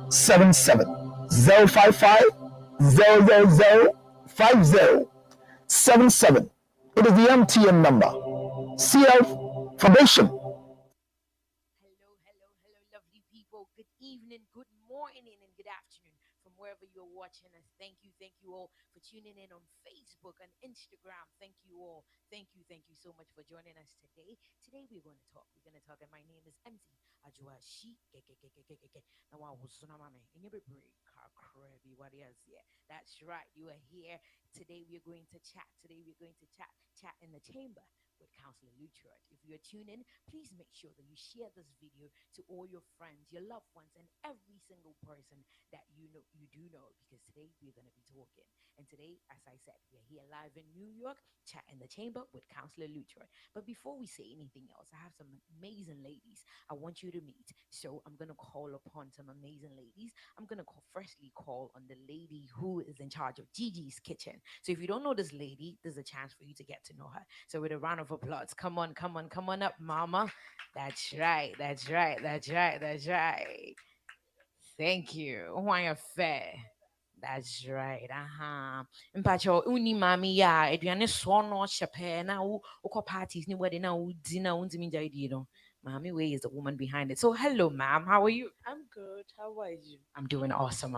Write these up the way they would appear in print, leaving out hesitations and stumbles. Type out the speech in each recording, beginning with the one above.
077 055 0005077. It is the MTN number. CF Foundation. Hello, hello, hello, lovely people. Good evening, good morning, and good afternoon from wherever you're watching us. Thank you all for tuning in on Facebook and Instagram. Thank you all. Thank you so much for joining us today. Today we're going to talk. We're going to talk, and my name is MZ Ajua Shi. Now I was mame. And you're very crazy. What is yeah? That's right. You are here today. We're going to chat. Today we're going to chat in the chamber with Counselor Lutterodt. If you're tuning, please make sure that you share this video to all your friends, your loved ones, and every single person that you do know, because today we're going to be talking. And today, as I said, we're here live in New York, chat in the chamber with Counselor Lutterodt. But before we say anything else, I have some amazing ladies I want you to meet. So I'm going to call upon some amazing ladies. I'm going to firstly call on the lady who is in charge of Gigi's Kitchen. So if you don't know this lady, there's a chance for you to get to know her. So with a round of applause, come on up, mama. That's right. Thank you. Why a fair? That's right. Mpacho uni mami ya eduane so no shepe na uko parties ni wedding na udina unzimi jaidi no. Mami Way is the woman behind it. So hello, ma'am. How are you? I'm good. How are you? I'm doing awesome.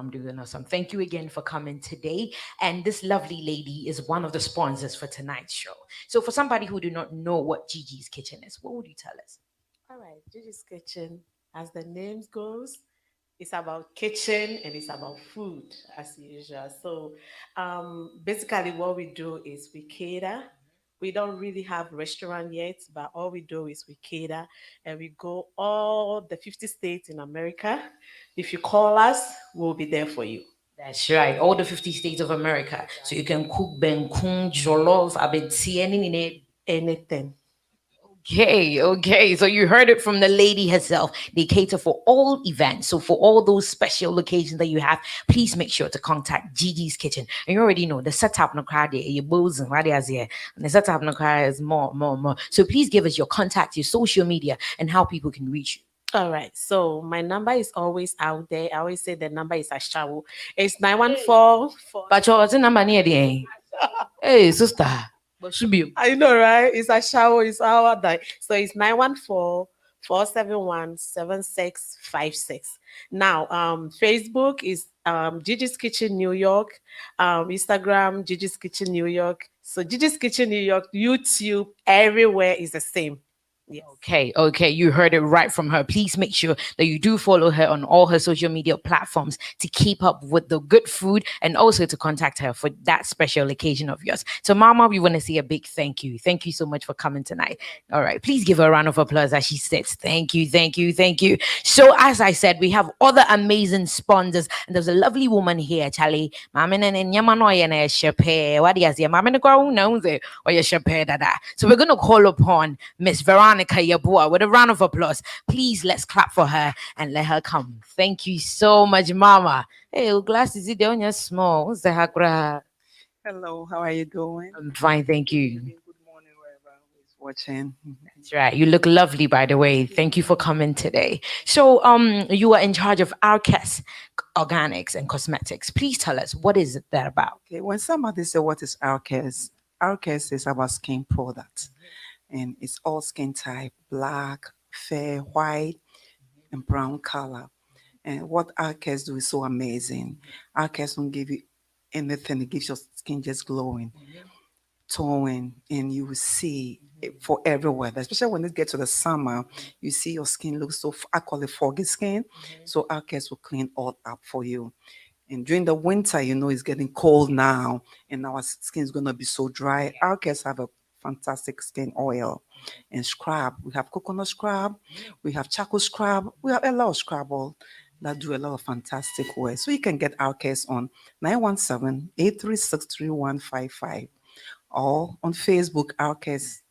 Thank you again for coming today. And this lovely lady is one of the sponsors for tonight's show. So for somebody who do not know what Gigi's Kitchen is, what would you tell us? All right, Gigi's Kitchen, as the name goes, it's about kitchen and it's about food as usual. So basically what we do is we cater. We don't really have restaurant yet, but all we do is we cater and we go all the 50 states in America. If you call us, we'll be there for you. That's right. All the 50 states of America. So you can cook benkung, jollof, Anything. Okay. So you heard it from the lady herself. They cater for all events. So for all those special occasions that you have, please make sure to contact Gigi's Kitchen. And you already know the setup no crowd your bowls and the setup no crowd is more. So please give us your contact, your social media, and how people can reach you. All right. So my number is always out there. I always say the number is a shower. It's 914. But what's the number near the Hey, sister. I know, right? It's a shower. It's our day. So it's 914-471-7656. Now, Facebook is Gigi's Kitchen New York. Instagram, Gigi's Kitchen New York. So Gigi's Kitchen New York, YouTube, everywhere is the same. Yes. Okay. You heard it right from her. Please make sure that you do follow her on all her social media platforms to keep up with the good food and also to contact her for that special occasion of yours. So, Mama, we want to say a big thank you. Thank you so much for coming tonight. All right. Please give her a round of applause as she sits. Thank you. So, as I said, we have other amazing sponsors. And there's a lovely woman here, Charlie. So, we're going to call upon Miss Veronica Yabua with a round of applause. Please, let's clap for her and let her come. Thank you so much, Mama. Hey, glasses is down your small. What's the hakra? Hello, how are you doing? I'm fine, thank you. Good morning, wherever who's watching. That's right. You look lovely, by the way. Thank you for coming today. So, you are in charge of RKS Organics and Cosmetics. Please tell us, what is that about? Okay, when somebody say what is RKS is about skin products. And it's all skin type, black, fair, white, and brown color. And what RKS do is so amazing. RKS won't give you anything. It gives your skin just glowing, towing, and you will see it for everywhere. Especially when it gets to the summer, you see your skin looks so, I call it foggy skin. So RKS will clean all up for you. And during the winter, it's getting cold now, and our skin is going to be so dry. RKS have a fantastic skin oil and scrub. We have coconut scrub, we have charcoal scrub, we have a lot of scrub oil that do a lot of fantastic work. So you can get our case on 917-836-3155 or on Facebook, our case,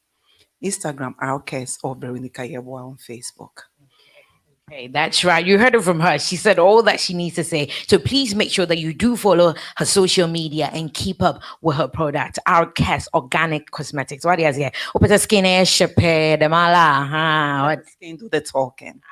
Instagram, our case, or Veronica Yeboah on Facebook. Okay, that's right. You heard it from her. She said all that she needs to say. So please make sure that you do follow her social media and keep up with her product. RKS Organic Cosmetics. What is it? Skin Skin do the talking.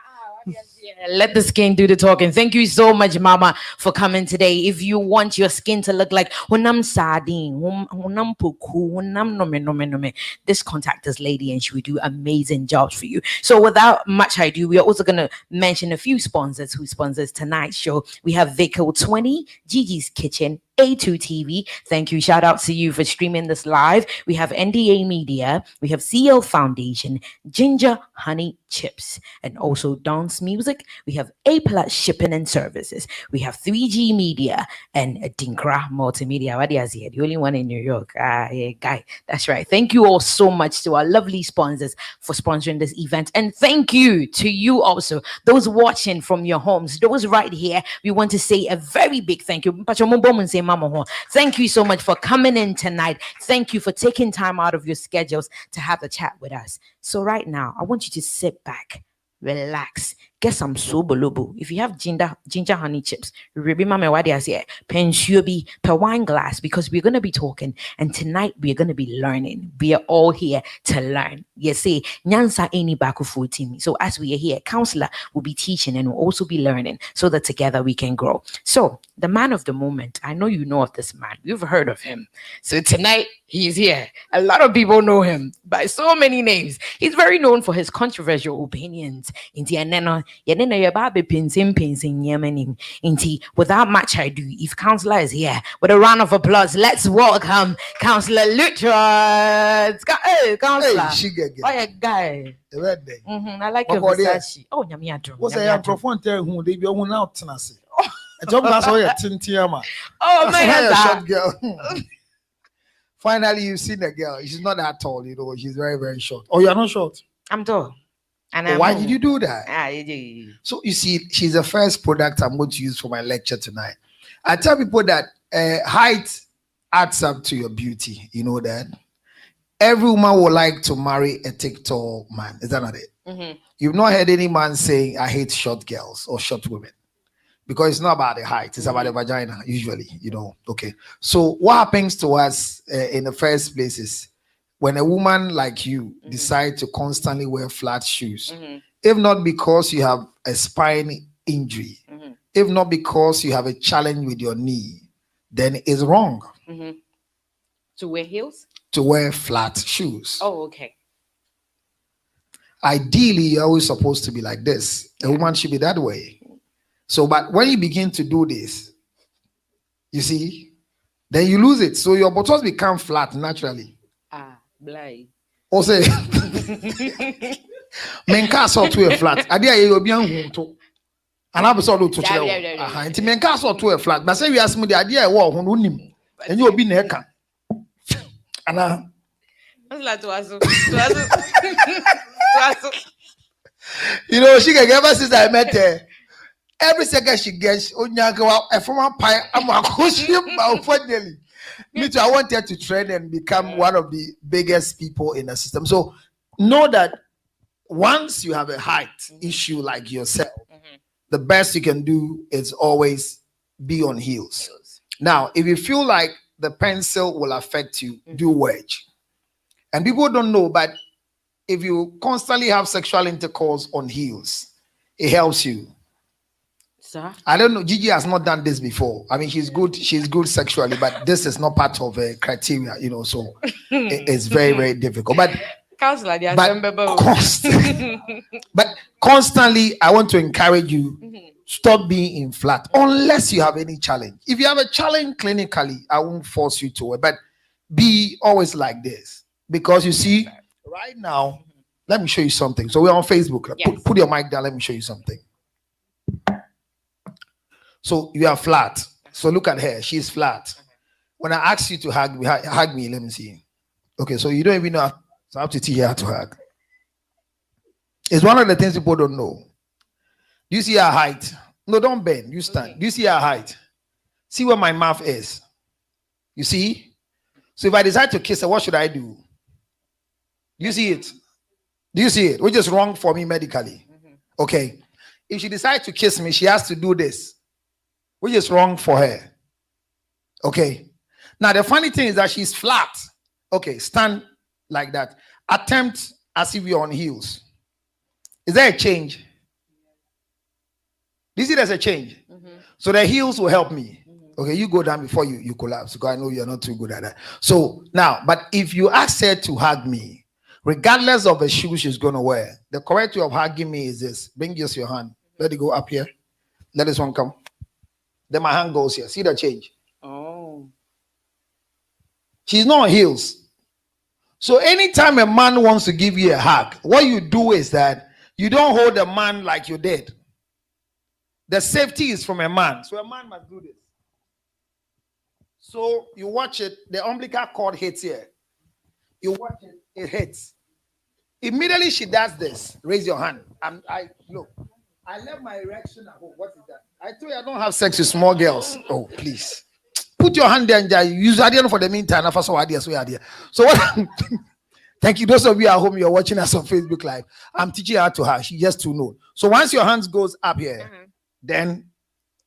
Let the skin do the talking. Thank you so much, Mama, for coming today. If you want your skin to look like hunam sardine, hunam puku, hunam nome, this contact this lady and she will do amazing jobs for you. So without much ado, we are also gonna mention a few sponsors who sponsors tonight's show. We have Vico 20, Gigi's Kitchen, A2 TV. Thank you. Shout out to you for streaming this live. We have NDA Media. We have CL Foundation, Ginger Honey Chips, and also Dance Music. We have A Plus Shipping and Services. We have 3G Media and ADINKRA Multimedia. What is here? The only one in New York. Yeah, guy. That's right. Thank you all so much to our lovely sponsors for sponsoring this event. And thank you to you also, those watching from your homes, those right here. We want to say a very big thank you. Thank you so much for coming in tonight. Thank you for taking time out of your schedules to have a chat with us. So right now, I want you to sit back, relax, get some sobolobo. If you have ginger honey chips, remember what I say, penshubi per wine glass, because we're going to be talking, and tonight we're going to be learning. We are all here to learn. You see, nyansa any baku food team. So as we are here, counselor will be teaching and will also be learning so that together we can grow. So the man of the moment, I know you know of this man. You've heard of him. So tonight he's here. A lot of people know him by so many names. He's very known for his controversial opinions. Without much ado, if counselor is here, with a round of applause, let's welcome Counselor Lutterodt. Hey, counselor. Hey, she get Oh, yeah, guy. the red day. I like your What about Versace. Oh, nyamiadrum. What's a young profond tell who they be on out tenancy? A job that's all your tintiama. Oh, man. Short girl. Finally, you've seen the girl. She's not that tall, you know. She's very, very short. Oh, you're not short. I'm tall. And But why did you do that? you? So you see, she's the first product I'm going to use for my lecture tonight. I tell people that height adds up to your beauty. You know that. Every woman would like to marry a thick, tall man. Is that not it? Mm-hmm. You've not heard any man saying, I hate short girls or short women. Because it's not about the height, it's about the vagina, usually, you know. Okay. So what happens to us in the first place is when a woman like you decide to constantly wear flat shoes, if not because you have a spine injury, if not because you have a challenge with your knee, then it's wrong To wear heels? to wear flat shoes. Oh, okay. Ideally, you're always supposed to be like this. A woman should be that way. So, but when you begin to do this, you see, then you lose it. So your buttocks become flat naturally. Blind. Also, menka saw to a flat. Idea you be on and I saw to chill. Inti menka saw to a flat. But say we ask me the idea what hunim, and you will be neka. And you know, she can ever since I met her. Every second she gets, a former pie, I'm a unfortunately. Me too, I want her to train and become one of the biggest people in the system. So know that once you have a height issue like yourself, the best you can do is always be on heels. Now, if you feel like the pencil will affect you, do wedge. And people don't know, but if you constantly have sexual intercourse on heels, it helps you. Sir? I don't know. Gigi has not done this before. I mean, she's good sexually, but this is not part of a criteria, you know. So it's very, very difficult. But constantly, I want to encourage you. Stop being in flat unless you have any challenge. If you have a challenge clinically, I won't force you to it. But be always like this, because you see, right now, let me show you something. So we're on Facebook. Yes. Put your mic down. Let me show you something. So you are flat. So look at her. She's flat. When I ask you to hug me, let me see. Okay, so you don't even know how to teach her how to hug. It's one of the things people don't know. Do you see her height? No, don't bend. You stand. Do you see her height? See where my mouth is. You see? So if I decide to kiss her, what should I do? Do you see it? Do you see it? Which is wrong for me medically. Okay. If she decides to kiss me, she has to do this, which is wrong for her. Okay. Now, the funny thing is that she's flat. Okay, stand like that. Attempt as if you're on heels. Is there a change? You see, there's a change. So the heels will help me. Okay, you go down before you collapse, because I know you're not too good at that. So now, but if you ask her to hug me, regardless of the shoes she's going to wear, the correct way of hugging me is this. Bring just your hand. Let it go up here. Let this one come. Then my hand goes here. See the change? Oh. She's not on heels. So anytime a man wants to give you a hug, what you do is that you don't hold a man like you did. The safety is from a man. So a man must do this. So you watch it, the umbilical cord hits here. You watch it, it hits. Immediately she does this. Raise your hand. Look. I left my erection at home. What is that? I told you I don't have sex with small girls. Oh, please. Put your hand there and use idea for the meantime. So what? Thank you. Those of you at home, you're watching us on Facebook Live. I'm teaching her to her. She just to know. So once your hands goes up here, then,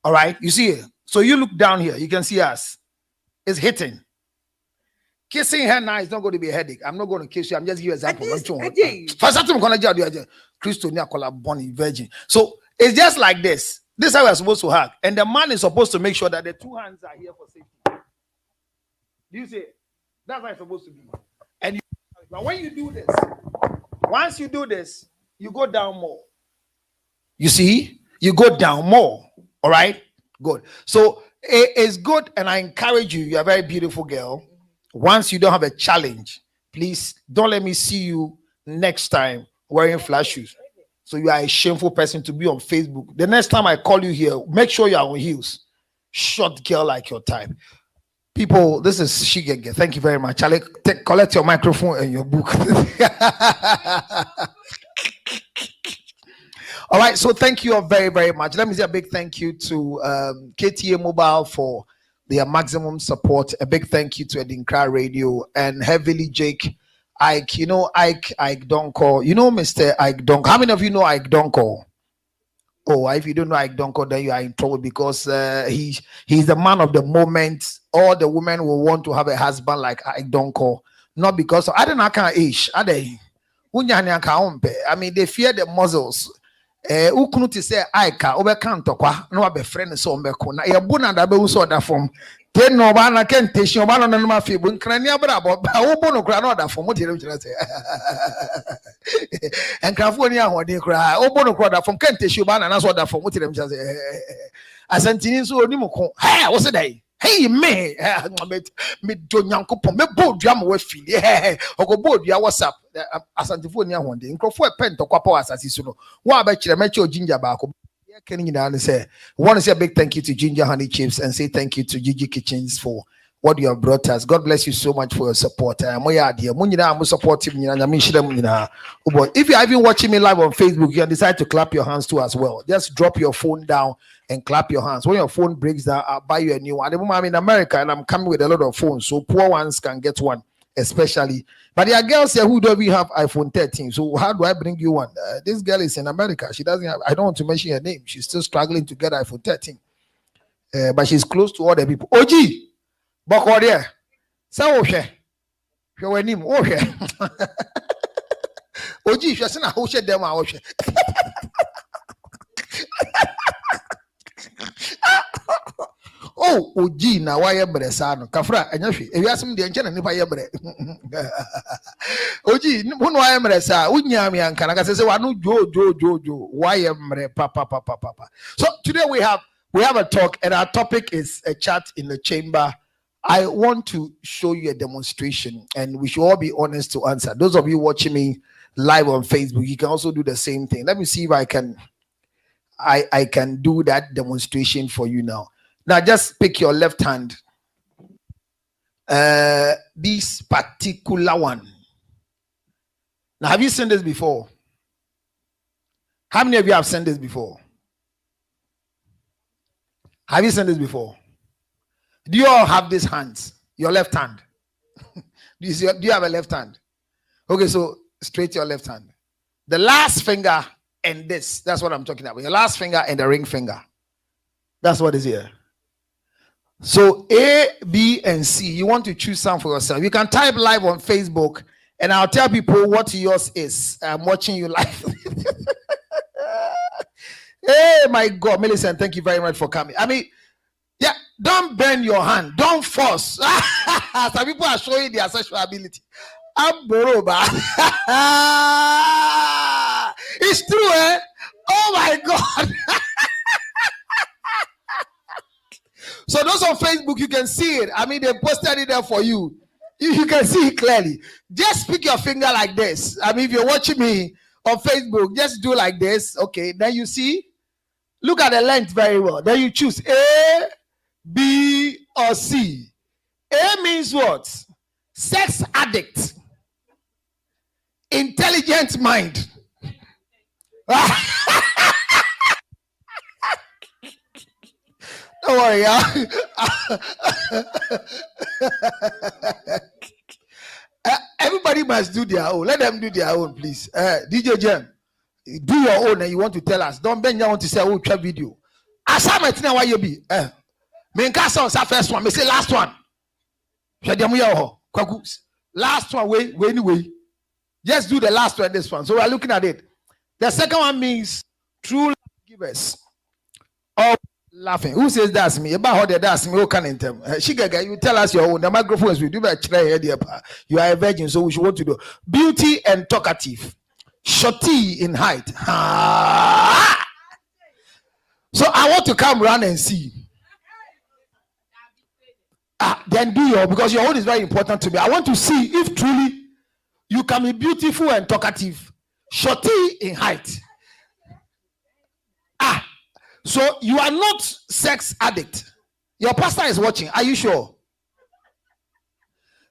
all right, you see it. So you look down here. You can see us. It's hitting. Kissing her now is not going to be a headache. I'm not going to kiss you. I'm just giving you an example. First time I'm going to do Christonia call Bonnie Virgin. So it's just like this. This is how we're supposed to hug. And the man is supposed to make sure that the two hands are here for safety. Do you see it? That's how it's supposed to be. And but when you do this, once you do this, you go down more. You see? You go down more. All right? Good. So it's good, and I encourage you. You're a very beautiful girl. Once you don't have a challenge, please don't let me see you next time wearing flat shoes. So you are a shameful person to be on Facebook. The next time I call you here, make sure you are on heels. Short girl like your type. People, this is Shigege. Thank you very much. Collect your microphone and your book. All right, so thank you all very, very much. Let me say a big thank you to KTA Mobile for their maximum support. A big thank you to ADINKRA Radio and heavily Jake, Ike. You know Ike Donko. You know Mr. Ike Donko. How many of you know Ike Donko? Oh, if you don't know Ike Donko, then you are in trouble, because he's the man of the moment. All the women will want to have a husband like Ike Donko. Not because I don't know kind of age. Are they? I mean, they fear the muzzles. Ukunu ti say aika obeka ntokwa na wabe friend so mbeko na yebu na da be uso da form ten no ba na kentation ba no no ma fi bu nkrani abra bo ba wo bo no kra na da form mo dire mchira say enkrafo ni ahode kra wo bo no kra da form kentation ba na so da form mo dire mchira say asantini so oni mo ko ha wo se dai hey me me do nyankopon me bodua ma wa fili ogo bodua WhatsApp asantifo ni ahonde nkrofo pen to kwapa asasi so no wa ba kire meche ginger ba ko can you know say want to say a big thank you to Ginger Honey Chips and say thank you to Gigi Kitchens for what you have brought us. God bless you so much for your support. I'm supportive. If you're even watching me live on Facebook, you can decide to clap your hands too as well. Just drop your phone down and clap your hands. When your phone breaks down, I'll buy you a new one. I'm in America and I'm coming with a lot of phones, so poor ones can get one, especially. But there are girls here who don't even have iPhone 13. So how do I bring you one? This girl is in America. She doesn't have. I don't want to mention her name. She's still struggling to get iPhone 13. But she's close to all the people. OG. Bokoria. So okay. Your name. Okay. OG, you're saying I share them out. Oh, OG na why ebre sano. Kafra enyafi. Ewi asem de enche na nipa yebre. OG, who why ebre sa? Unya mi anka na kase se wanu jo. Why ebre papa. So today we have a talk, and our topic is a chat in the chamber. I want to show you a demonstration, and we should all be honest to answer. Those of you watching me live on Facebook, you can also do the same thing. Let me see if I can do that demonstration for you now. Now just pick your left hand. This particular one. Now, have you seen this before? How many of you have seen this before? Have you seen this before? Do you all have these hands? Your left hand. Do you have a left hand? Okay, so straight your left hand. The last finger and this. That's what I'm talking about. Your last finger and the ring finger. That's what is here. So A, B, and C. You want to choose some for yourself. You can type live on Facebook, and I'll tell people what yours is. I'm watching you live. Hey, my God, Millicent, thank you very much for coming. I mean, yeah, don't bend your hand, don't force. Some people are showing their sexual ability. I'm Boroba. It's true, eh? Oh my God. So those on Facebook, you can see it. I mean, they posted it there for you. You can see it clearly. Just pick your finger like this. I mean, if you're watching me on Facebook, just do like this. Okay, then you see. Look at the length very well. Then you choose A, B, or C. A means what? Sex addict. Intelligent mind. Don't worry, everybody must do their own. Let them do their own, please. DJ Jam, do your own and you want to tell us. Don't bend you want to say, oh, try video. Assignment now why you be. Me on first one. Me say last one. Last one, wait, anyway. Just do the last one, this one. So we're looking at it. The second one means true givers. Or laughing. Who says that's me? About how that's me. Who can in them? You tell us your own. The microphone is with you. You are a virgin, so we should want to do beauty and talkative. Shorty in height. So I want to come around and see. Then do your, because your own is very important to me. I want to see if truly you can be beautiful and talkative. Shorty in height. So you are not sex addict. Your pastor is watching. Are you sure?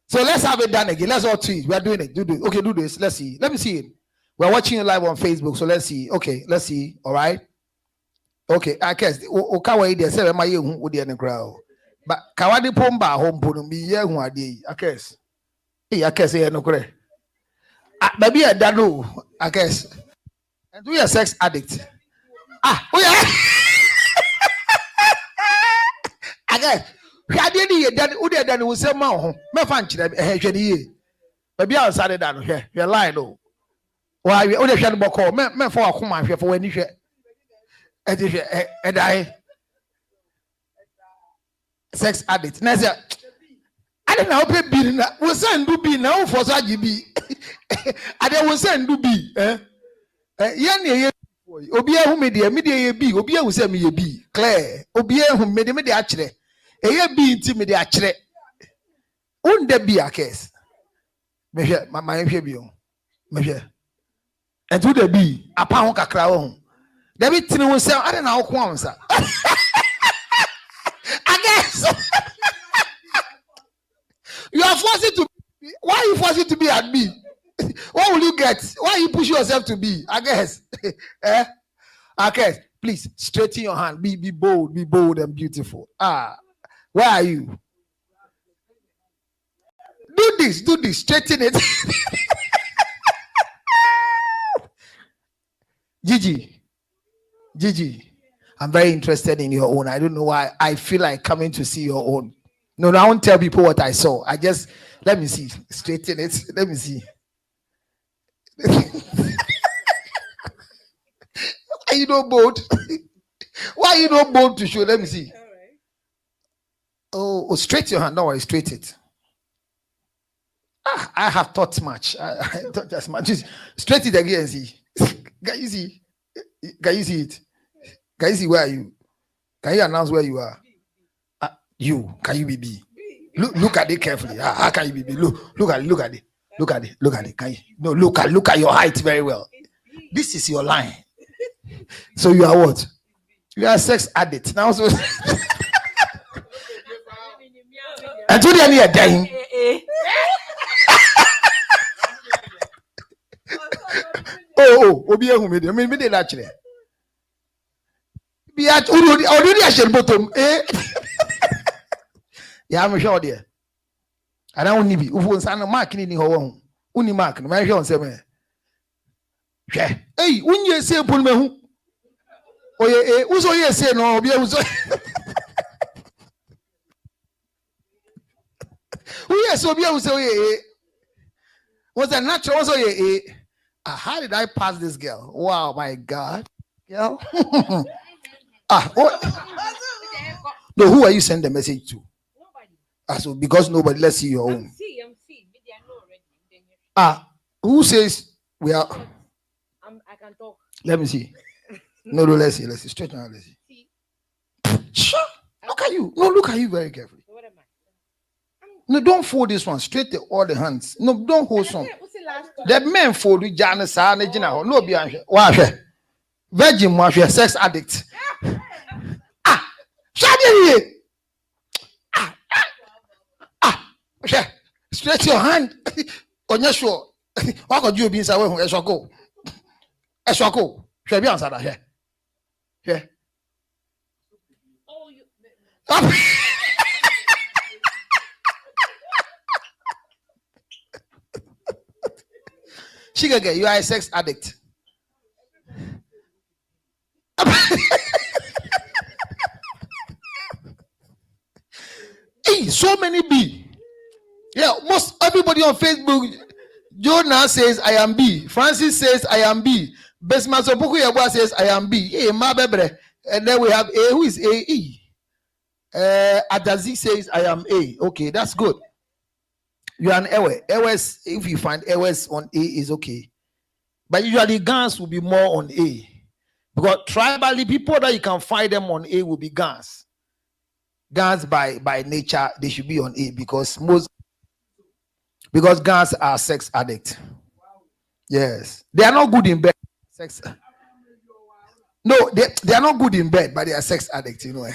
So let's have it done again. Let's all see it. We are doing it. Do it. Okay, do this. Let's see. Let me see it. We're watching it live on Facebook. So let's see. Okay, let's see. All right. Okay, I guess. But Kawadi Pomba home put me here who are the I guess. Hey, I guess no correct. Maybe I don't know. I guess. And we are sex addict. Oh yeah. I guess. I didn't that Udia than was a man. My fancy. Maybe I'll say that here. You're lying. No. Why we only shall call men for a command for when you and I. Sex addict. Now, I don't know how be we send do be now for Sajibi. I don't want send do be. Yan Obia who made the media be, Obia who send me a be. Claire, Obia who made the actually. A be intimate actually. Won't there be a case? Measure my imperium. Measure. And to the be a pound a crown. David Tin will say, I don't know how sir. You are forced to be. Why are you forced to be at B? What will you get? Why you push yourself to be? I guess. I guess. Please straighten your hand. Be bold and beautiful. Where are you? Do this. Straighten it. Gigi. I'm very interested in your own. I don't know why. I feel like coming to see your own. No, I won't tell people what I saw. I just, let me see. Straighten it. Let me see. Why you not bold? Why you not bold to show? Let me see. Oh, straight your hand. No, I straight it. I have thought much. I thought as much. Just straight it again and see. Can you see? Can you see it? Can you see where are you? Can you announce where you are? You, can you be B? Look at it carefully. How can you be B? Look at it. Can you? No, look at your height very well. This is your line. So you are what? You are a sex addict. Now so and to the end you are dying. Obi who made it. Me dey actually. Be at already I should bottom. Yeah, I'm sure there. I don't need to be. Who say no mark ni ho ho. Uni mark no me hwe on say me. Hwe. Hey, unye say pon me hu. Oye uso ye say no obi uso. Uye so obi uso ye. Was that natural also ye. How did I pass this girl? Wow, my God. Girl. No, who are you sending the message to? Nobody. So because nobody, let's see your own. I'm see. Maybe I know already. Who says we are? I can talk. Let me see. No, let's see. Straight now, let's see. Sure. Look at you. No, look at you very carefully. What am I? No, don't fold this one. Straight all the hands. No, don't hold some. The men fold with Janice. No, be anxious. Virgin, sex addict. Straight your hand. On your show. What could you be inside when I shall go? I shall go. Shall be answered here. Yeah. Oh, you. Shigage, you are a sex addict. Hey, so many B. Yeah, most everybody on Facebook. Jonah says I am B. Francis says I am B. Besma Sopuku Yabwa says I am B. Hey, ma bebre. And then we have A. Who is A-E? Adazi says I am A. Okay, that's good. You are an Ewe. Ewes, if you find Ewes on A is okay. But usually guns will be more on A. Because tribally, people that you can find them on A will be guns. Guns by nature, they should be on A because guns are sex addicts. Yes. They are not good in bed. Sex. No, they are not good in bed, but they are sex addicts, you know.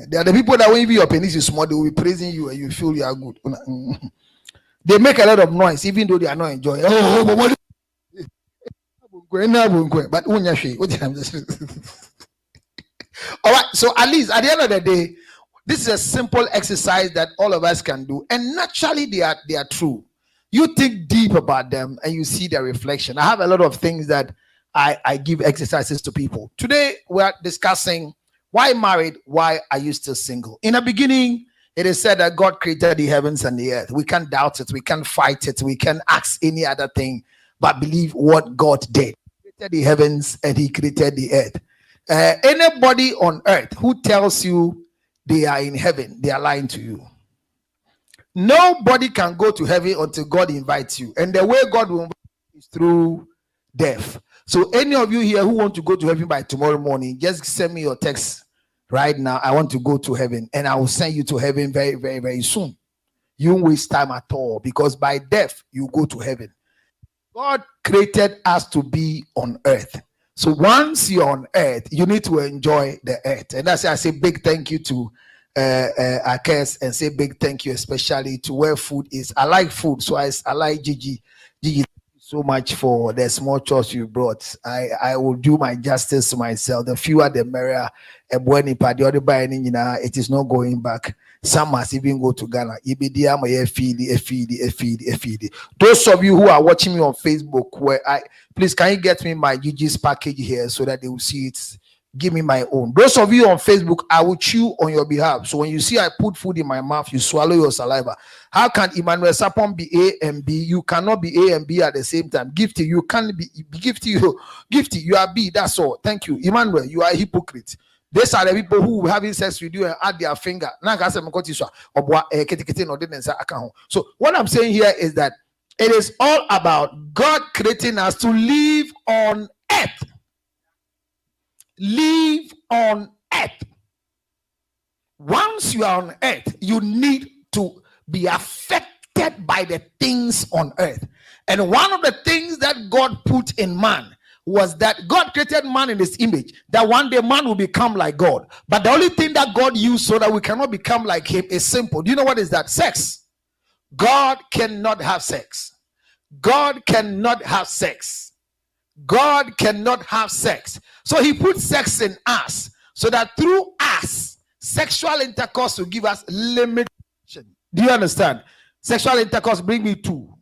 They are the people that when your penis is small, they will be praising you and you feel you are good. They make a lot of noise, even though they are not enjoying. But all right, so at least at the end of the day, this is a simple exercise that all of us can do, and naturally they are true. You think deep about them and you see their reflection. I have a lot of things that I give exercises to people. Today we are discussing why married, why are you still single? In the beginning, it is said that God created the heavens and the earth. We can't doubt it, we can't fight it, we can't ask any other thing but believe what God did. He created the heavens and he created the earth. Anybody on earth who tells you they are in heaven, they are lying to you. Nobody can go to heaven until God invites you. And the way God will invite you is through death. So any of you here who want to go to heaven by tomorrow morning, just send me your text right now. I want to go to heaven, and I will send you to heaven very, very, very soon. You won't waste time at all, because by death, you go to heaven. God created us to be on earth. So once you're on earth, you need to enjoy the earth. And that's why I say big thank you to Akes, and say big thank you especially to where food is. I like food, so I like Gigi. Gigi, thank you so much for the small chores you brought. I will do my justice to myself. The fewer the merrier. It is not going back. Some must even go to Ghana. Those of you who are watching me on Facebook, please can you get me my Gigi's package here so that they will see it? Give me my own. Those of you on Facebook, I will chew on your behalf. So when you see I put food in my mouth, you swallow your saliva. How can Emmanuel Sapon be A and B? You cannot be A and B at the same time. Gifty, you can't be Gifty. You are B. That's all. Thank you, Emmanuel. You are a hypocrite. These are the people who having sex with you and add their finger. So what I'm saying here is that it is all about God creating us to live on earth. Live on earth. Once you are on earth, you need to be affected by the things on earth. And one of the things that God put in man was that God created man in his image, that one day man will become like God. But the only thing that God used so that we cannot become like him is simple. Do you know what is that? Sex. God cannot have sex. God cannot have sex. God cannot have sex. So he put sex in us so that through us, sexual intercourse will give us limitation. Do you understand? Sexual intercourse bring me two.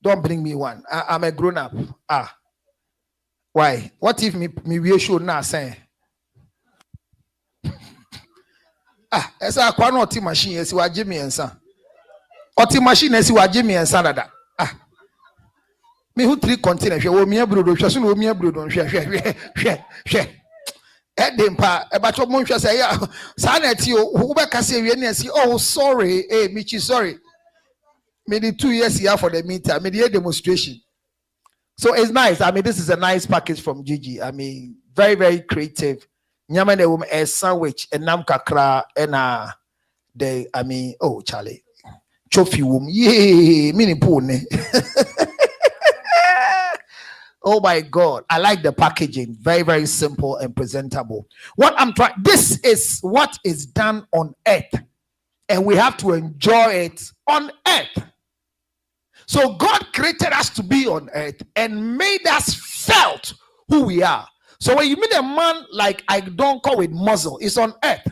Don't bring me one. I'm a grown up. Why? What if me show now say? Esa kwa no oti machine esi wa Jimmy ensa. Oti machine esi wa Jimmy ensa dada. Me who 3 containers, she will me a brood, she will me a brood, she. Edimpa, about your mom say, yeah, sanity, who back can say, oh, sorry, Michi, sorry. Maybe 2 years here for the meter, maybe a demonstration. So it's nice. I mean, this is a nice package from Gigi. I mean, very, very creative. Nyamane woman a sandwich, and nam kakra, and I mean, oh, Charlie, chofi wum, yay, mini pone. Oh my God, I like the packaging. Very, very simple and presentable. What I'm trying, this is what is done on earth, and we have to enjoy it on earth. So God created us to be on earth and made us felt who we are. So when you meet a man like ADINKRA with muzzle, it's on earth.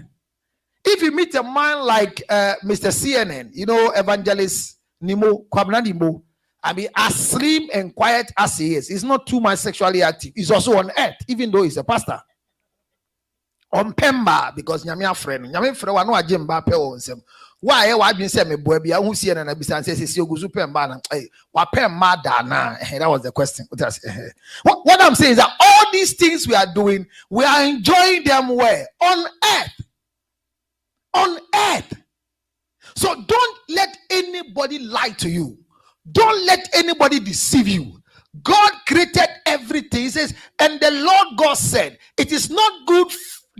If you meet a man like Mr. CNN, you know, evangelist Nimo, Kwabena Nimo, I mean, as slim and quiet as he is, he's not too much sexually active. He's also on earth, even though he's a pastor. On Pemba, because Nyamia friend, wa no ajimba pe o nsem. Why been say me boy bia hu sie na bisa say say oguzu Pemba na wa Pemba da na. That was the question. What I'm saying is that all these things we are doing, we are enjoying them where? On earth. On earth. So don't let anybody lie to you. Don't let anybody deceive you. God created everything. He says, and the Lord God said, it is not good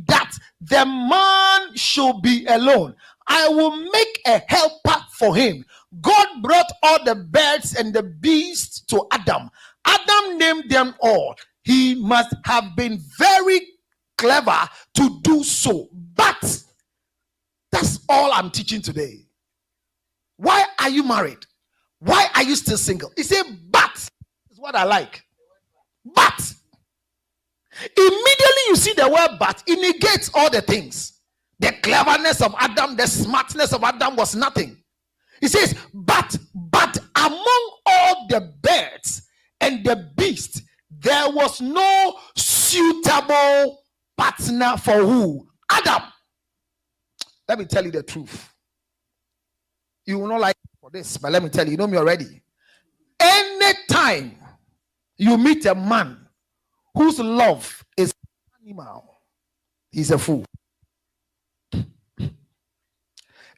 that the man should be alone. I will make a helper for him. God brought all the birds and the beasts to Adam. Adam named them all. He must have been very clever to do so. But that's all I'm teaching today. Why are you married? Why are you still single? He said, but is what I like. But immediately you see the word but, it negates all the things. The cleverness of Adam, the smartness of Adam was nothing. He says, but among all the birds and the beasts, there was no suitable partner for who? Adam. Let me tell you the truth. You will not like for this, but let me tell you, you know me already. Anytime you meet a man whose love is animal, he's a fool.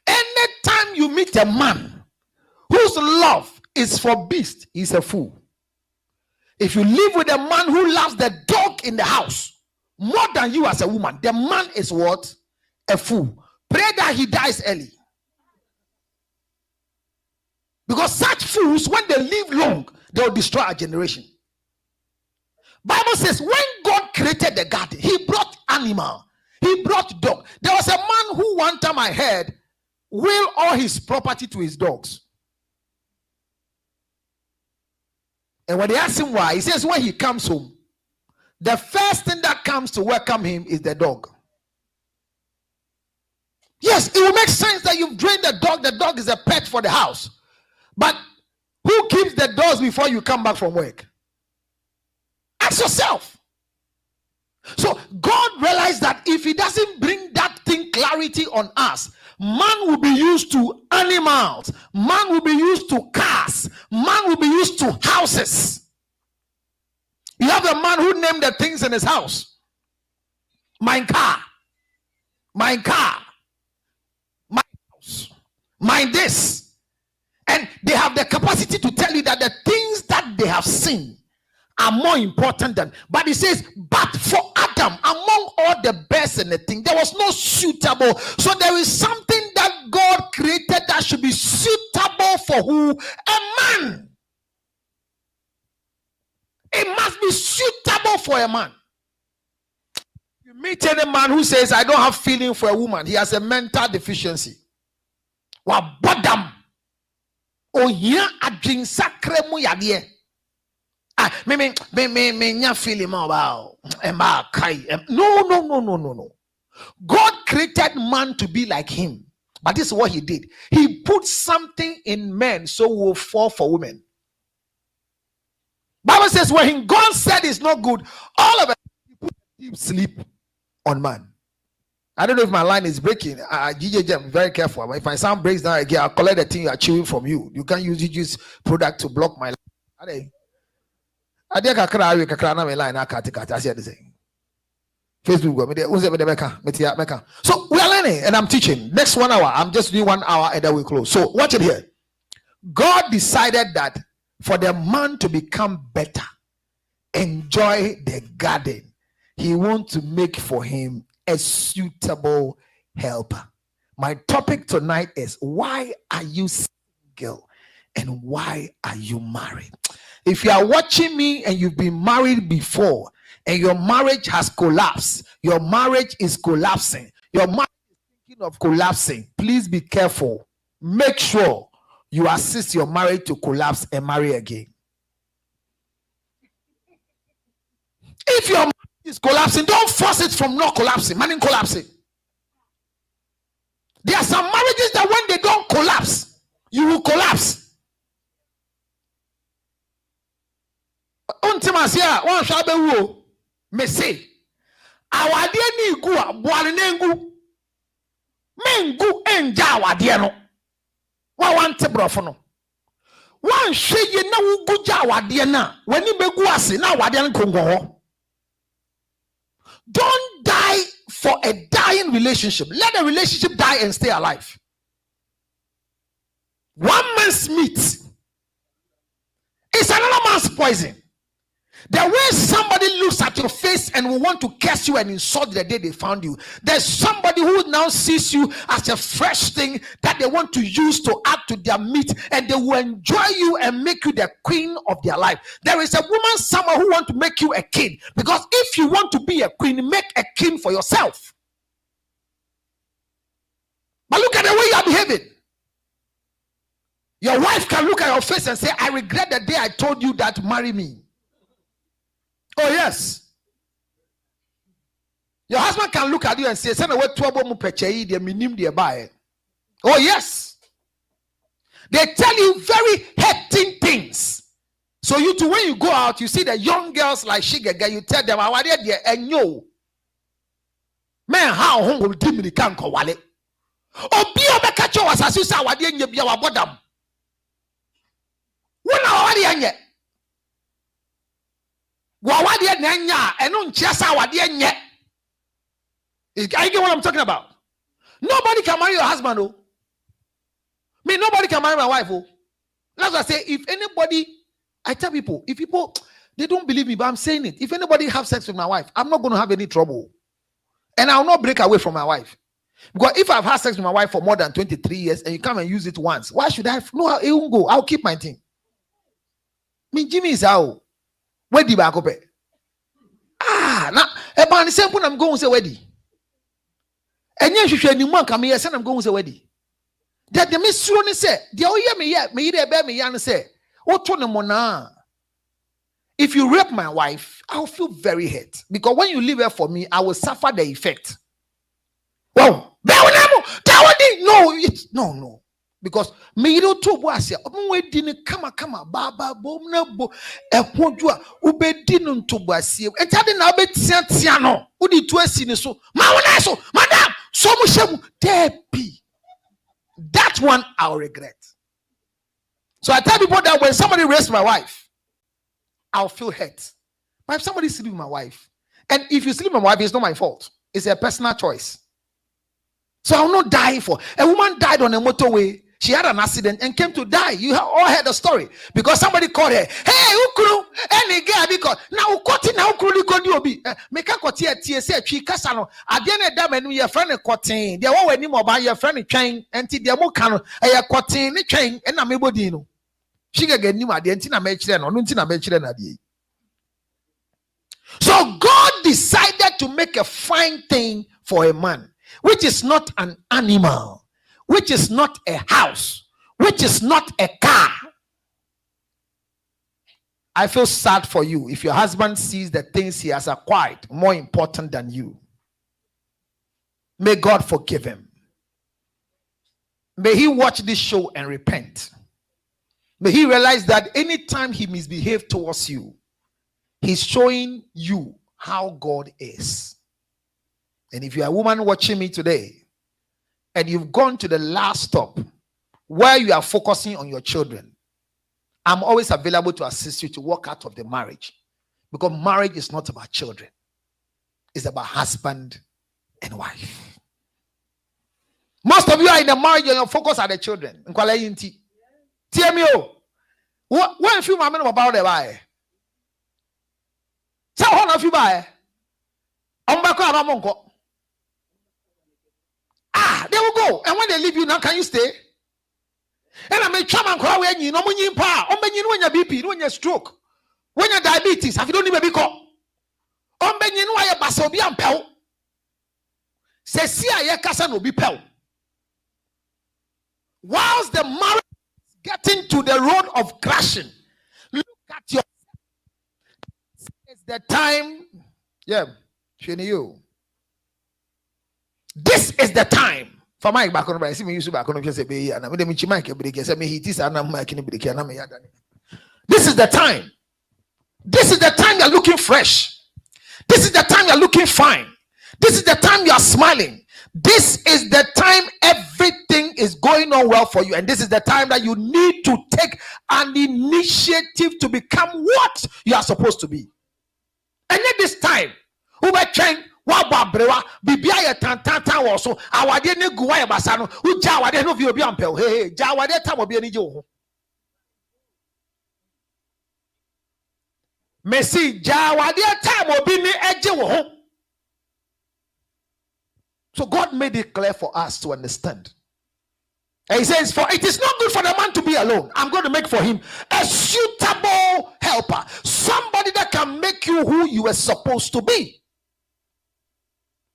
Anytime you meet a man whose love is for beast, he's a fool. If you live with a man who loves the dog in the house more than you as a woman, the man is what? A fool. Pray that he dies early. Because such fools, when they live long, they will destroy a generation. Bible says when God created the garden, he brought animal, he brought dog. There was a man who one time I heard will all his property to his dogs. And when they ask him why, he says when he comes home, the first thing that comes to welcome him is the dog. Yes, it will make sense that you've trained the dog. The dog is a pet for the house. But who keeps the doors before you come back from work? Ask yourself. So God realized that if he doesn't bring that thing clarity on us, man will be used to animals, man will be used to cars, man will be used to houses. You have a man who named the things in his house. My car, my house, my this. And they have the capacity to tell you that the things that they have seen are more important than. But he says, but for Adam, among all the best and the thing, there was no suitable. So there is something that God created that should be suitable for who? A man. It must be suitable for a man. You meet any man who says, I don't have feeling for a woman, he has a mental deficiency. Wabodam. Oh yeah, adwin sakre mu yade. Me nya feeling about no. God created man to be like him, but this is what he did. He put something in men so we'll fall for women. Bible says when God said it's not good, all of it he put deep sleep on man. I don't know if my line is breaking. GJ, I'm very careful. If my sound breaks down again, I'll collect the thing you are chewing from you. You can't use product to block my line. Adia kakra na me line akati I said the same. Facebook go me there. So we are learning and I'm teaching. Next 1 hour, I'm just doing 1 hour and then we close. So watch it here. God decided that for the man to become better, enjoy the garden, he wants to make for him a suitable helper. My topic tonight is, why are you single and why are you married? If you are watching me and you've been married before and your marriage has collapsed, your marriage is collapsing, your marriage is thinking of collapsing, please be careful. Make sure you assist your marriage to collapse and marry again. If your marriage is collapsing, don't force it from not collapsing. Man, collapsing. There are some marriages that when they don't collapse, you will collapse. Untimasia, one shall be woo. Me say, our dear ni gua, boalenengu, mengu enja wa dear no. One tebrofono. One shey ye na ugu ja wa dear na. When you be guasi na wa dear kongo. Don't die for a dying relationship. Let the relationship die and stay alive. One man's meat is another man's poison. The way somebody looks at your face and will want to curse you and insult the day they found you, there's somebody who now sees you as a fresh thing that they want to use to add to their meat, and they will enjoy you and make you the queen of their life. There is a woman somewhere who wants to make you a king, because if you want to be a queen, make a king for yourself. But look at the way you are behaving. Your wife can look at your face and say, I regret the day I told you that, marry me. Oh yes. Your husband can look at you and say, oh yes. They tell you very hurting things. So you too, when you go out, you see the young girls like Shigaga, you tell them, and yo, man, how home will dimly can't call wale. Oh, be a catcher was as you saw what you be our bottom. When already yet. Are you get what I'm talking about? Nobody can marry your husband, oh. Me, nobody can marry my wife, oh. That's what I say. If anybody, I tell people, if people, they don't believe me, but I'm saying it. If anybody have sex with my wife, I'm not going to have any trouble. And I'll not break away from my wife. Because if I've had sex with my wife for more than 23 years and you come and use it once, why should I? No, it won't go. I'll keep my thing. Me, Jimmy is out. Where did I go? Now, about the same point, I'm going to say, Weddy. And yes, you should anyone come here, and I'm going to say, Weddy. That the Miss Suni said, the oh, yeah, me, yet, me, there, me, and say, what to the if you rape my wife, I'll feel very hurt. Because when you leave her for me, I will suffer the effect. Well, no. Because me don't talk was we didn't come baba bomna bo eponjua ubedinu ntobasi and tell na betia no udi to asini so madam so mushemu debi. That one I'll regret. So I tell people that when somebody rapes my wife, I'll feel hurt. But if somebody sleep with my wife, and if you sleep with my wife, it's not my fault. It's a personal choice. So I'll not die for. A woman died on a motorway. She had an accident and came to die. You have all heard the story because somebody called her. Hey, Ukuru, any girl because now Ukoti now Ukuru could obi. Make a kotia TSA chi kasano. Adiane dam and your friend a kotin. They all anymore by your friend chain and the mokano a kotin chain and amebodino. She get nima the antina mechlen or nuntina mechlen adi. So God decided to make a fine thing for a man, which is not an animal, which is not a house, which is not a car. I feel sad for you if your husband sees the things he has acquired more important than you. May God forgive him. May he watch this show and repent. May he realize that anytime he misbehaves towards you, he's showing you how God is. And if you're a woman watching me today, and you've gone to the last stop where you are focusing on your children, I'm always available to assist you to walk out of the marriage. Because marriage is not about children. It's about husband and wife. Most of you are in a marriage and your focus are the children. Tell me, what if you remember about the buy? So how if you buy? They will go. And when they leave you now, can you stay? And I may chairman cry when you know when you power, when you BP, when you stroke, when you diabetes, have you don't even be called? When you know why you basso be pel. Say, see, I can't no be pel. Whilst the marriage is getting to the road of crashing, look at yourself. It's the time. Yeah, you. This is the time. For my back on, I see me use back on. Say, "Be and I'm going to make a break." I say, "Me it is and I'm making a break." This is the time. This is the time you're looking fresh. This is the time you're looking fine. This is the time you are smiling. This is the time everything is going on well for you. And this is the time that you need to take an initiative to become what you are supposed to be. And at this time, who were trained, Wababrewa, Bibia Tantanta also, our dear Guaya Basano, who Jawade no view beyond Pel, hey, Jawade time will be any Joe. Messi, Jawade time will be me a Joe. So God made it clear for us to understand. And he says, for it is not good for the man to be alone. I'm going to make for him a suitable helper. Somebody that can make you who you were supposed to be.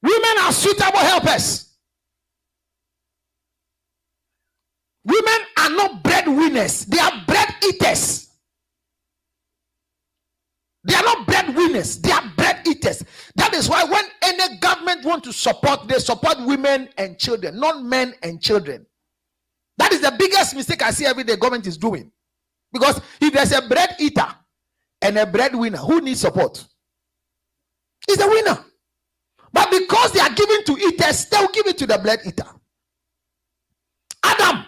Women are suitable helpers. Women are not breadwinners. They are bread eaters. They are not breadwinners. They are bread eaters. That is why when any government want to support, they support women and children, not men and children. That is the biggest mistake I see every day government is doing. Because if there's a bread eater and a breadwinner, who needs support? It's the winner. But because they are giving to eaters, they'll give it to the bread eater. Adam,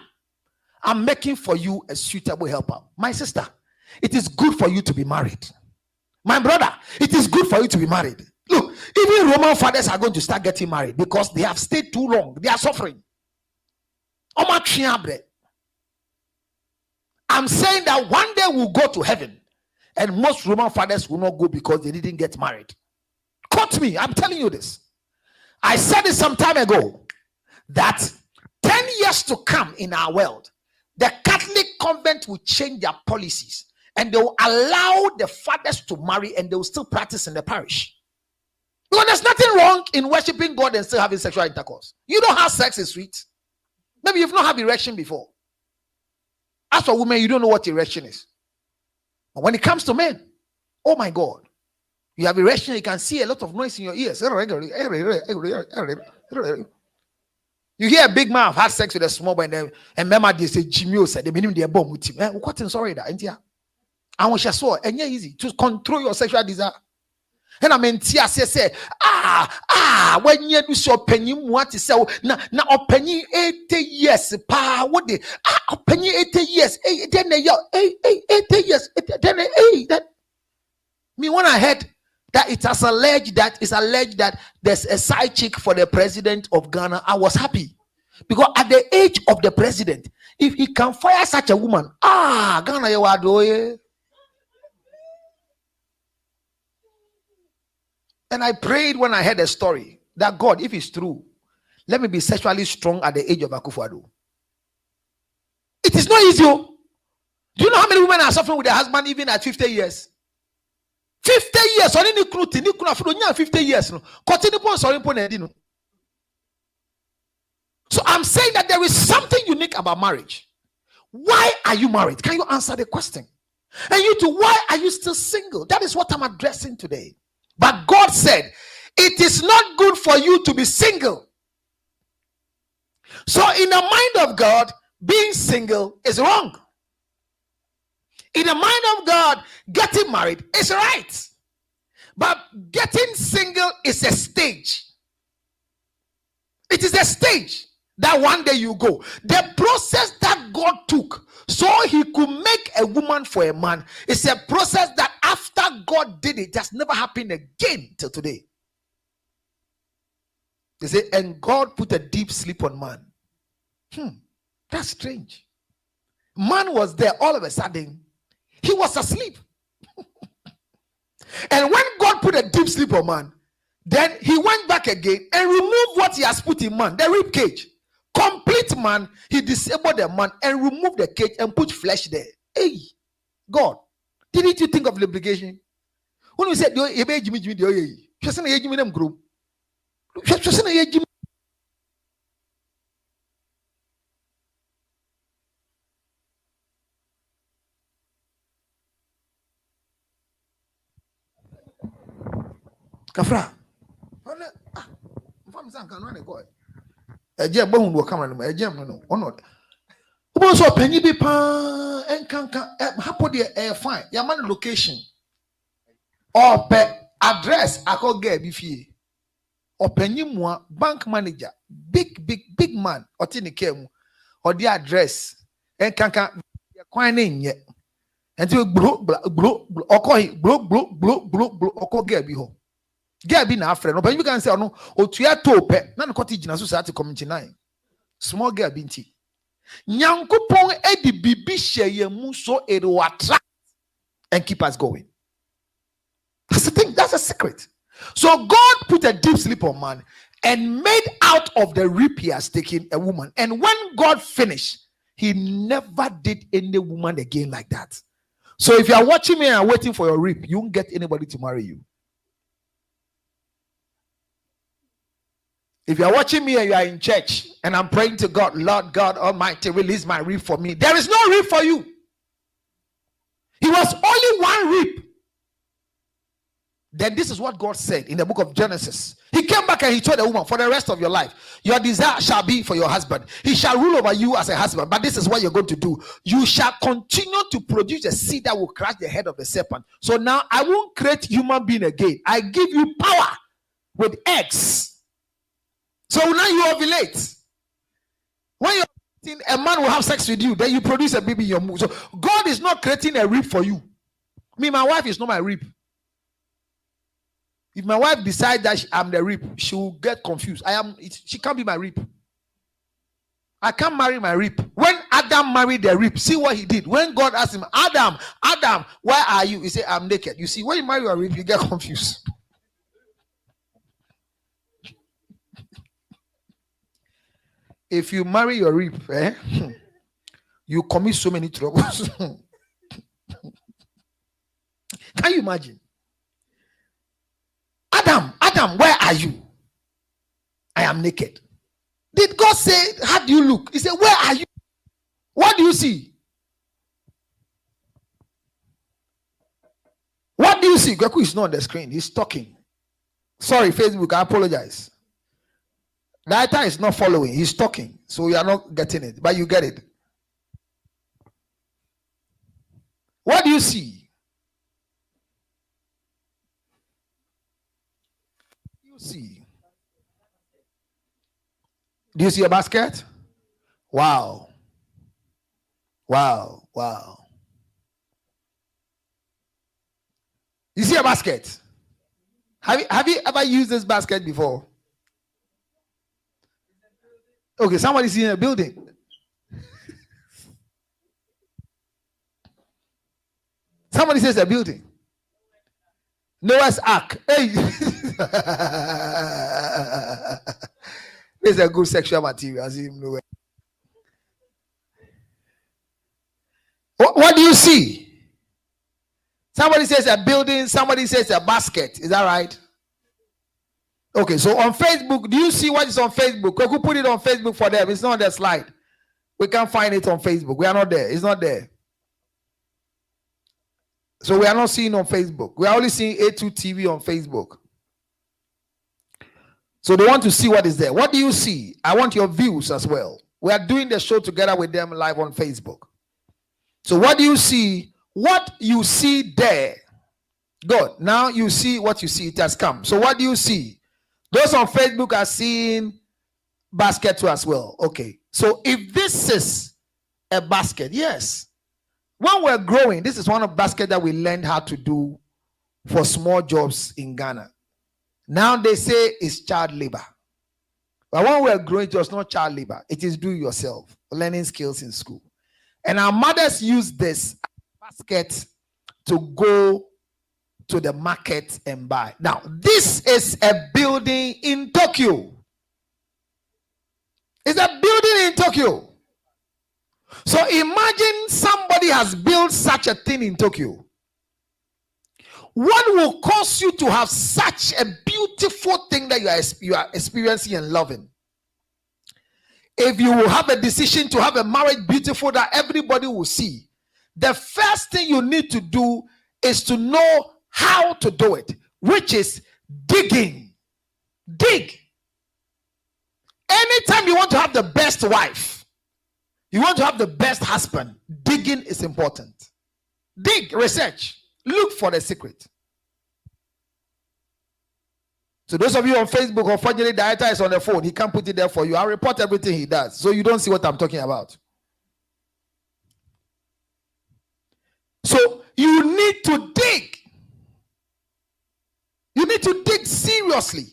I'm making for you a suitable helper. My sister, it is good for you to be married. My brother, it is good for you to be married. Look, even Roman fathers are going to start getting married because they have stayed too long. They are suffering. I'm saying that one day we'll go to heaven and most Roman fathers will not go because they didn't get married. Quote me, I'm telling you this. I said it some time ago that 10 years to come in our world, the Catholic convent will change their policies and they will allow the fathers to marry and they will still practice in the parish. Because there's nothing wrong in worshiping God and still having sexual intercourse. You don't have sex is sweet. Maybe you've not had erection before. As for women, you don't know what erection is. But when it comes to men, oh my God, you have erection, you can see a lot of noise in your ears. You hear a big man have had sex with a small boy, and remember they say Jimmy said the minimum they bomb with him. What in sorry that India? I want you saw and yeah, easy to control your sexual desire. And I mean, Tia say, when you do so penny, what is so now penny 80 years, pa, what the penny 80 years, then 80 years, then that me when I heard that it is alleged that there's a side chick for the president of Ghana, I was happy because at the age of the president, if he can fire such a woman, Ghana you are doing. And I prayed when I heard the story that God, if it's true, let me be sexually strong at the age of Akufo-Addo. It is not easy. Do you know how many women are suffering with their husband even at 50 years? 50 years. 50 years. So I'm saying that there is something unique about marriage. Why are you married? Can you answer the question? And you too, why are you still single? That is what I'm addressing today. But God said, it is not good for you to be single. So in the mind of God, being single is wrong. In the mind of God, getting married is right. But getting single is a stage. It is a stage that one day you go. The process that God took so he could make a woman for a man is a process that after that God did it has never happened again till today. They say, and God put a deep sleep on man. That's strange. Man was there, all of a sudden, he was asleep. And when God put a deep sleep on man, then he went back again and removed what he has put in man, the rib cage. Complete man, he disabled the man and removed the cage and put flesh there. Hey, God, didn't you think of lubrication? When we said, Kafra. A bone will come on a gem, or not. Also, penny be pan and can happen there fine. Yaman location or address. I call get befie or penny moi bank manager, big man or tiny came or the address and can quite in yet until blow or call it blow or call get behold. Get be na friend, but you can say no or to your tope, none cottage in a society community 9. Small girl binti. Nyankopon edi bibi sheye mu so it will attract and keep us going. That's the thing, that's a secret. So God put a deep sleep on man and made out of the rib he has taken a woman. And when God finished, he never did any woman again like that. So if you are watching me and waiting for your rib, you won't get anybody to marry you. If you are watching me and you are in church and I'm praying to God, Lord God Almighty, release my rib for me. There is no rib for you. It was only one rib. Then this is what God said in the book of Genesis. He came back and he told the woman, for the rest of your life, your desire shall be for your husband. He shall rule over you as a husband. But this is what you're going to do. You shall continue to produce a seed that will crush the head of the serpent. So now I won't create human being again. I give you power with eggs. So now you ovulate. When you're a man will have sex with you, then you produce a baby in your womb. So God is not creating a rib for you. Me, my wife is not my rib. If my wife decides that I'm the rib, she will get confused. She can't be my rib. I can't marry my rib. When Adam married the rib, see what he did. When God asked him, Adam, where are you? He said, I'm naked. You see, when you marry your rib, you get confused. If you marry your rib, you commit so many troubles. Can you imagine? Adam, where are you? I am naked. Did God say, how do you look? He said, where are you? What do you see? What do you see? Gaku is not on the screen. He's talking. Sorry, Facebook, I apologize. The data is not following. He's talking. So you are not getting it. But you get it. What do you see? You see. Do you see a basket? Wow. Wow. Wow. You see a basket? Have you ever used this basket before? Okay, somebody's in a building. Somebody says a building. Noah's Ark. Hey. This is a good sexual material. What do you see? Somebody says a building, somebody says a basket. Is that right? Okay, so on Facebook, do you see what is on Facebook? Who put it on Facebook for them? It's not on the slide. We can't find it on Facebook. We are not there. It's not there. So we are not seeing on Facebook. We are only seeing A2 TV on Facebook. So they want to see what is there. What do you see? I want your views as well. We are doing the show together with them live on Facebook. So what do you see? What you see there. Good. Now you see what you see. It has come. So what do you see? Those on Facebook are seeing basket too as well. Okay. So if this is a basket, yes. When we're growing, this is one of the baskets that we learned how to do for small jobs in Ghana. Now they say it's child labor. But when we were growing, it was not child labor. It is do yourself, learning skills in school. And our mothers use this basket to go to the market and buy. Now, this is a building in Tokyo. It's a building in Tokyo. So imagine somebody has built such a thing in Tokyo. What will cause you to have such a beautiful thing that you are experiencing and loving? If you will have a decision to have a marriage beautiful that everybody will see, the first thing you need to do is to know how to do it, which is digging. Dig. Anytime you want to have the best wife, you want to have the best husband, digging is important. Dig, research, look for the secret. So those of you on Facebook, unfortunately, the director is on the phone. He can't put it there for you. I'll report everything he does, so you don't see what I'm talking about. So you need to dig. You need to dig seriously.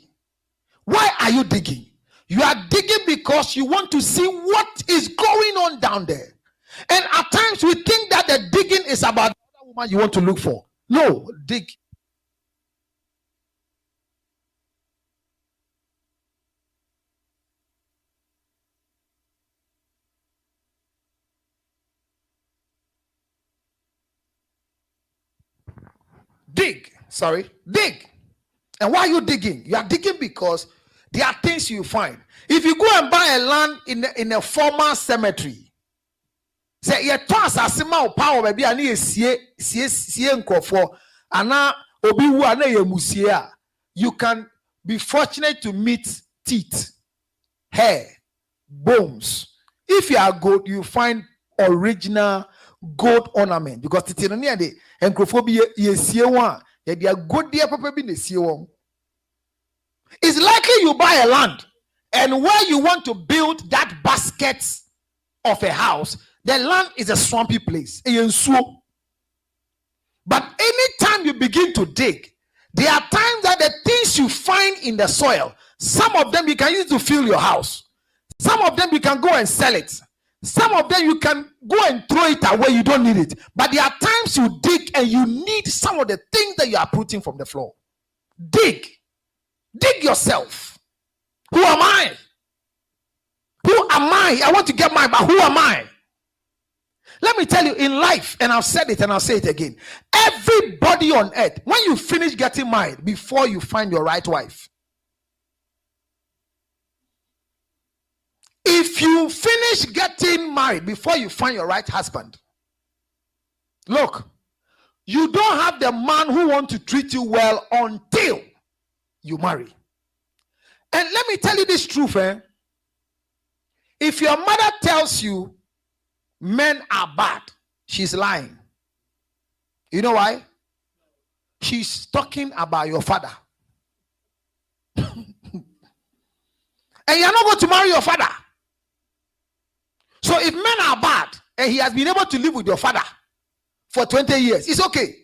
Why are you digging? You are digging because you want to see what is going on down there. And at times we think that the digging is about the other woman you want to look for. No, dig. Dig. And why are you digging? You are digging because there are things you find. If you go and buy a land in a former cemetery, say you toss a small power baby and you can be fortunate to meet teeth, hair, bones. If you are good, you find original gold ornament because the it's likely you buy a land and where you want to build that basket of a house, the land is a swampy place. But anytime you begin to dig, there are times that the things you find in the soil, some of them you can use to fill your house. Some of them you can go and sell it. Some of them you can go and throw it away. You don't need it. But there are times you dig and you need some of the things that you are putting from the floor. Dig. Dig yourself. Who am I? Who am I? I want to get mine, but who am I? Let me tell you, in life, and I've said it and I'll say it again, everybody on earth, when you finish getting married, before you find your right wife, if you finish getting married before you find your right husband, look, you don't have the man who wants to treat you well until you marry. And let me tell you this truth, if your mother tells you men are bad, she's lying. You know why? She's talking about your father. And you're not going to marry your father. So if men are bad and he has been able to live with your father for 20 years, it's okay.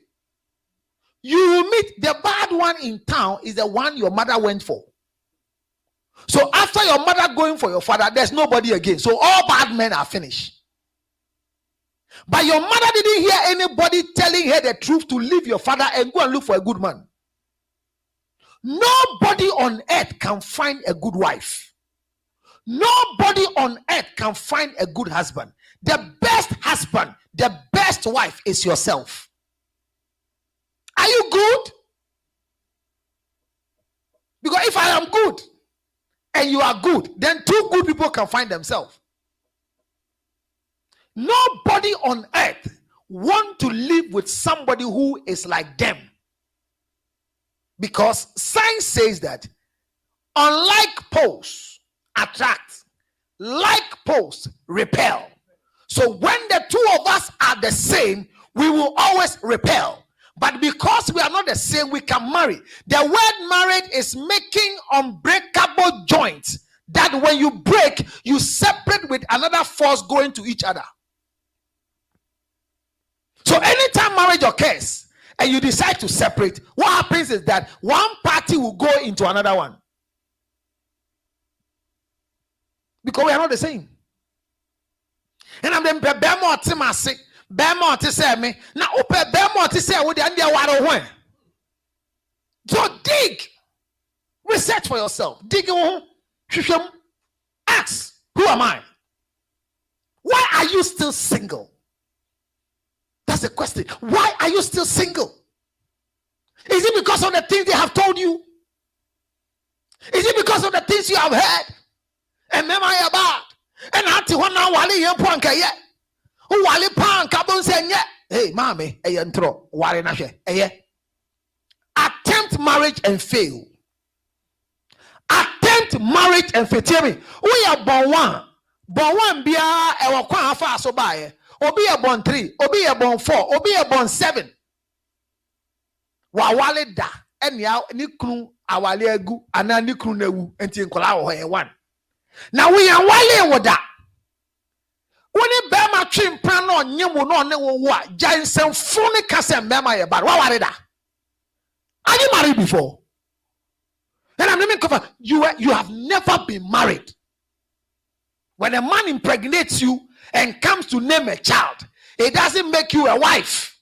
You will meet the bad one in town is the one your mother went for. So after your mother going for your father, there's nobody again. So all bad men are finished. But your mother didn't hear anybody telling her the truth to leave your father and go and look for a good man. Nobody on earth can find a good wife. Nobody on earth can find a good husband. The best husband, the best wife is yourself. Are you good? Because if I am good and you are good, then two good people can find themselves. Nobody on earth want to live with somebody who is like them. Because science says that unlike poles attract, like poles repel. So when the two of us are the same, we will always repel. But because we are not the same, we can marry. The word married is making unbreakable joints that when you break, you separate with another force going to each other. So anytime marriage occurs and you decide to separate, what happens is that one party will go into another one. Because we are not the same. And I'm then bemo timasi, bemo to say me. Now open bemo to say what the India water when. So dig, research for yourself. Dig, ask, who am I? Why are you still single? That's the question. Why are you still single? Is it because of the things they have told you? Is it because of the things you have heard? And memory about? And auntie one now wali yen panka ye. Who wali panka bon say ye. Hey, mommy, a intro, wali na she. Attempt marriage and fail. Attempt marriage and fail. Tell me, we are born one bia e wa kwan afa so bae. Obi e born 3, obi e born 4, obi e born 7. Wa wale da enya ni kunu awale agu ana ni kunu newu enti nkola wo he 1. Now we are wale woda. Woni be ma twempra no nyemu no ne wo wo a jansen fune kase mbema ye bad. Wa wale da. Are you married before? And I'm naming cover. You have never been married. When a man impregnates you and comes to name a child, it doesn't make you a wife.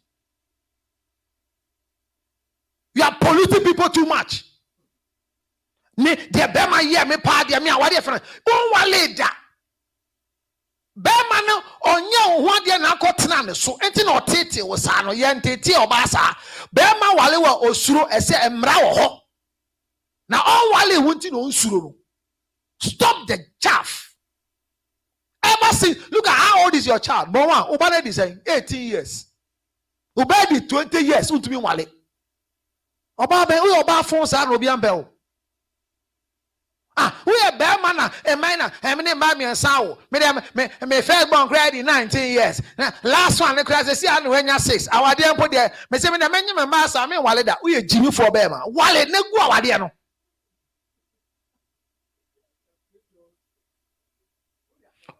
You are polluting people too much. Me de bema ye me pa de me awade friend. Won wale da. Bema no onye ho de na akotena ne so. Enti na otete wo sa no ye ntete oba sa. Bema wale wa osuro ese emra wo ho. Na on wale wonti no nsuro no. Stop the chaff. Ever since, look at how old is your child? But one, Obade is saying 18 years. Obade 20 years. Untumi wale. Obabe, we oba phone sa no bi ambe. We a bear man, a minor, and me mammy and sow. Me first born grade 19 years. Last one, the class is when you're 6. Our dear put there, me say, the menu, my master, I mean, Wale that we a Jimmy for Bema. Wale, no go our dear.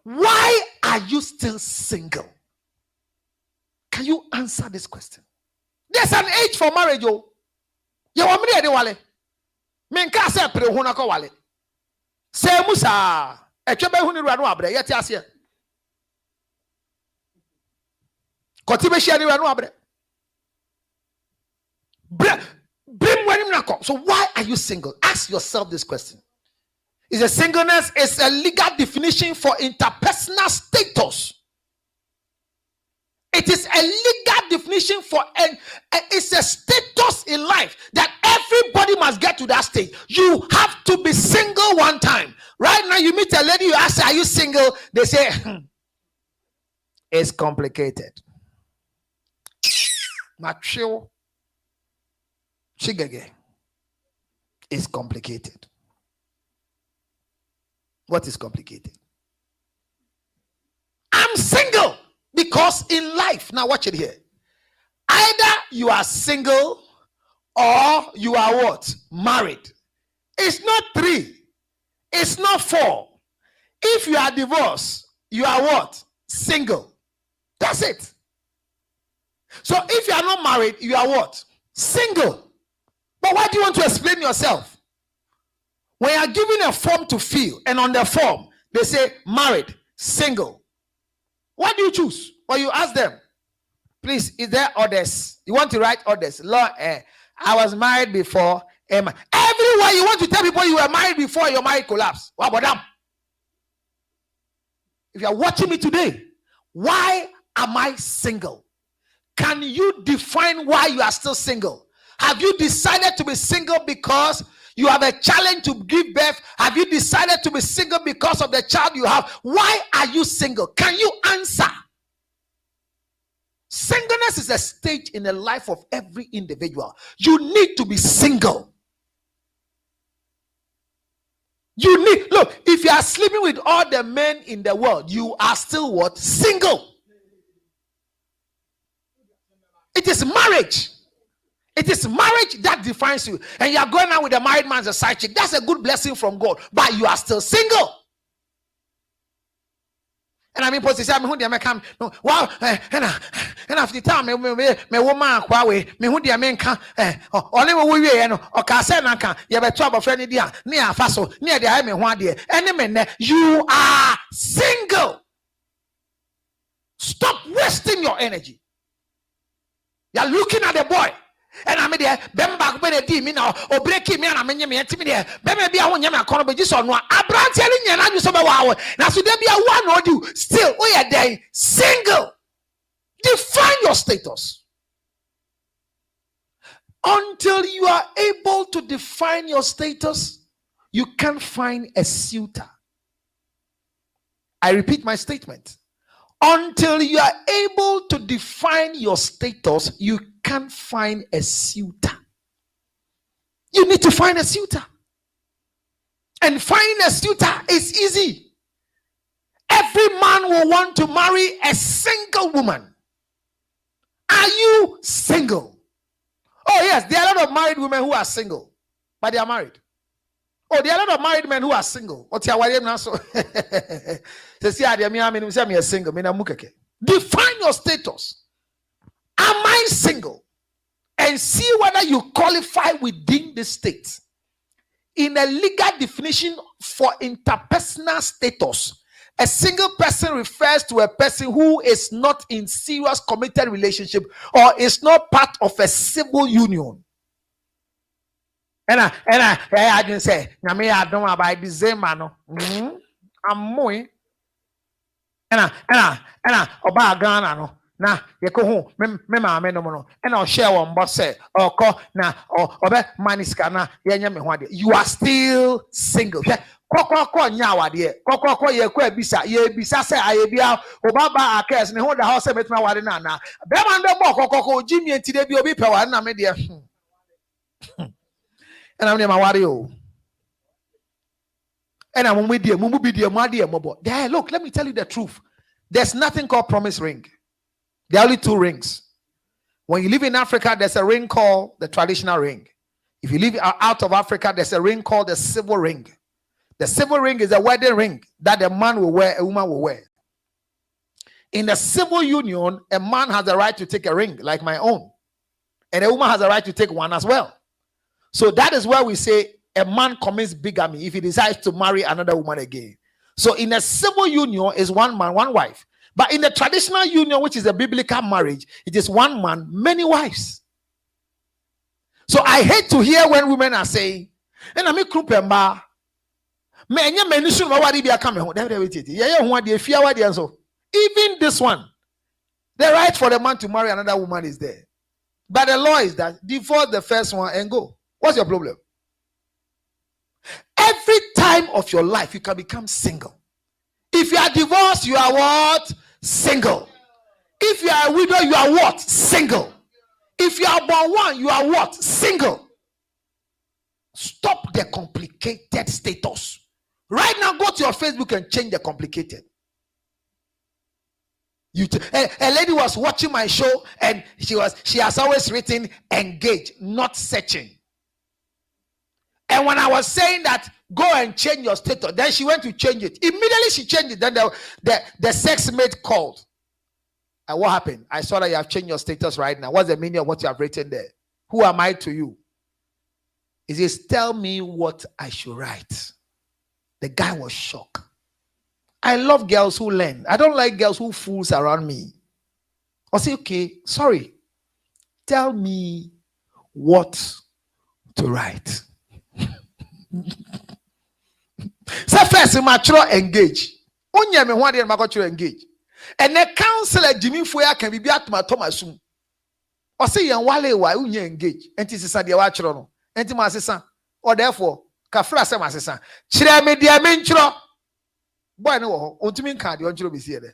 Why are you still single? Can you answer this question? There's an age for marriage, yo. You want me to wale? Men ka se pre hu na ko wale. Se musa, e twebe hu ni ruanu abre, yeti ase. Koti be share ni ruanu abre. Bring wenim na ko. So why are you single? Ask yourself this question. Is a singleness is a legal definition for interpersonal status. It is a legal definition for it's a status in life that everybody must get to that stage. You have to be single one time. Right now, you meet a lady, you ask, are you single? They say, it's complicated. Macho, chigege. It's complicated. What is complicated? I'm single because in life, now watch it here. Either you are single or you are what? Married. It's not 3. It's not 4. If you are divorced, you are what? Single. That's it. So if you are not married, you are what? Single. But why do you want to explain yourself? When you are given a form to fill, and on the form, they say married, single. What do you choose? Or you ask them, please, is there others? You want to write others? Lord, I was married before. Everywhere you want to tell people you were married before your marriage collapsed. What about them? If you are watching me today, why am I single? Can you define why you are still single? Have you decided to be single because you have a challenge to give birth? Have you decided to be single because of the child you have? Why are you single? Can you answer? Singleness is a stage in the life of every individual. You need to be single. You need, look, if you are sleeping with all the men in the world, you are still what? Single. It is marriage. It is marriage that defines you. And you are going out with a married man as a side chick. That's a good blessing from God. But you are still single. And I mean, position me who they come. No, wow, and after the time, me woman, Huawei, me who they men can, only we or Casanaka, you have a trouble friendly dear, near Faso, near the Ime one dear. Enemy, you are single. Stop wasting your energy. You're looking at the boy. And I'm there, Bemba, when they did me now, or breaking me, and I'm in your intimate. Maybe I want you to be just on one. I brought telling you, and I do some wow. Now, so there be a one or you still, we are there, single. Define your status. Until you are able to define your status, you can't find a suitor. I repeat my statement. Until you are able to define your status, you can't find a suitor. You need to find a suitor. And finding a suitor is easy. Every man will want to marry a single woman. Are you single? Oh, yes, there are a lot of married women who are single, but they are married. Oh, there are a lot of married men who are single. What's your wife now? So, single. Define your status. Am I single? And see whether you qualify within the state. In a legal definition for interpersonal status, a single person refers to a person who is not in serious committed relationship or is not part of a civil union. And I didn't say, I don't know about the same man. I'm more. And about Ghana, no. Now, you go home, me no. And I'll share one boss say, or call now, or maniskana, you are still single. Koko nyawa de koko ye kwa bisa say ayebia obaba akes ne ho da house metima ware na na be man be bo koko jimi entide bi obi pe ware na me de and I'm my ware o and I'm with you mumu bi de mu ade mobo there. Look, let me tell you the truth. There's nothing called promise ring. There are only two rings. When you live in Africa, there's a ring called the traditional ring. If you live out of Africa, there's a ring called the civil ring. The civil ring is a wedding ring that a man will wear, a woman will wear. In the civil union, a man has the right to take a ring like my own, and a woman has the right to take one as well. So that is where we say a man commits bigamy if he decides to marry another woman again. So in a civil union is one man, one wife. But in the traditional union, which is a biblical marriage, it is one man, many wives. So I hate to hear when women are saying, and I'm a even this one, the right for the man to marry another woman is there. But the law is that divorce the first one and go. What's your problem? Every time of your life, you can become single. If you are divorced, you are what? Single. If you are a widow, you are what? Single. If you are born one, you are what? Single. Stop the complicated status. Right now, go to your Facebook and change the complicated. A lady was watching my show and she has always written engage, not searching. And when I was saying that, go and change your status, then she went to change it. Immediately she changed it. Then the sex mate called. And what happened? I saw that you have changed your status right now. What's the meaning of what you have written there? Who am I to you? He says, tell me what I should write. The guy was shocked. I love girls who learn. I don't like girls who fools around me. I'll say, okay, sorry. Tell me what to write. So first, mature engage. Onye me one day mature engage. And the counselor Jimmy Foya can be at my Thomasum. Or say yan wale wa unye engage. Enti sisa dia wa chiro no. Enti ma sisa. Or therefore, kafra se ma sisa. Chire me dia me nchiro. Boy no ho. Ontumi nka de onchiro be sie de.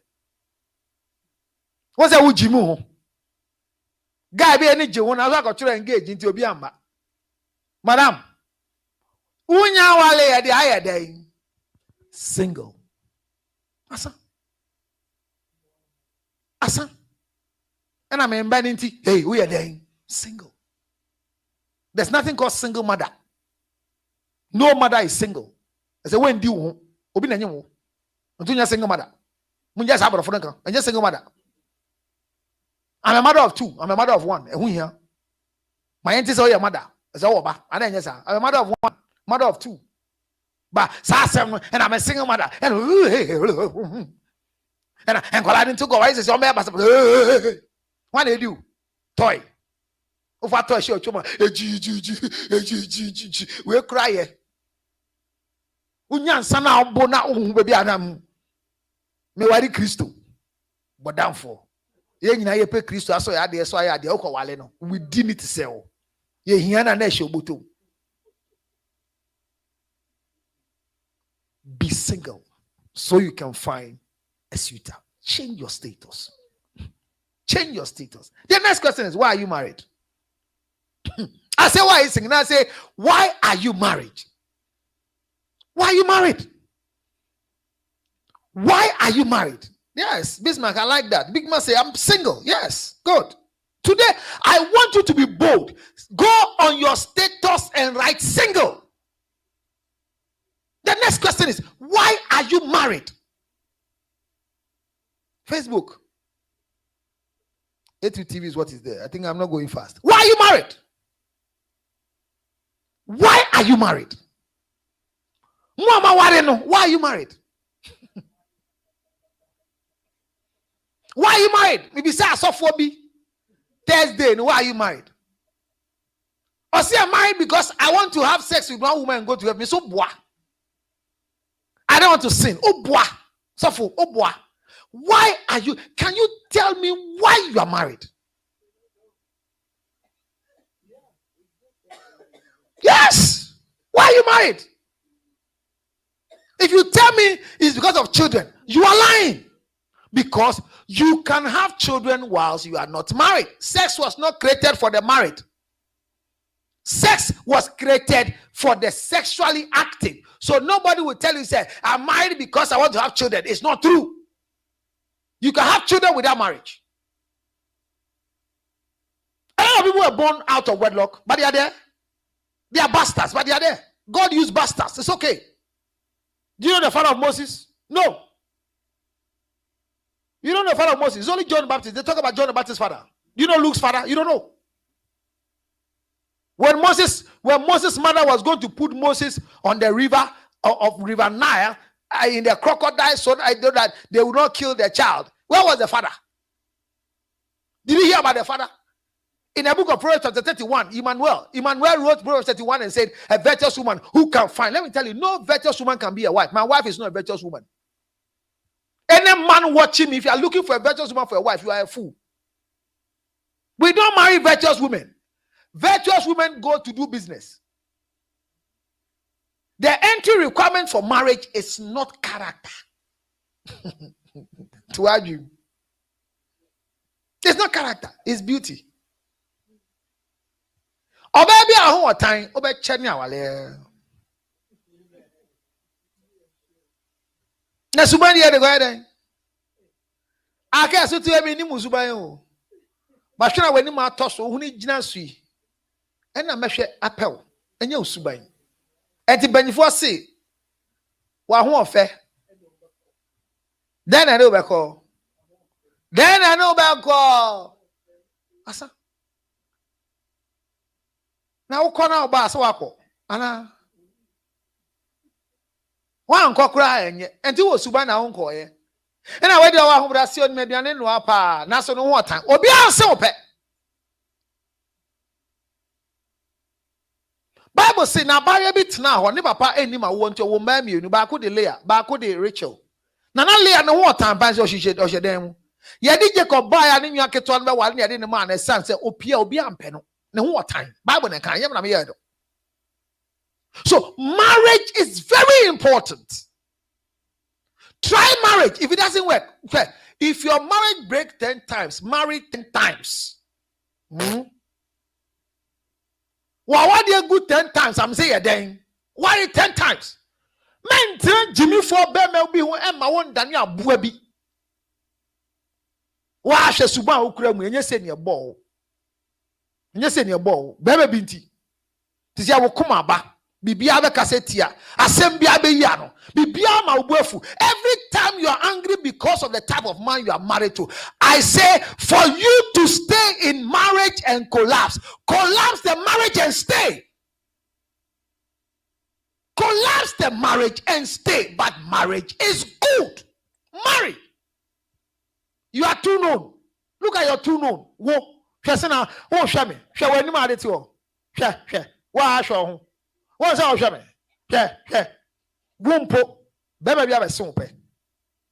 What's that wo Jimmy ho? Guy be any je won aso akotiro engage nti obi amba. Madam, unya wale ya de ayede single. Asa. And I'm embedding hey, we are there single. There's nothing called single mother. No mother is single. I say when do you obi na nyemo. Ontunya single mother. Munja sabro fonka. And just single mother. I'm a mother of 2. I'm a mother of 1. And who here? My auntie is your mother. As a woman. And then yes, I'm a mother of 1, mother of 2. But and I'm a single mother. And I didn't go. Why is your mother? What do you do? Toy. Over toy show. We cry. Unyan sana bona baby Adam. Me wari Christo. But down for. Ye nyina ye pe Christo aso ya de so ya de okọ wale no. We did it sell. Ye hiana na show boto. Be single so you can find a suitor. Change your status. Change your status. The next question is, why are you married? I say, why are you single? I say, why are you married? Why are you married? Why are you married? Yes, Bismarck, I like that. Big man say, I'm single. Yes, good. Today, I want you to be bold. Go on your status and write single. The next question is, why are you married? Facebook. A2TV is what is there. I think I'm not going fast. Why are you married? Why are you married? Why are you married? Why are you married? Maybe say I saw Thursday. Why are you married? Or say I'm married because I want to have sex with one woman and go to heaven. So boy. I don't want to sin. Oh boy. So oh boy. Why are you? Can you tell me why you are married? Yes. Why are you married? If you tell me it's because of children, you are lying. Because you can have children whilst you are not married. Sex was not created for the married. Sex was created for the sexually active. So nobody will tell you, say, I'm married because I want to have children. It's not true. You can have children without marriage. A lot of people were born out of wedlock, but they are there. They are bastards, but they are there. God used bastards. It's okay. Do you know the father of Moses? No. You don't know the father of Moses. It's only John the Baptist. They talk about John the Baptist's father. Do you know Luke's father? You don't know. When Moses' mother was going to put Moses on the river of River Nile in the crocodile, so that they would not kill their child. Where was the father? Did you hear about the father? In the book of Proverbs chapter 31, Emmanuel wrote Proverbs 31 and said, a virtuous woman who can find. Let me tell you, no virtuous woman can be a wife. My wife is not a virtuous woman. Any man watching me, if you are looking for a virtuous woman for a wife, you are a fool. We don't marry virtuous women. Virtuous women go to do business. The entry requirement for marriage is not character. To argue. It's not character, it's beauty. Or maybe a whole time, or maybe Chenya wale. Na subani ya de go eden. Aka so to ebe ni musuban o. Ba hwe na wani ma toso hu ni gina sui. E na mehwe apel. Enya usuban. Enti banyifo se wa ho ofe. Then I know beko. Asa. Na ukona oba so wako. Ana. Wa nkokura enye. Enti wo suban na wonko ye. And I wait our operation median no apa na so no water. Obi anse ope. Bible say na bare bit na ho ne papa eni ma wo nto wo ma mienu ba ko de Leah ba ko de Rachel. Na Leah no water ban so hye den mu. Ye di Jacob ba ya ne nwa keto no be wale ne ye ne ma na san say opia obi ampe no. Ne ho water. Bible na kan yem na me ye do. So marriage is very important. Try marriage. If it doesn't work, if your marriage breaks 10 times, marry 10 times. Why they good 10 times? I'm saying then. Why 10 times? Men Jimmy for Bemel be who Emma won Daniel Buebi. Why should Suba Ukraine when you send your ball? And you send your ball, Bebe Binti. This year will come about. Bibia be kasetia asem bia be yano bibia ma obuafu every time you are angry because of the type of man you are married to. I say, for you to stay in marriage and collapse the marriage and stay. Collapse the marriage and stay. But marriage is good. Marry. You are too known. Look at your too known. Whoa. Oh, show me. Show me. What's our show me? Wumpo. Baby, we have a sompe.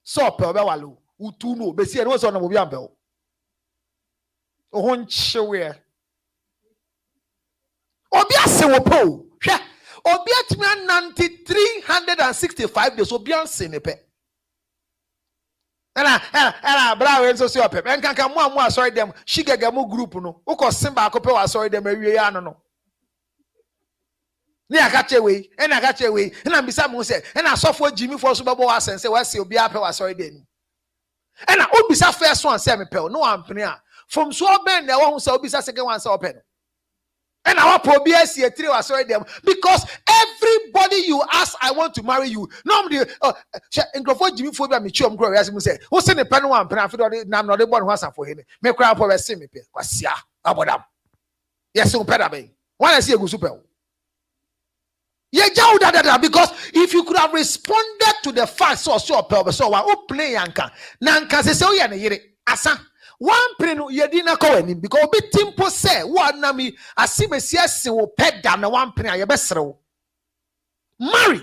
So, Pelwalu, who too know, but see, it was on the Mobiambo. Oh, show where. Obia Sewopo. Obia man 365 days. Obia Senepe. And I bravo so your pep. And can come one sorry them. She get a group no. Who cause Simba Copa sorry them a no. I got your way, and I got your way, and I'm beside me. And I saw for Jimmy for Super Bowl and say, well, see, be up, sorry, then. And I would be some first one, semi pel, no one penny. From Swabend, the one who saw be second one, saw pen. And our PBS here, 3 was sorry them because everybody you ask, I want to marry you. Normally, and for Jimmy for me, chum, as you say, who's in the pen one, pen after the name, not the one who has for him. Make crowd for a semi pen. What's ya about them? Yes, so pedabe. Why I see a good super. Because if you could have responded to the facts so play yanka nanka se so ya ne asa one pray no ye dina ko anim because obi timpo say one na mi asimesi ase wo peda na one pray ye besrew. Marry,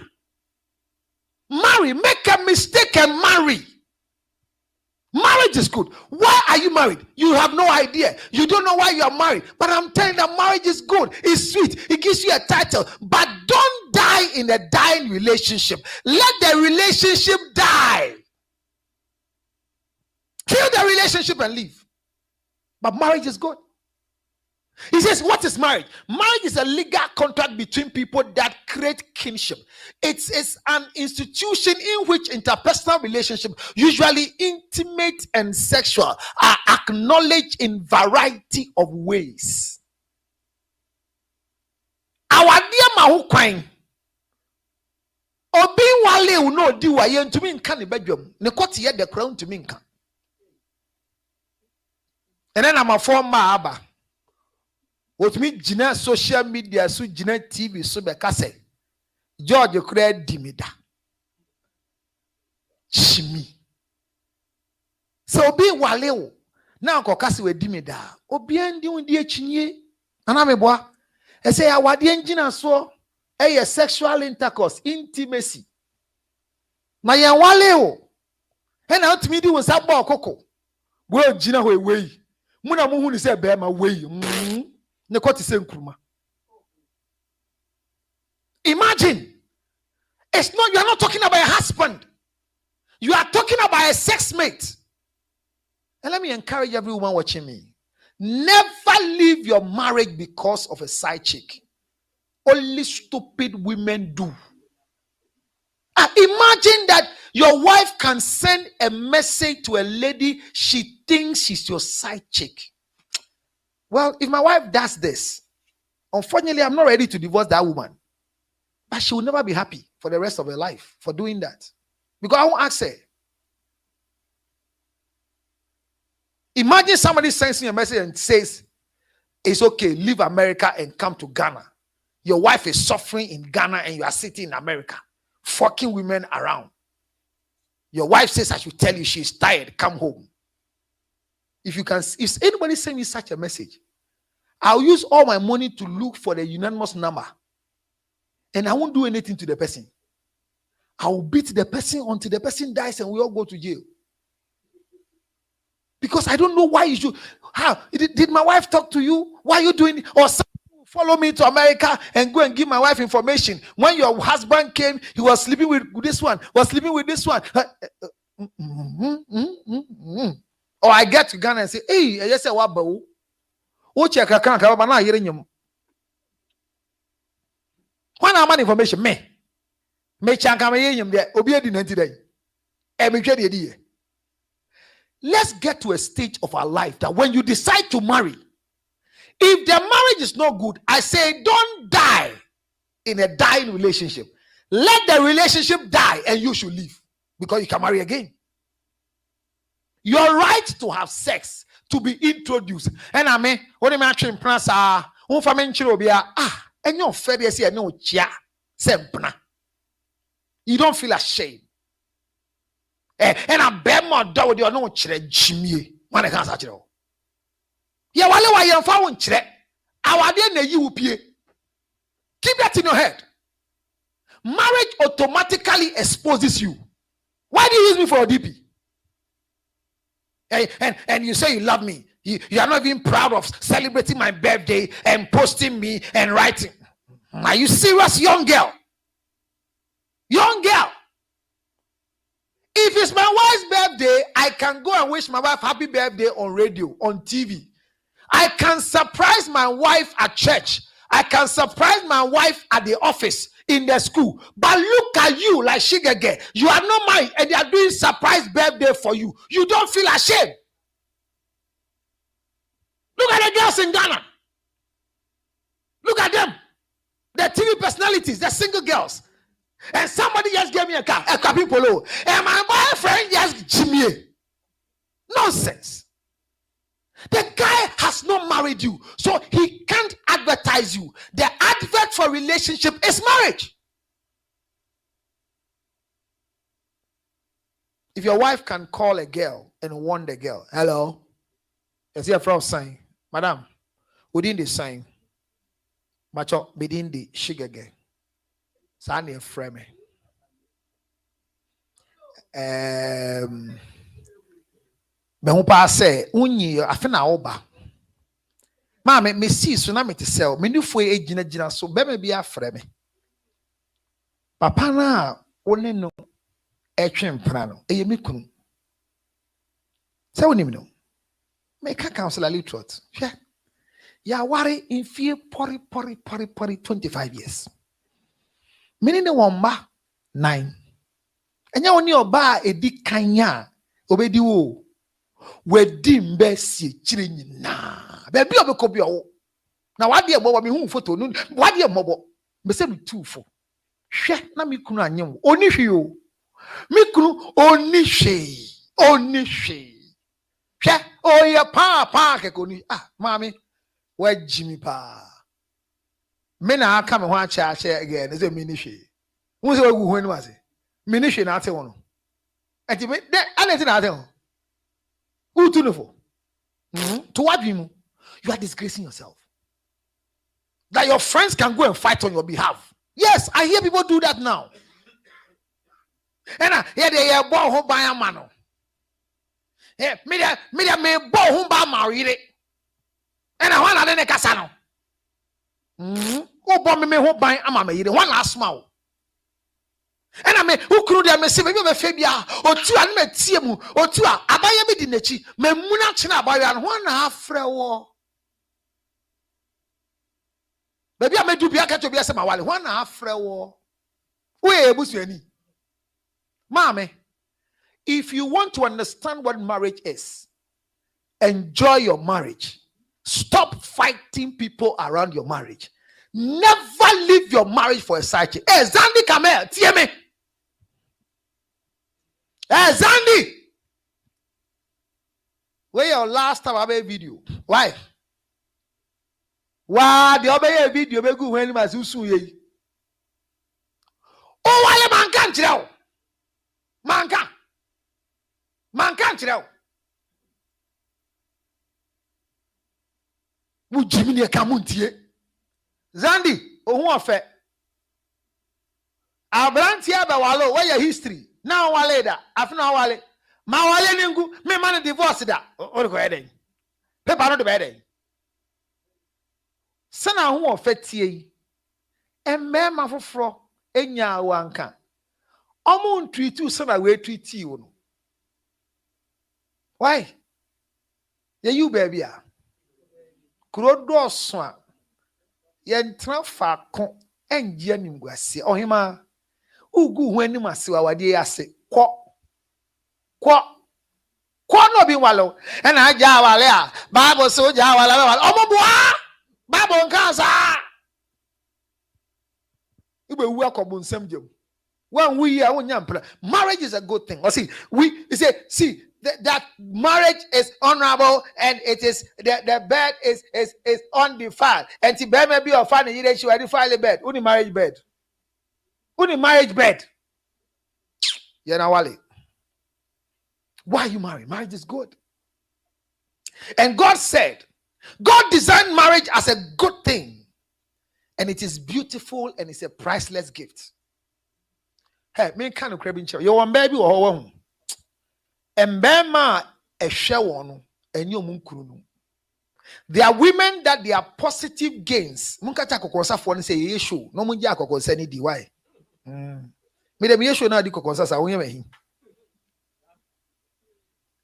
make a mistake and marry. Marriage is good. Why are you married? You have no idea. You don't know why you are married. But I'm telling you that marriage is good. It's sweet. It gives you a title. But don't die in a dying relationship. Let the relationship die. Kill the relationship and leave. But marriage is good. He says, what is marriage? Marriage is a legal contract between people that create kinship. It's an institution in which interpersonal relationships, usually intimate and sexual, are acknowledged in variety of ways. Our dear Mahu Quine, Obi Wale will not do I to me in canny bedroom. Nekoti yet the crown to minka. And then I'm a former Abba. What me Gina social media so Gina TV so be kase George kura dimida chimi so obi wale o na ko kase we dimida obi andi undi achinye ana meboa e say awade engina so e sexual intercourse intimacy na ye wale o e na otimi di wo sabo okoko bo gina ho ewe mu na mu hu ni say be ma we imagine, it's not, you are not talking about a husband, you are talking about a sex mate. And let me encourage everyone watching me, never leave your marriage because of a side chick. Only stupid women do. Imagine that your wife can send a message to a lady she thinks she's your side chick. Well, if my wife does this, unfortunately, I'm not ready to divorce that woman. But she will never be happy for the rest of her life for doing that. Because I won't ask her. Imagine somebody sends me a message and says, it's okay, leave America and come to Ghana. Your wife is suffering in Ghana and you are sitting in America, fucking women around. Your wife says, I should tell you she's tired, come home. If anybody send me such a message, I'll use all my money to look for the unanimous number. And I won't do anything to the person. I will beat the person until the person dies and we all go to jail. Because I don't know why you should. How? Did my wife talk to you? Why are you doing it? Or follow me to America and go and give my wife information. When your husband came, he was sleeping with this one, was sleeping with this one. Or I get to Ghana and say, hey, I just said, what about who check a can't have an hearing you? When I'm on information, me chank am yim there, obi di nanti day. Every day. Let's get to a stage of our life that when you decide to marry, if the marriage is not good, I say don't die in a dying relationship. Let the relationship die and you should leave because you can marry again. Your right to have sex to be introduced. And I mean, what am I trying to say? And you're fair, say no chia sempna. You don't feel ashamed. And I bet my dog you no chile Jimmy. When I can't say it. Yeah, while you are found chile, our dear you pay. Keep that in your head. Marriage automatically exposes you. Why do you use me for a DP? And you say you love me. You are not even proud of celebrating my birthday and posting me and writing. Are you serious, young girl? Young girl. If it's my wife's birthday, I can go and wish my wife happy birthday on radio, on TV. I can surprise my wife at church. I can surprise my wife at the office, in the school. But look at you like Shigege. You are not married and they are doing surprise birthday for you. You don't feel ashamed. Look at the girls in Ghana. Look at them. The TV personalities, the single girls. And somebody just gave me a car, a cabin polo. And my boyfriend just Jimmy. Nonsense. The guy has not married you, so he can't advertise you. The advert for relationship is marriage. If your wife can call a girl and warn the girl, hello, is he a fraud sign? Madam, within the sign, macho, within the shigege. Sani a frame. Me ho pa say unyi afena oba ma me see so na me te sell me nufo egina so be me bia frɛ me papa na one no etwe mpra no eye me kunu sɛ wonim no me ka counselor Lutterodt hwɛ ya ware in fear pori 25 years me ne womba 9 enya woni oba edi kanya obedi wo wedim besi chiri nyina baby obekobia wo na wade ebobo me hu photo no wade emobo me se me tufo hwe na me kunu anyem oni hwe o me kunu oni hwe hwe oye pa kekoni mami wa jimi pa me na aka me ho acha again se me ni hwe hu se wagu ho ni wase me ni hwe na ate wo no enti me de aneti na ate ho to what you are disgracing yourself. That your friends can go and fight on your behalf. Yes, I hear people do that now. And here they are born home by a man. Here, media may born home by married. And I want to casano. Oh, bomb me home by a mamma. One last smile. And I mean, who could I say, maybe a fabia or two and met Tiamu or two abaya me dinechi, me munachina by and 1.5 frewo. Maybe I may do be a cat to be a summer while 1.5 frewo. Where was any? Mammy, if you want to understand what marriage is, enjoy your marriage. Stop fighting people around your marriage. Never leave your marriage for a side chick. Hey, Zandy, come here. Tear me. Hey, Zandy. Where your last time I made video? Why? Why the other video? Be good when my susu ye. Oh, why man can't chill? Man can't chill. Would Jimmy come on tie? Zandy, oh, affair. Abrantia Bawalo, where your history? Now, later, after now, Wale. Mawale Ningu, me man divorce that. Or go ahead. Pepper not the bed. Sana who affect ye. And mamma for fro, enya wanka. Omun treat you, son, I will treat you. Why? Yeah, you baby. Kurodo swan. Yentra fa kon enje nimguase ohima ugu hwani masiwa wade ase kwo no bi walo e na aja wale a bible so ja wale omoboa bible nkan sa ibe wu akobo nsam jem wan wu yi a wonya mpra. Marriage is a good thing. Or see that marriage is honorable and it is the bed is undefiled. And the bed may be a fan, you should defile the bed. Only marriage bed. Only marriage bed. You know, Wally. Why are you married? Marriage is good. And God said, God designed marriage as a good thing. And it is beautiful and it's a priceless gift. Hey, me kind of crabbing chair. You want baby or home? And bema a share and you munkunu. There are women that they are positive gains. Munkata kokonsa for say yeshu. No munja kokonsa ni di why. Me dem yeshu na di kokonsa sa wonye mehi.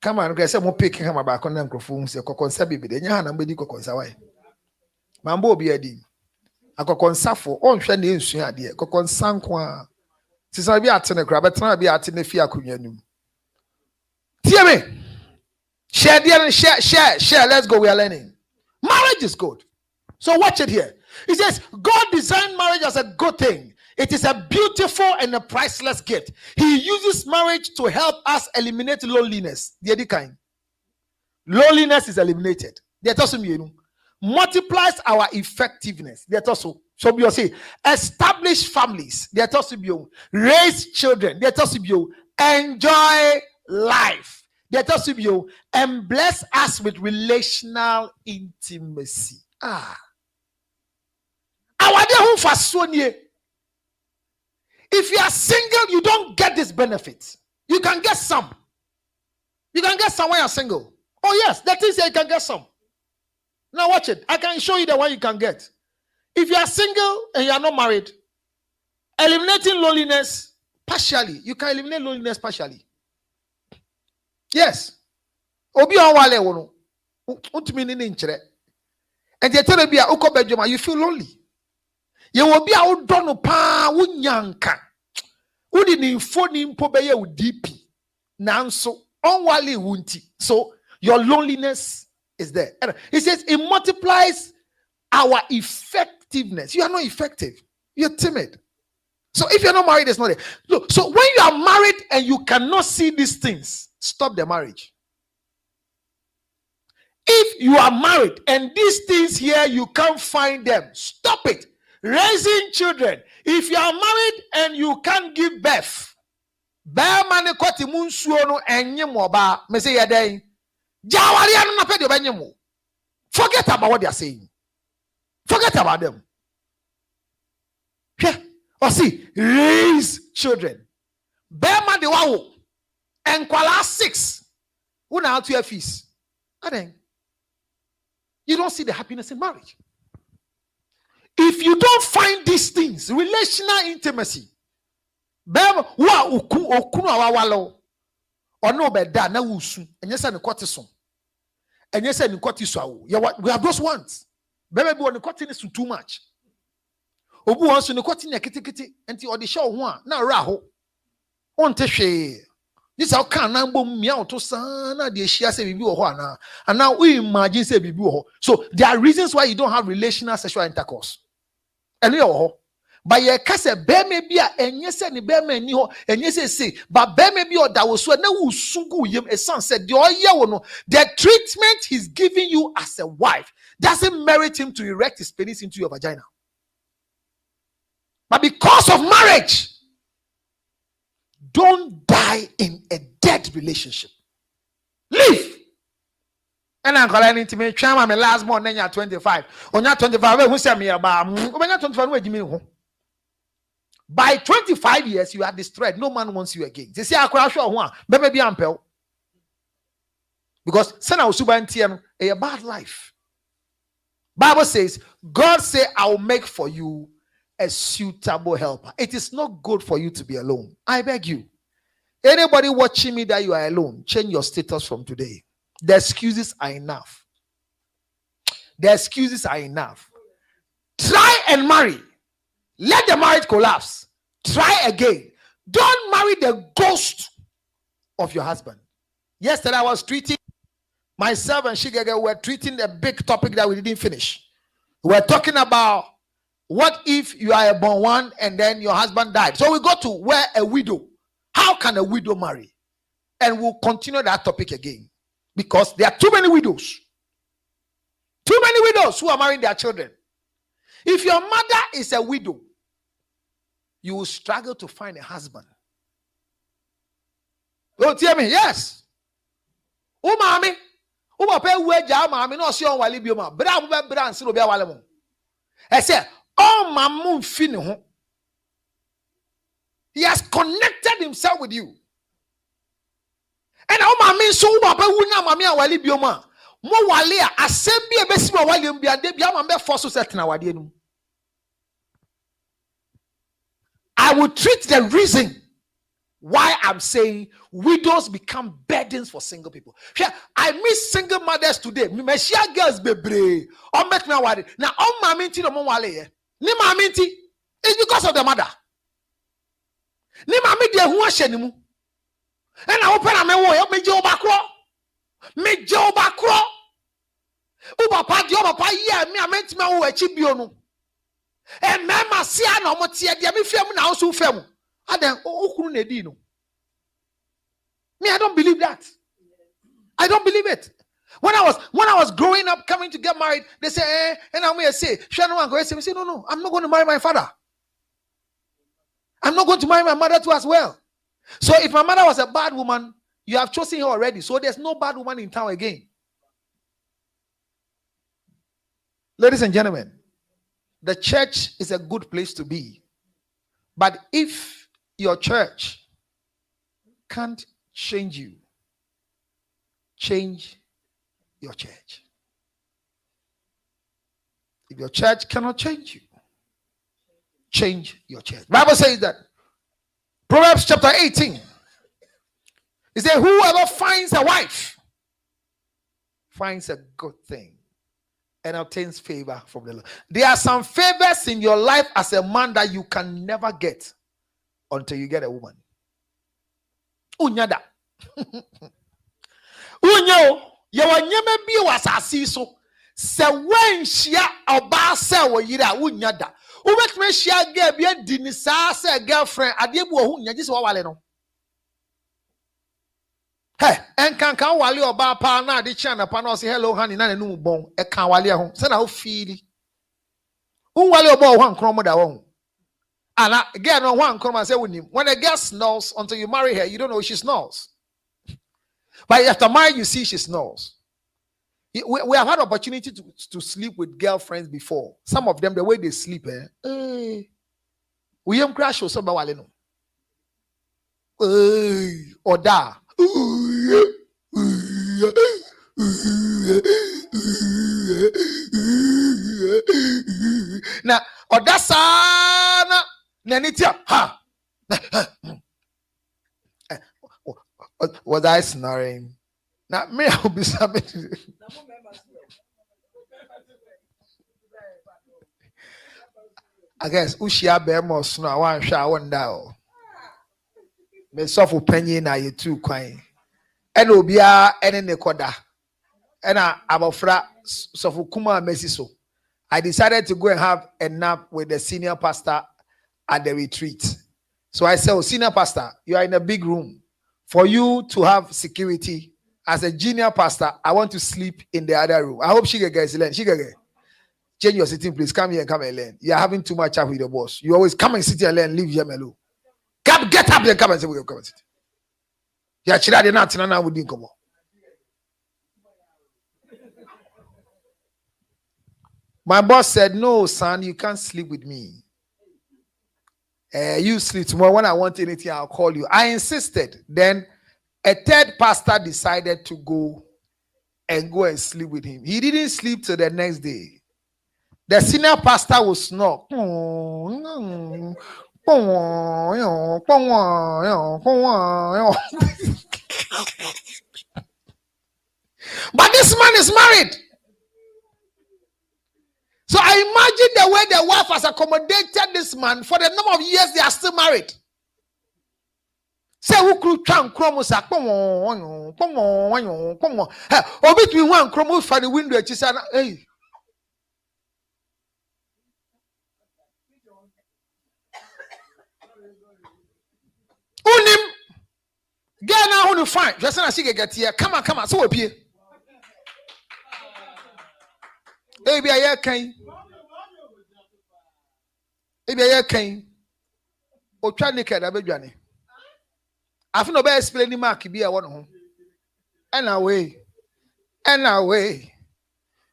Come on, okay, say mo pick him back on the microphone say kokonsa bibi de nya na mbedi kokonsa why. Mambo obi adi. Akokonsa for on hwe na ensu ade. Kokonsa nko a. Sisa bi atene kra betena bi atene fi akonwa num. Hear me. Share. Let's go. We are learning. Marriage is good. So watch it here. He says, God designed marriage as a good thing. It is a beautiful and a priceless gift. He uses marriage to help us eliminate loneliness. The other kind. Loneliness is eliminated. Multiplies our effectiveness. So we say, establish families. Raise children. Enjoy life. And bless us with relational intimacy. If you are single, you don't get this benefit. You can get some. You can get some when you're single. Oh yes, that is you can get some. Now watch it. I can show you the one you can get. If you are single and you are not married, eliminating loneliness partially. You can eliminate loneliness partially. Yes. Obi on wale wono. Untumi ni nchire. And you tell me you feel lonely. You will be out done pa wunyanka. Udi ni phone mpo beye udipi. Nanso on wale wunti. So your loneliness is there. He says it multiplies our effectiveness. You are not effective. You're timid. So if you're not married, it's not there. Look, so when you are married and you cannot see these things, stop the marriage. If you are married and these things here, you can't find them, stop it. Raising children. If you are married and you can't give birth, forget about what they are saying. Forget about them. Yeah. Or see, raise children. Bema de wawo. And kwala 6. Una out to your fees. And then you don't see the happiness in marriage. If you don't find these things, relational intimacy. Bema wa okunu awawalo. Or no beda na wusu. And yes, and the and yes, and the we have those ones. Bema be on the cotton is too much. Obu wants to know what in a kitty until or the show one now raho on teshe. This how can number meow to sana the share say bibi or and now we imagine say bibi or so there are reasons why you don't have relational sexual intercourse. And you but ye case bear may be and yes and bear may ni and yes say but bear may be or that was so now sungu yim a son said the treatment he's giving you as a wife doesn't merit him to erect his penis into your vagina. But because of marriage, don't die in a dead relationship. Live. And I'm calling to me, Chama, my last month, then you're 25. On your 25, who said me about 25? By 25 years, you are destroyed. No man wants you again. They say, I crash one, but maybe I'm pale. Because Sana Usuba a bad life. Bible says, God say, I will make for you a suitable helper. It is not good for you to be alone. I beg you. Anybody watching me that you are alone, change your status from today. The excuses are enough. The excuses are enough. Try and marry. Let the marriage collapse. Try again. Don't marry the ghost of your husband. Yesterday I was treating myself and Shigege were treating a big topic that we didn't finish. We were talking about what if you are a born one and then your husband died? So we go to where a widow. How can a widow marry? and we'll continue that topic again, because there are too many widows. Too many widows who are marrying their children. If your mother is a widow, you will struggle to find a husband. Don't hear me? Yes. Oh, mommy. Oh, my pay wage, mommy. No, see on wali bioma. Bra, and be a walemo. I said, oh, my mom, finu. He has connected himself with you. And oh, mommy, so my pay wuna mommy and wali bioma. Mo wali a asembi ebesi wa wali mbia de bia mambe force set na wadi enu. I will treat the reason why I'm saying widows become burdens for single people. Yeah, I meet single mothers today. Me share girls bebre. Or make me worry. Now, all my minty no more wale. Ni my minty is because of the mother. Ni my minty who are shenimu. And I open a me wo me jo bakro. Me jo bakro. Uba pa dio papa yeah me a minty me wo echi biono. And mama see no mo tie dia me fiam na so fiam. Adan okunu na di no. Me, I don't believe that. I don't believe it. When I was growing up, coming to get married, they say, and I'm going to say, no, I'm not going to marry my father. I'm not going to marry my mother too as well. So if my mother was a bad woman, you have chosen her already. So there's no bad woman in town again. Ladies and gentlemen, the church is a good place to be. But if your church can't change you, change your church. If your church cannot change you, change your church. The Bible says that. Proverbs chapter 18. It says, whoever finds a wife finds a good thing and obtains favor from the Lord. There are some favors in your life as a man that you can never get until you get a woman. Unyada. Unyo, yawanyeme bi wasasi so. Se wen shia oba se wo yira unyada. Ubetime shia girl bi adini sa se girlfriend ade bu ohu nya gise wale no. Hey, enkan wale oba pa na ade chia na pa na say hello honey na nanu bon e kan wale ho. Se na wo feel. Unwale oba ho ankron mo da wo. And again, no one come and say with him. When a girl snores, until you marry her, you don't know she snores. But after marriage, you see she snores. We have had opportunity to sleep with girlfriends before. Some of them, the way they sleep, we crash or somebody no. Or da. Now, or that's Nanitia, ha! Was I snoring? Now, me, I'll be something. I guess Ushia Bemo snore. I want to one down. Me suffer penny na you too, quine. And Obia and Nekoda. And I abofra suffer Kuma Messiso. I decided to go and have a nap with the senior pastor at the retreat. So I said, oh, senior pastor, you are in a big room. For you to have security as a junior pastor, I want to sleep in the other room. I hope she gets learn. She get change your sitting place. Come here and come and learn. You are having too much up with your boss. You always come and sit here and learn. Leave here alone. Get up there. Come and say we come and sit. Yeah, chila de not na we didn't come on. My boss said, no, son, you can't sleep with me. You sleep tomorrow. When I want anything, I'll call you. I insisted. Then a third pastor decided to go and sleep with him. He didn't sleep till the next day. The senior pastor will snore. But this man is married. So I imagine the way the wife has accommodated this man for the number of years they are still married. Say who could try chromosa? Or between one chromos for the window, she said, hey. Unim Girl now who you find? Just as she get here. Come on. So we Baby, I can. Baby, I can. O try naked, I beg you. I feel no better explaining mark be a one home. And away.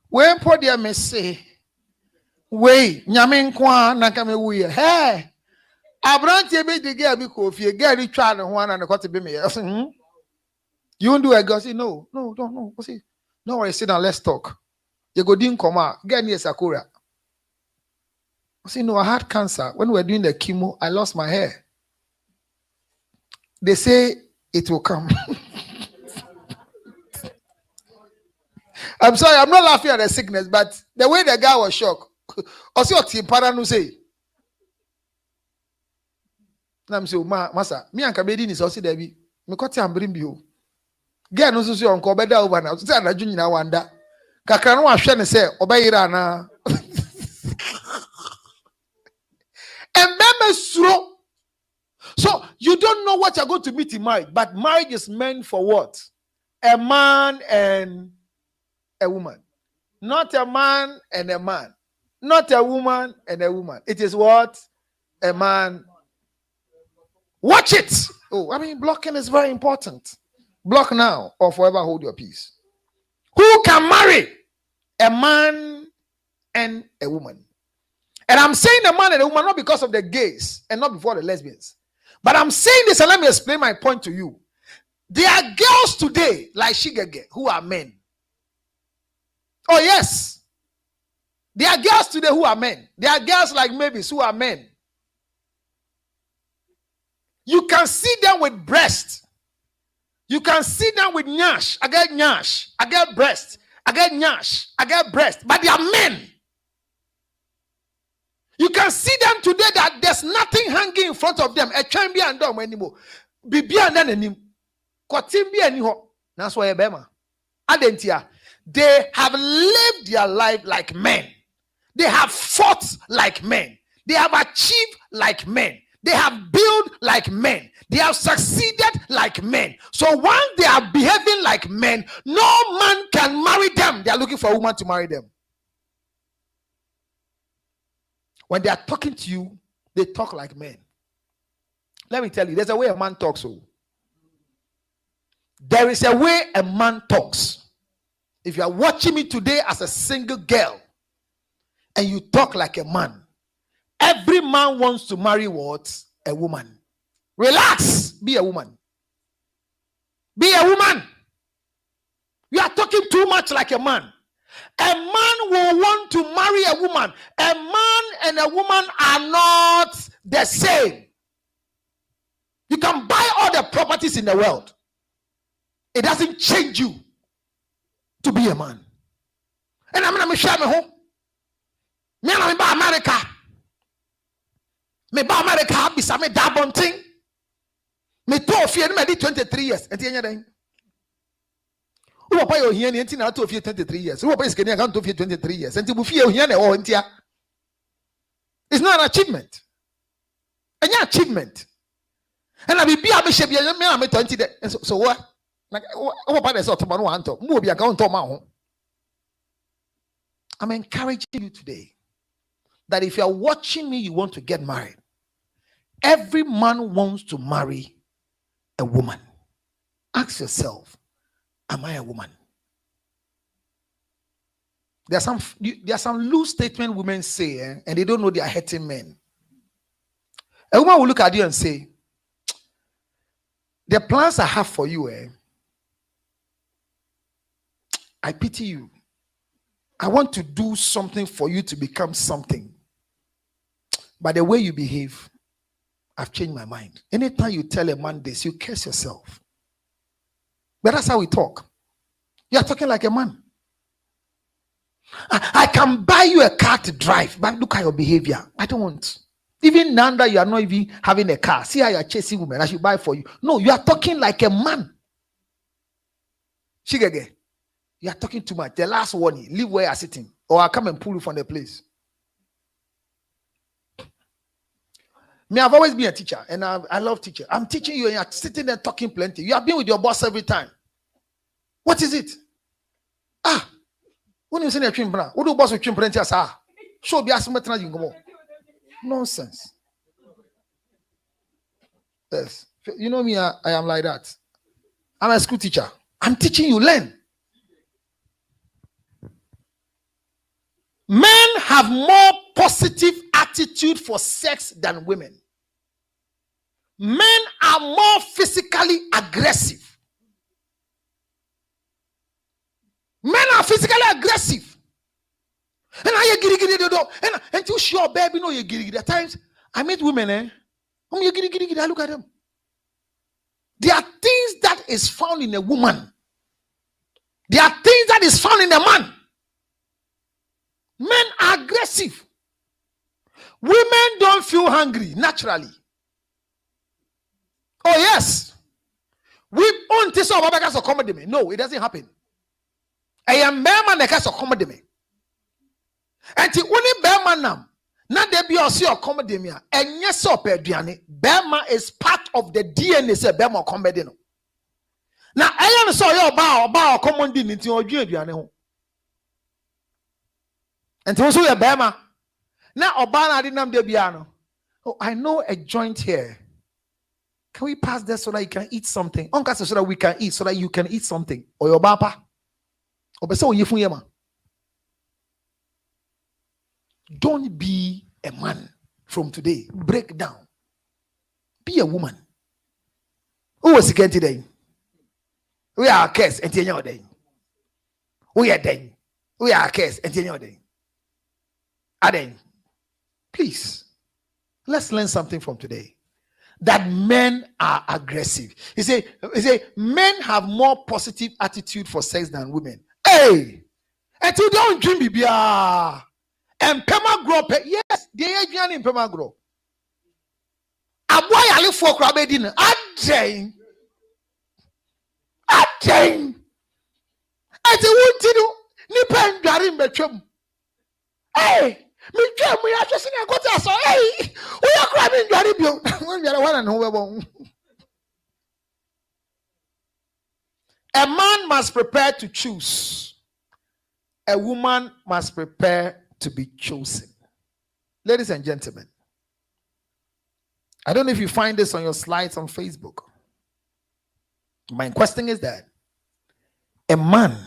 When poor dear me say, way, nyamin kwa na kame wuye. Hey, Abranti be the girl because if you get it try and one and the got to be me. You won't do it, girl. Say no, don't. See, no worry, sit down, let's talk. You go din come out, get near Sakura. I say no, I had cancer. When we were doing the chemo, I lost my hair. They say it will come. I'm sorry, I'm not laughing at the sickness, but the way the guy was shocked. Also, Timpara say. I'm saying, Massa, me and Kabedi is also there. Me got him bring you. Get no so on Cobeda over now. Say, I'm junior wonder. Kakano was trying to say, Obey Rana. And then so you don't know what you're going to meet in marriage, but marriage is meant for what? A man and a woman. Not a man and a man. Not a woman and a woman. It is what? A man. Watch it. Oh, I mean, blocking is very important. Block now or forever hold your peace. Who can marry a man and a woman? And I'm saying a man and a woman not because of the gays and not before the lesbians. But I'm saying this and let me explain my point to you. There are girls today like Shigege who are men. Oh, yes. There are girls today who are men. There are girls like Mavis who are men. You can see them with breast. You can see them with nyash. I get breast. I get nyash. I get breast. But they are men. You can see them today that there's nothing hanging in front of them. A can't be undone anymore. Be and then him. That's why Bema. Adentia. They have lived their life like men. They have fought like men. They have achieved like men. They have built like men. They have succeeded like men. So once they are behaving like men, no man can marry them. They are looking for a woman to marry them. When they are talking to you, they talk like men. Let me tell you, there's a way a man talks. So there is a way a man talks. If you are watching me today as a single girl and you talk like a man, every man wants to marry what? A woman. Relax. Be a woman. Be a woman. You are talking too much like a man. A man will want to marry a woman. A man and a woman are not the same. You can buy all the properties in the world. It doesn't change you to be a man. And I'm going to share my home. Me and America. Me ba America bisa me da bonting. Me to fear me di 23 years. Enti enya den. Who papa yo hia ni enti na to fear 23 years. Who papa is kenya kan to fear 23 years. Enti bu fear hia na o entia. It's not an achievement. Enya achievement. And I be a bishop me na me 20 de. So what? Like who papa dey say to no wan to. Mu obi aka on to ma ho. I'm encouraging you today that if you are watching me, you want to get married. Every man wants to marry a woman. Ask yourself, am I a woman? There are some loose statements women say, and they don't know they are hurting men. A woman will look at you and say, the plans I have for you, I pity you. I want to do something for you to become something. But the way you behave, I've changed my mind. Anytime you tell a man this, you curse yourself. But that's how we talk. You are talking like a man. I can buy you a car to drive, but look at your behavior. I don't want. Even now that you are not even having a car, see how you are chasing women. I should buy for you. No, you are talking like a man. Shigege, you are talking too much. The last warning, leave where you are sitting, or I'll come and pull you from the place. Me, I've always been a teacher, and I love teaching. I'm teaching you, and you're sitting there talking plenty. You have been with your boss every time. What is it? When you say a trim plan, what do boss with trim plenty as show be asking me you go. Nonsense. Yes. You know me, I am like that. I'm a school teacher. I'm teaching you, learn. Men have more positive attitude for sex than women. Men are more physically aggressive. Men are physically aggressive. And I get and you sure baby no you get at times I meet women I look at them. There are things that is found in a woman. There are things that is found in a man. Men are aggressive. Women don't feel hungry naturally. Oh yes. We on this accommodate me. No, it doesn't happen. I am man that can accommodate me. And the only bear man now they be also accommodate me. And yes, so Bema is part of the DNA. Say Bema accommodate. Now I am so your bow accommodate into your DNA. And also your Bema. Now Obana didn't de biano. Oh, I know a joint here. Can we pass there so that you can eat something? Uncle so that we can eat, so that you can eat something. Or your papa. Or so you yema. Don't be a man from today. Break down. Be a woman. Who was again today? We are a case and ten day. We are day. We are a case and ten day. Aden. Please, let's learn something from today. That men are aggressive. He say, men have more positive attitude for sex than women. Hey, and you don't dream, bibia. And Pema grow, yes, the Adrian in Pema grow. A boy, I live for Crabedin. Adjane. And the wood to Nipan Garim Betrum. Hey. Me tell me I just go to so hey we are crabbing Garibio. We are one and who. A man must prepare to choose. A woman must prepare to be chosen. Ladies and gentlemen, I don't know if you find this on your slides on Facebook. My question is that a man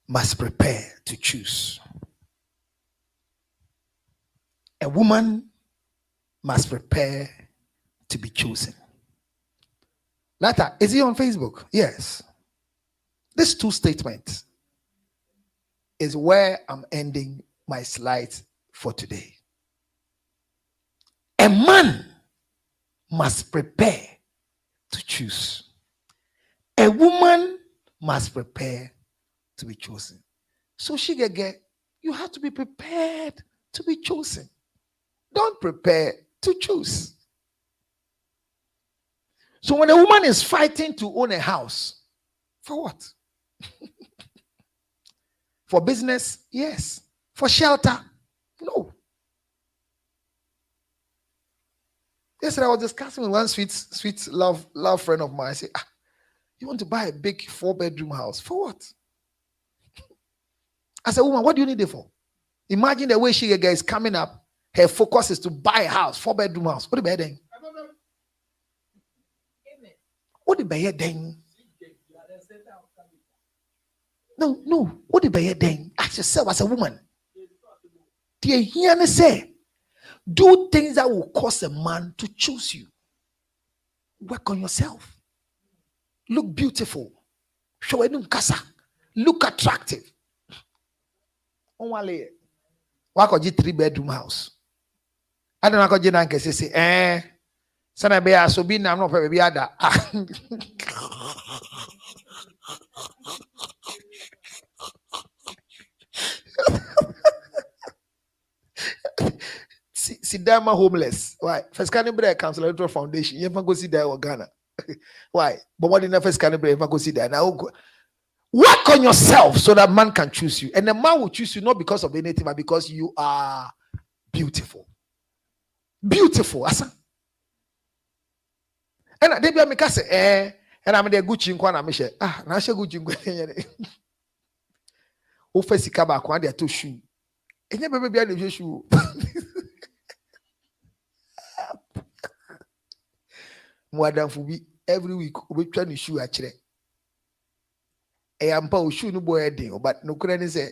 must prepare to choose. A woman must prepare to be chosen. Later, is he on Facebook? Yes. These two statements is where I'm ending my slides for today. A man must prepare to choose. A woman must prepare to be chosen. So Shigege, you have to be prepared to be chosen. Don't prepare to choose. So when a woman is fighting to own a house, for what? For business? Yes. For shelter? No. Yesterday I was discussing with one sweet love friend of mine. I said, you want to buy a big 4-bedroom house? For what? As a woman, what do you need it for? Imagine the way she is coming up. Her focus is to buy a house, 4-bedroom house. What the bed then? What the bed then? No. What the bed then? Ask yourself as a woman. Do you hear me say? Do things that will cause a man to choose you. Work on yourself. Look beautiful. Show casa. Look attractive. Why could you 3-bedroom house? I don't know how you can say, Sana be a so be na no baby ada. See Dama homeless. Why? First Canterbury Council Electoral Foundation. You never go see that in Ghana. Why? But what in the first Canterbury ever go see that? Now work on yourself so that man can choose you. And the man will choose you not because of anything, but because you are beautiful. Beautiful. Asa. And they be make us say and I'm the Gucci nkwa na me she na she Gucci nkwa o fa sika ba kwa de to shoe enye bebe bia na shoe Madam Fubi every week obetwa ni shoe a kire e ampa o shoe no boy den but no kure ni say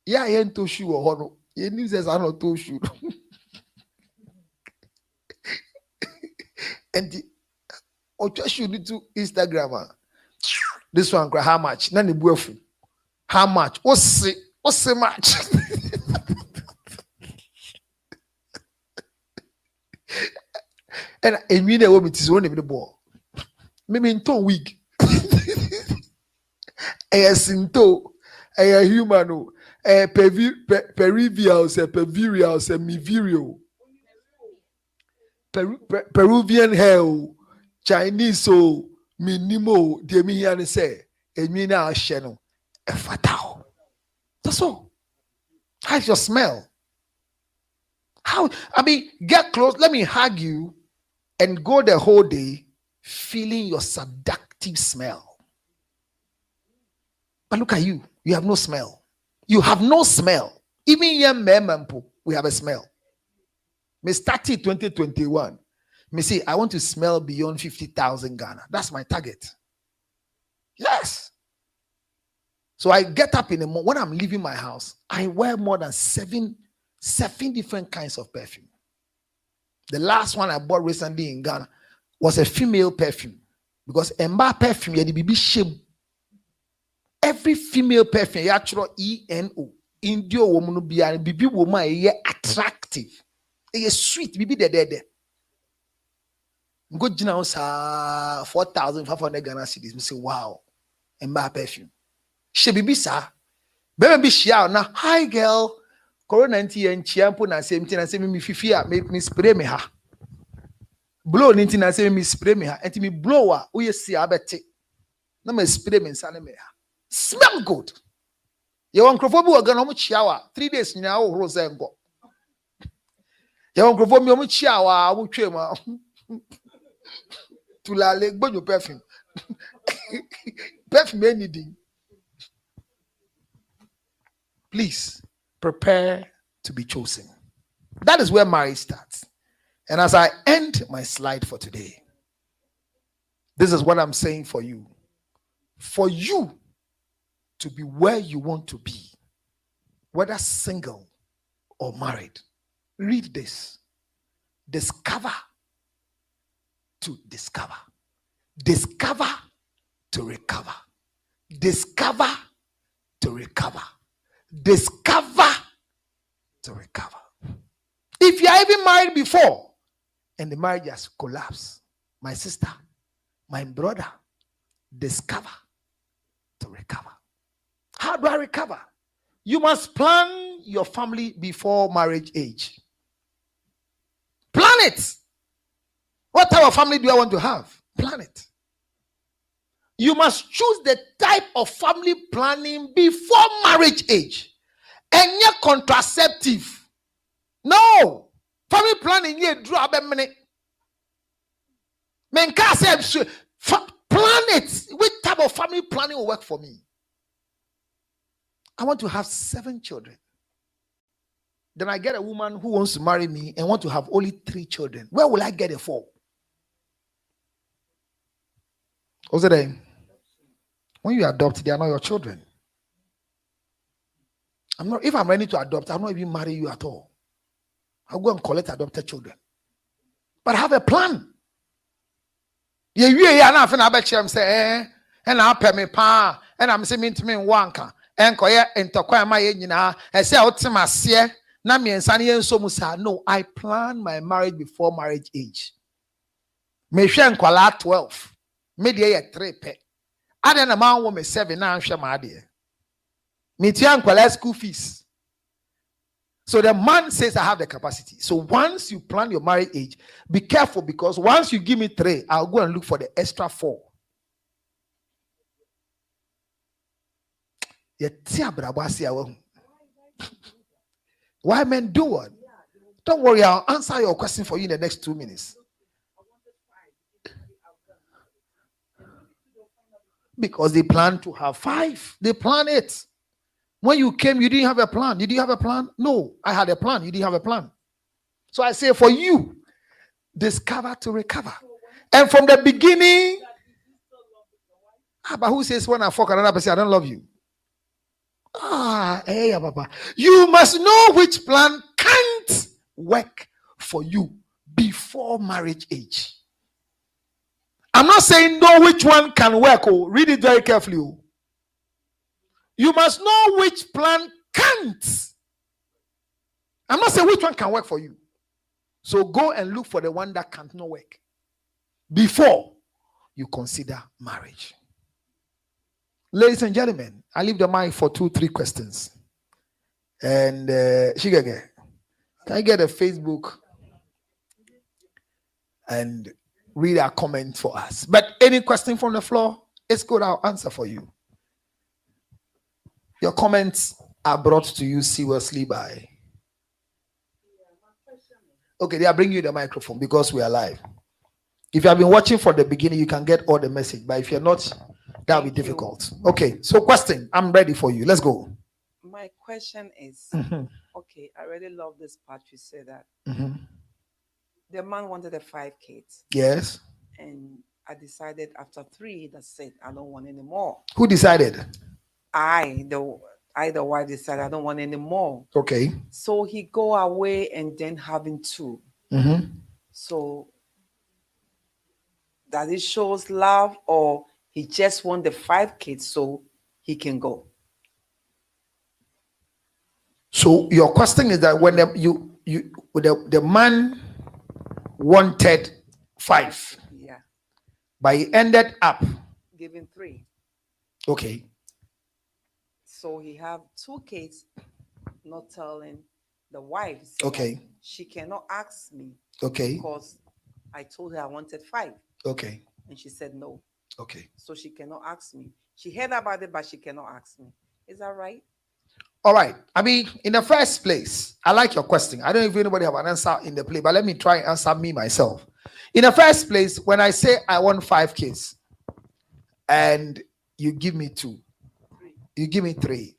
ya ye nto shoe ho no ye ni say sa no to shoe and the otwa shoe ni to Instagram this one how much na ne buafu how much what's much and a minute woman is only the ball maybe in two week a sinto a human a peruvial se mivirio Peruvian hell Chinese so minimo de mi here say a mina sheno a fatal. That's all. How's your smell? How I mean, get close, let me hug you and go the whole day feeling your seductive smell. But look at you, you have no smell. You have no smell. Even young men, we have a smell. Me started 2021. Me say, I want to smell beyond 50,000 Ghana. That's my target. Yes. So I get up in the morning. When I'm leaving my house, I wear more than seven different kinds of perfume. The last one I bought recently in Ghana was a female perfume. Because Emba perfume, you the shame. Every female perfume, you actually ENO. Indio woman be a baby woman, attractive. It's sweet, baby there. Go now, 4,500 Ghana cedis. Me say, wow, Emba perfume. She be sir. Baby share now. Hi girl. Corona and chiampo na same thing and say me fifia me spray me ha. Blow ninti na say me spray me ha. Enti me blower we see abete. Na me spray me nsane me ha. Smell good. You want crofo bi oga no mo chiawa 3 days nyina wo horo say ngo. You want crofo mi o mo chiawa wo twem to la le gbojo perfume. Perfume anything. Please prepare to be chosen. That is where marriage starts. And as I end my slide for today, this is what I'm saying for you. For you to be where you want to be, whether single or married, read this. Discover to discover. Discover to recover. Discover to recover. Discover to recover. If you are even married before and the marriage has collapsed, my sister, my brother, discover to recover. How do I recover? You must plan your family before marriage age. Plan it. What type of family do I want to have? Plan it. You must choose the type of family planning before marriage age. And yet contraceptive. No. Family planning you drop a minute. Men can't say plan it. Which type of family planning will work for me? I want to have 7 children. Then I get a woman who wants to marry me and want to have only 3 children. Where will I get it for? What's the name? When you adopt, they are not your children. If I'm ready to adopt, I'm not even marry you at all. I'll go and collect adopted children. But have a plan. Yeah, nothing about you. I'm saying, and I'll pay me pa, and I'm saying to me wanka, and koya and tokoya my enina, and say out to my seer, Nami and Sunny and so musa. No, I plan my marriage before marriage age. Me shen kwala 12. Media 3 pe. Aden a man woman 7 now share my idea. Me tian kwala school fees. So the man says I have the capacity. So once you plan your marriage age, be careful because once you give me 3, I'll go and look for the extra 4. Why men do what? Don't worry, I'll answer your question for you in the next 2 minutes. Because they plan to have 5. They plan it. When you came, you didn't have a plan. Did you have a plan? No, I had a plan. You didn't have a plan. So I say for you, discover to recover. And from the beginning, but who says when I fuck another person, I don't love you? Hey, Papa. You must know which plan can't work for you before marriage age. I'm not saying know which one can work. Oh, read it very carefully. Oh. You must know which plan can't. I'm not saying which one can work for you. So go and look for the one that can't not work before you consider marriage. Ladies and gentlemen, I leave the mic for 2-3 questions. And Shigege, can I get a Facebook and read our comment for us? But any question from the floor, it's good. I'll answer for you. Your comments are brought to you seriously by. Okay, they are bringing you the microphone because we are live. If you have been watching from the beginning, you can get all the message. But if you're not, that'll be difficult. Okay, so question. I'm ready for you. Let's go. My question is, okay, I really love this part. You said that the man wanted the 5 kids. Yes. And I decided after 3, that's it. I don't want any more. Who decided? The wife decided I don't want any more. Okay. So he go away and then having 2. So does it shows love, or he just want the 5 kids so he can go? So your question is that when the man wanted 5, yeah, but he ended up giving 3. Okay. So he have 2 kids, not telling the wife. So okay. She cannot ask me. Okay. Because I told her I wanted 5. Okay. And she said no. Okay. So she cannot ask me. She heard about it, but she cannot ask me. Is that right? All right. I mean, in the first place, I like your question. I don't know if anybody have an answer in the play, but let me try and answer me myself. In the first place, when I say I want 5 kids and you give me 2, you give me 3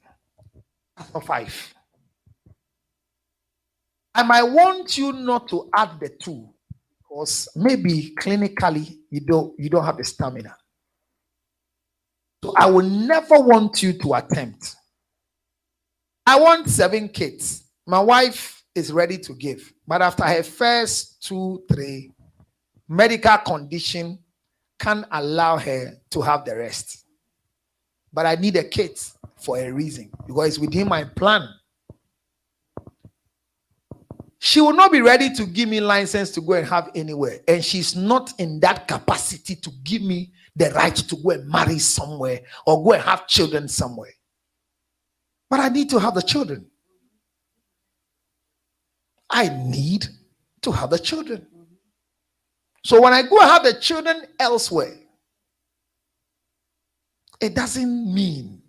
or 5, I might want you not to add the 2 because maybe clinically you don't have the stamina. So I will never want you to attempt. I want 7 kids. My wife is ready to give, but after her first 2-3, medical condition can't allow her to have the rest. But I need a kid for a reason, because it's within my plan. She will not be ready to give me license to go and have anywhere, and she's not in that capacity to give me the right to go and marry somewhere or go and have children somewhere. But I need to have the children. I need to have the children. So when I go and have the children elsewhere, it doesn't mean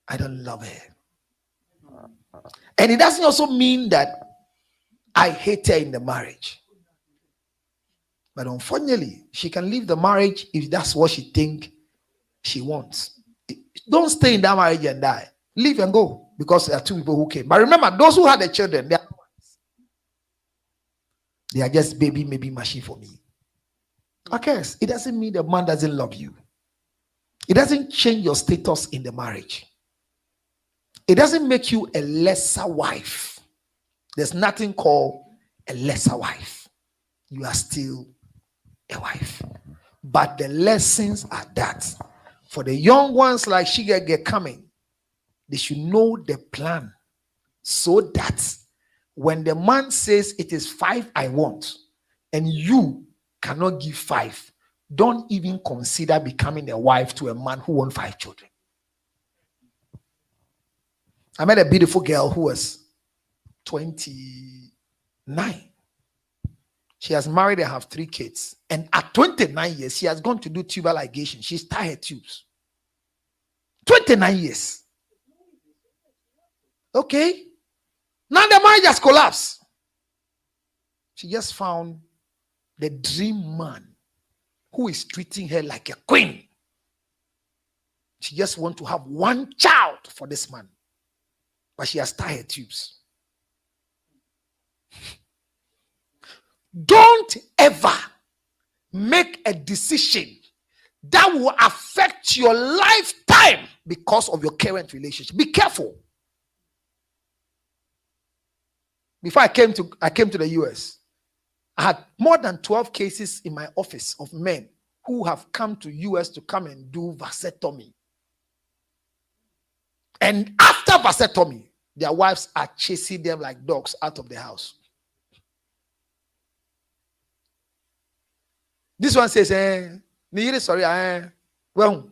I don't love her. And it doesn't also mean that I hate her in the marriage. But unfortunately, she can leave the marriage if that's what she thinks she wants. Don't stay in that marriage and die. Leave and go, because there are 2 people who came. But remember, those who had the children, they are just maybe machine for me. Okay, it doesn't mean the man doesn't love you. It doesn't change your status in the marriage. It doesn't make you a lesser wife. There's nothing called a lesser wife. You are still a wife. But the lessons are that for the young ones like Shigege coming, they should know the plan, so that when the man says it is 5 I want, and you cannot give 5, don't even consider becoming a wife to a man who wants 5 children. I met a beautiful girl who was 29. She has married and have 3 kids. And at 29 years, she has gone to do tubal ligation. She's tied her tubes. 29 years. Okay. Now the marriage has collapsed. She just found the dream man who is treating her like a queen. She just wants to have one child for this man. But she has tied her tubes. Don't ever make a decision that will affect your lifetime because of your current relationship. Be careful. Before I came to the US, I had more than 12 cases in my office of men who have come to US to come and do vasectomy. And after vasectomy, their wives are chasing them like dogs out of the house. This one says, sorry, well,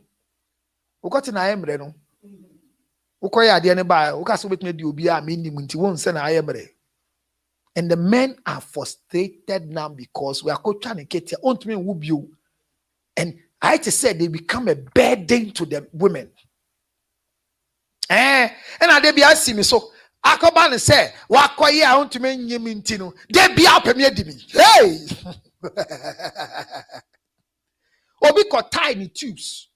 we got in I am no. Ukoya ade ne ba, ukaso betme di obi a me nim nti won se na ayemre. And the men are frustrated now because we are trying to get here. And I just said they become a burden to the women. And I be asking me so. Akoban say, "Wakoye I want to me nyimintino." They be up me di me. Hey, obi ko tiny tubes.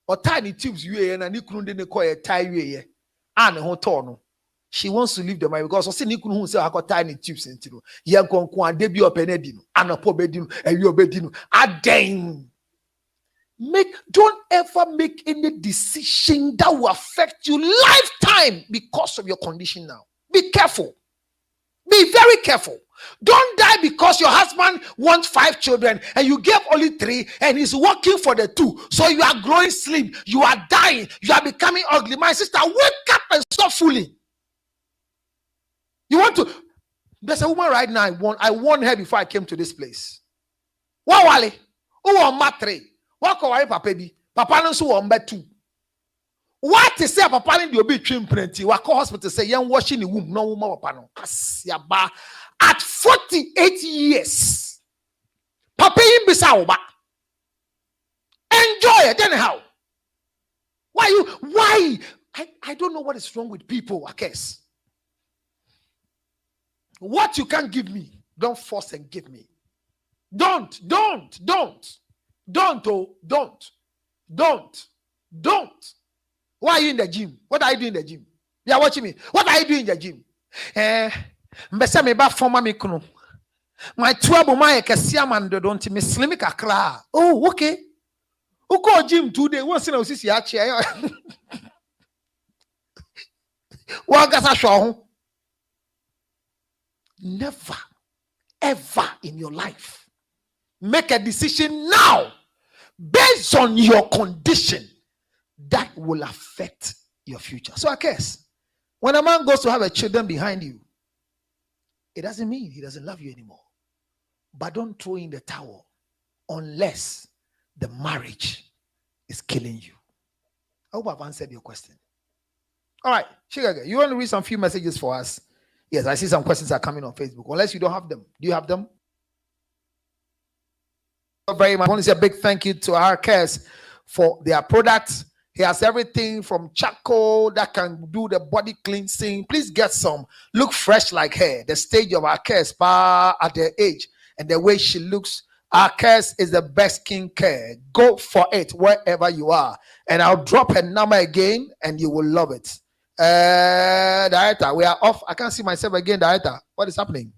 Or tiny tubes you and ni kunu de ne koye tie we and ho to no. She wants to leave the marriage because say ni kunu hu say akọ tiny tubes intino. Ye konkon ade bi opene di no. Anopo be di no, ewi obedi no. Aden. Don't ever make any decision that will affect your lifetime because of your condition now. Be careful. Be very careful. Don't die because your husband wants 5 children and you gave only 3 and he's working for the 2. So you are growing slim. You are dying. You are becoming ugly. My sister, wake up and stop fooling. You want to... There's a woman right now. I warned her before I came to this place. Wawale. Who on matre? Wakawari papa bi. Papa no so on 2. What is say papa in the obi twin plenty? Wako hospital say yan washing the womb no woman papa no. Asiaba at 48 years. Papa in bisa oba. Enjoy it. Then how? Why? I don't know what is wrong with people, I guess. What you can't give me, don't force and give me. Don't. Why are you in the gym? What are you doing in the gym? You are watching me. What are you doing in the gym? Mbese me ba forma me kunu. My trouble my kesia man don't me slim kakra. Oh, okay. Uko gym today. Once in a sisi achi. Wa gasa show. Never, ever in your life make a decision now based on your condition that will affect your future. So I guess when a man goes to have a children behind you, it doesn't mean he doesn't love you anymore. But don't throw in the towel unless the marriage is killing you. I hope I've answered your question. All right, Shigage, you want to read some few messages for us? Yes, I see some questions are coming on Facebook. Unless you don't have them. Do you have them? Very much. I want to say a big thank you to our cares for their products. He has everything from charcoal that can do the body cleansing. Please get some. Look fresh like her. The stage of our cares at their age and the way she looks. Our cares is the best skin care. Go for it wherever you are. And I'll drop her number again and you will love it. Director, we are off. I can't see myself again, Director. What is happening?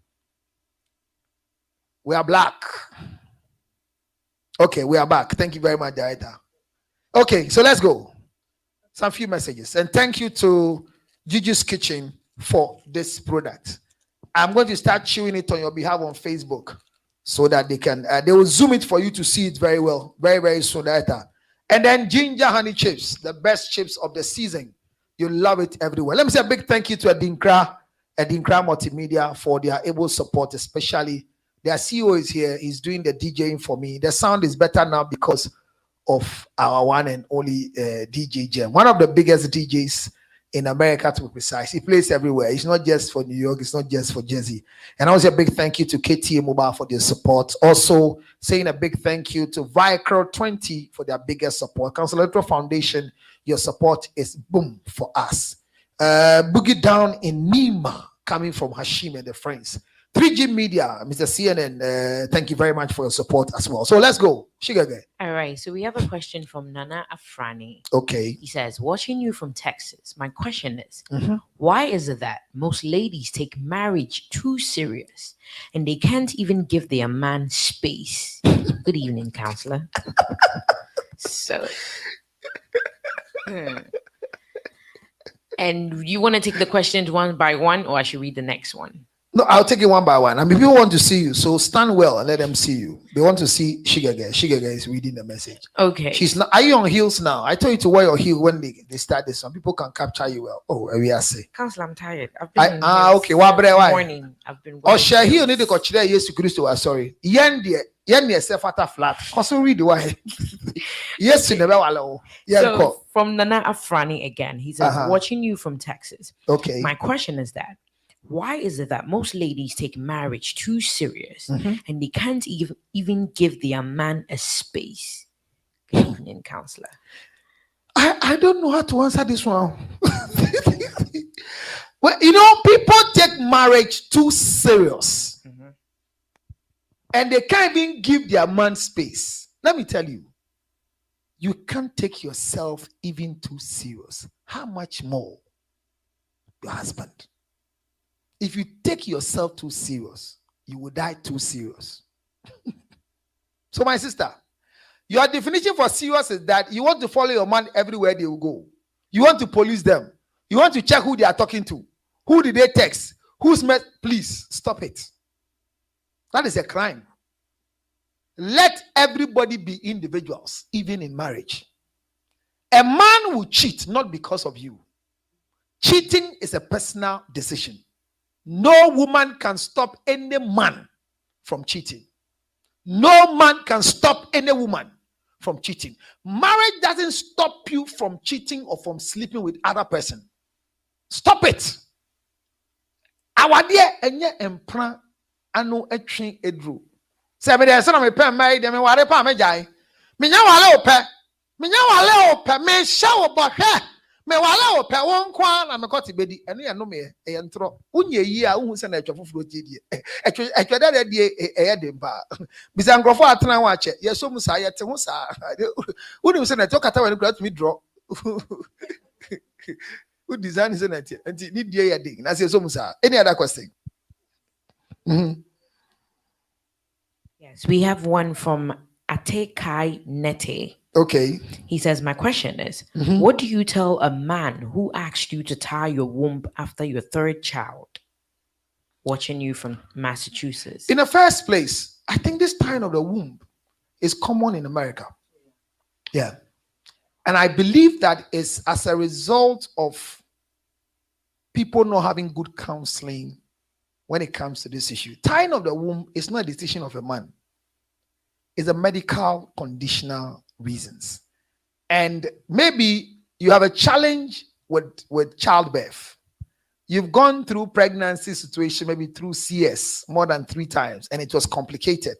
We are black. Okay, we are back. Thank you very much, Director. Okay, so let's go. Some few messages. And thank you to Gigi's Kitchen for this product. I'm going to start chewing it on your behalf on Facebook so that they will zoom it for you to see it very well. Very, very soon, Director. And then ginger honey chips, the best chips of the season. You love it everywhere. Let me say a big thank you to ADINKRA Multimedia for their able support, especially their CEO is here. He's doing the DJing for me. The sound is better now because of our one and only DJ Gem. One of the biggest DJs in America, to be precise. He plays everywhere. It's not just for New York. It's not just for Jersey. And also a big thank you to KTA Mobile for their support. Also saying a big thank you to Vicro 20 for their biggest support. Council Electoral Foundation, your support is boom for us. Boogie Down in Nima, coming from Hashim and the friends. 3G Media, Mr. CNN, thank you very much for your support as well. So let's go. Shigage. All right, so we have a question from Nana Afrani. Okay. He says, watching you from Texas, my question is, Mhm. why is it that most ladies take marriage too serious and they can't even give their man space? Good evening, counselor. So, and you want to take the questions one by one, or I should read the next one? No, I'll take it one by one. I mean, people want to see you, so stand well and let them see you. They want to see Shigage. Shigage is reading the message. Okay. She's not. Are you on heels now? I told you to wear your heel when they start this. Some people can capture you well. Oh, we are say. Counselor, I'm tired. I've been in heels okay. Why? morning. I've been. Oh, share heel need to go to yes Christ. Sorry. Yen self at flat. Cause read why. Yes, you never allow. So from Nana Afrani again, he says, Uh-huh. watching you from Texas. Okay. My question is that why is it that most ladies take marriage too serious Mhm. and they can't even give their man a space? Good evening, counselor. I don't know how to answer this one. Well, people take marriage too serious. Mhm. And they can't even give their man space. Let me tell you, you can't take yourself even too serious. How much more your husband? If you take yourself too serious, you will die too serious. So, my sister, your definition for serious is that you want to follow your man everywhere they will go. You want to police them. You want to check who they are talking to. Who did they text? Who's met? Please stop it. That is a crime. Let everybody be individuals, even in marriage. A man will cheat not because of you. Cheating is a personal decision. No woman can stop any man from cheating. No man can stop any woman from cheating. Marriage doesn't stop you from cheating or from sleeping with other person. Stop it. Awadeɛ enye empra ano atwe edru. Say me dey say na me pɛ marry dem me ware pa me jai. Me nya wale opɛ. Me nya wale opɛ. Me hye wo bɔhwɛ. Me wale opɛ won kwa na me kɔte bedi. Eno ye no me e ntro. Unye yi a unhu se na atwa foforo tie die. Atwa da die e dem ba. Bisa nkrofo atena ho ache. Ye so mu sa ye te ho sa. Unim se na to kata wani kura to me draw. Who design is it? And need the day. That's any other question? Mm-hmm. Yes, we have one from Atekai Nete. Okay. He says, my question is, Mhm. what do you tell a man who asked you to tie your womb after your third child? Watching you from Massachusetts. In the first place, I think this tying of the womb is common in America. Yeah. And I believe that is as a result of people not having good counseling when it comes to this issue. Tying of the womb is not a decision of a man. It's a medical conditional reasons. And maybe you have a challenge with childbirth. You've gone through pregnancy situation, maybe through CS more than 3 times, and it was complicated.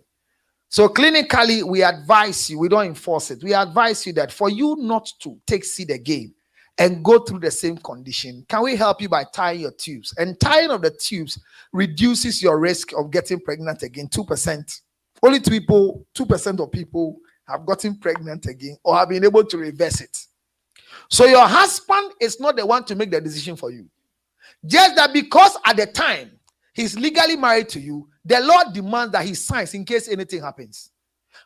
So clinically, we advise you, we don't enforce it. We advise you that for you not to take seed again and go through the same condition, can we help you by tying your tubes? And tying of the tubes reduces your risk of getting pregnant again, 2%. Only 2% of people have gotten pregnant again or have been able to reverse it. So your husband is not the one to make the decision for you. Just that because at the time he's legally married to you, the law demands that he signs in case anything happens.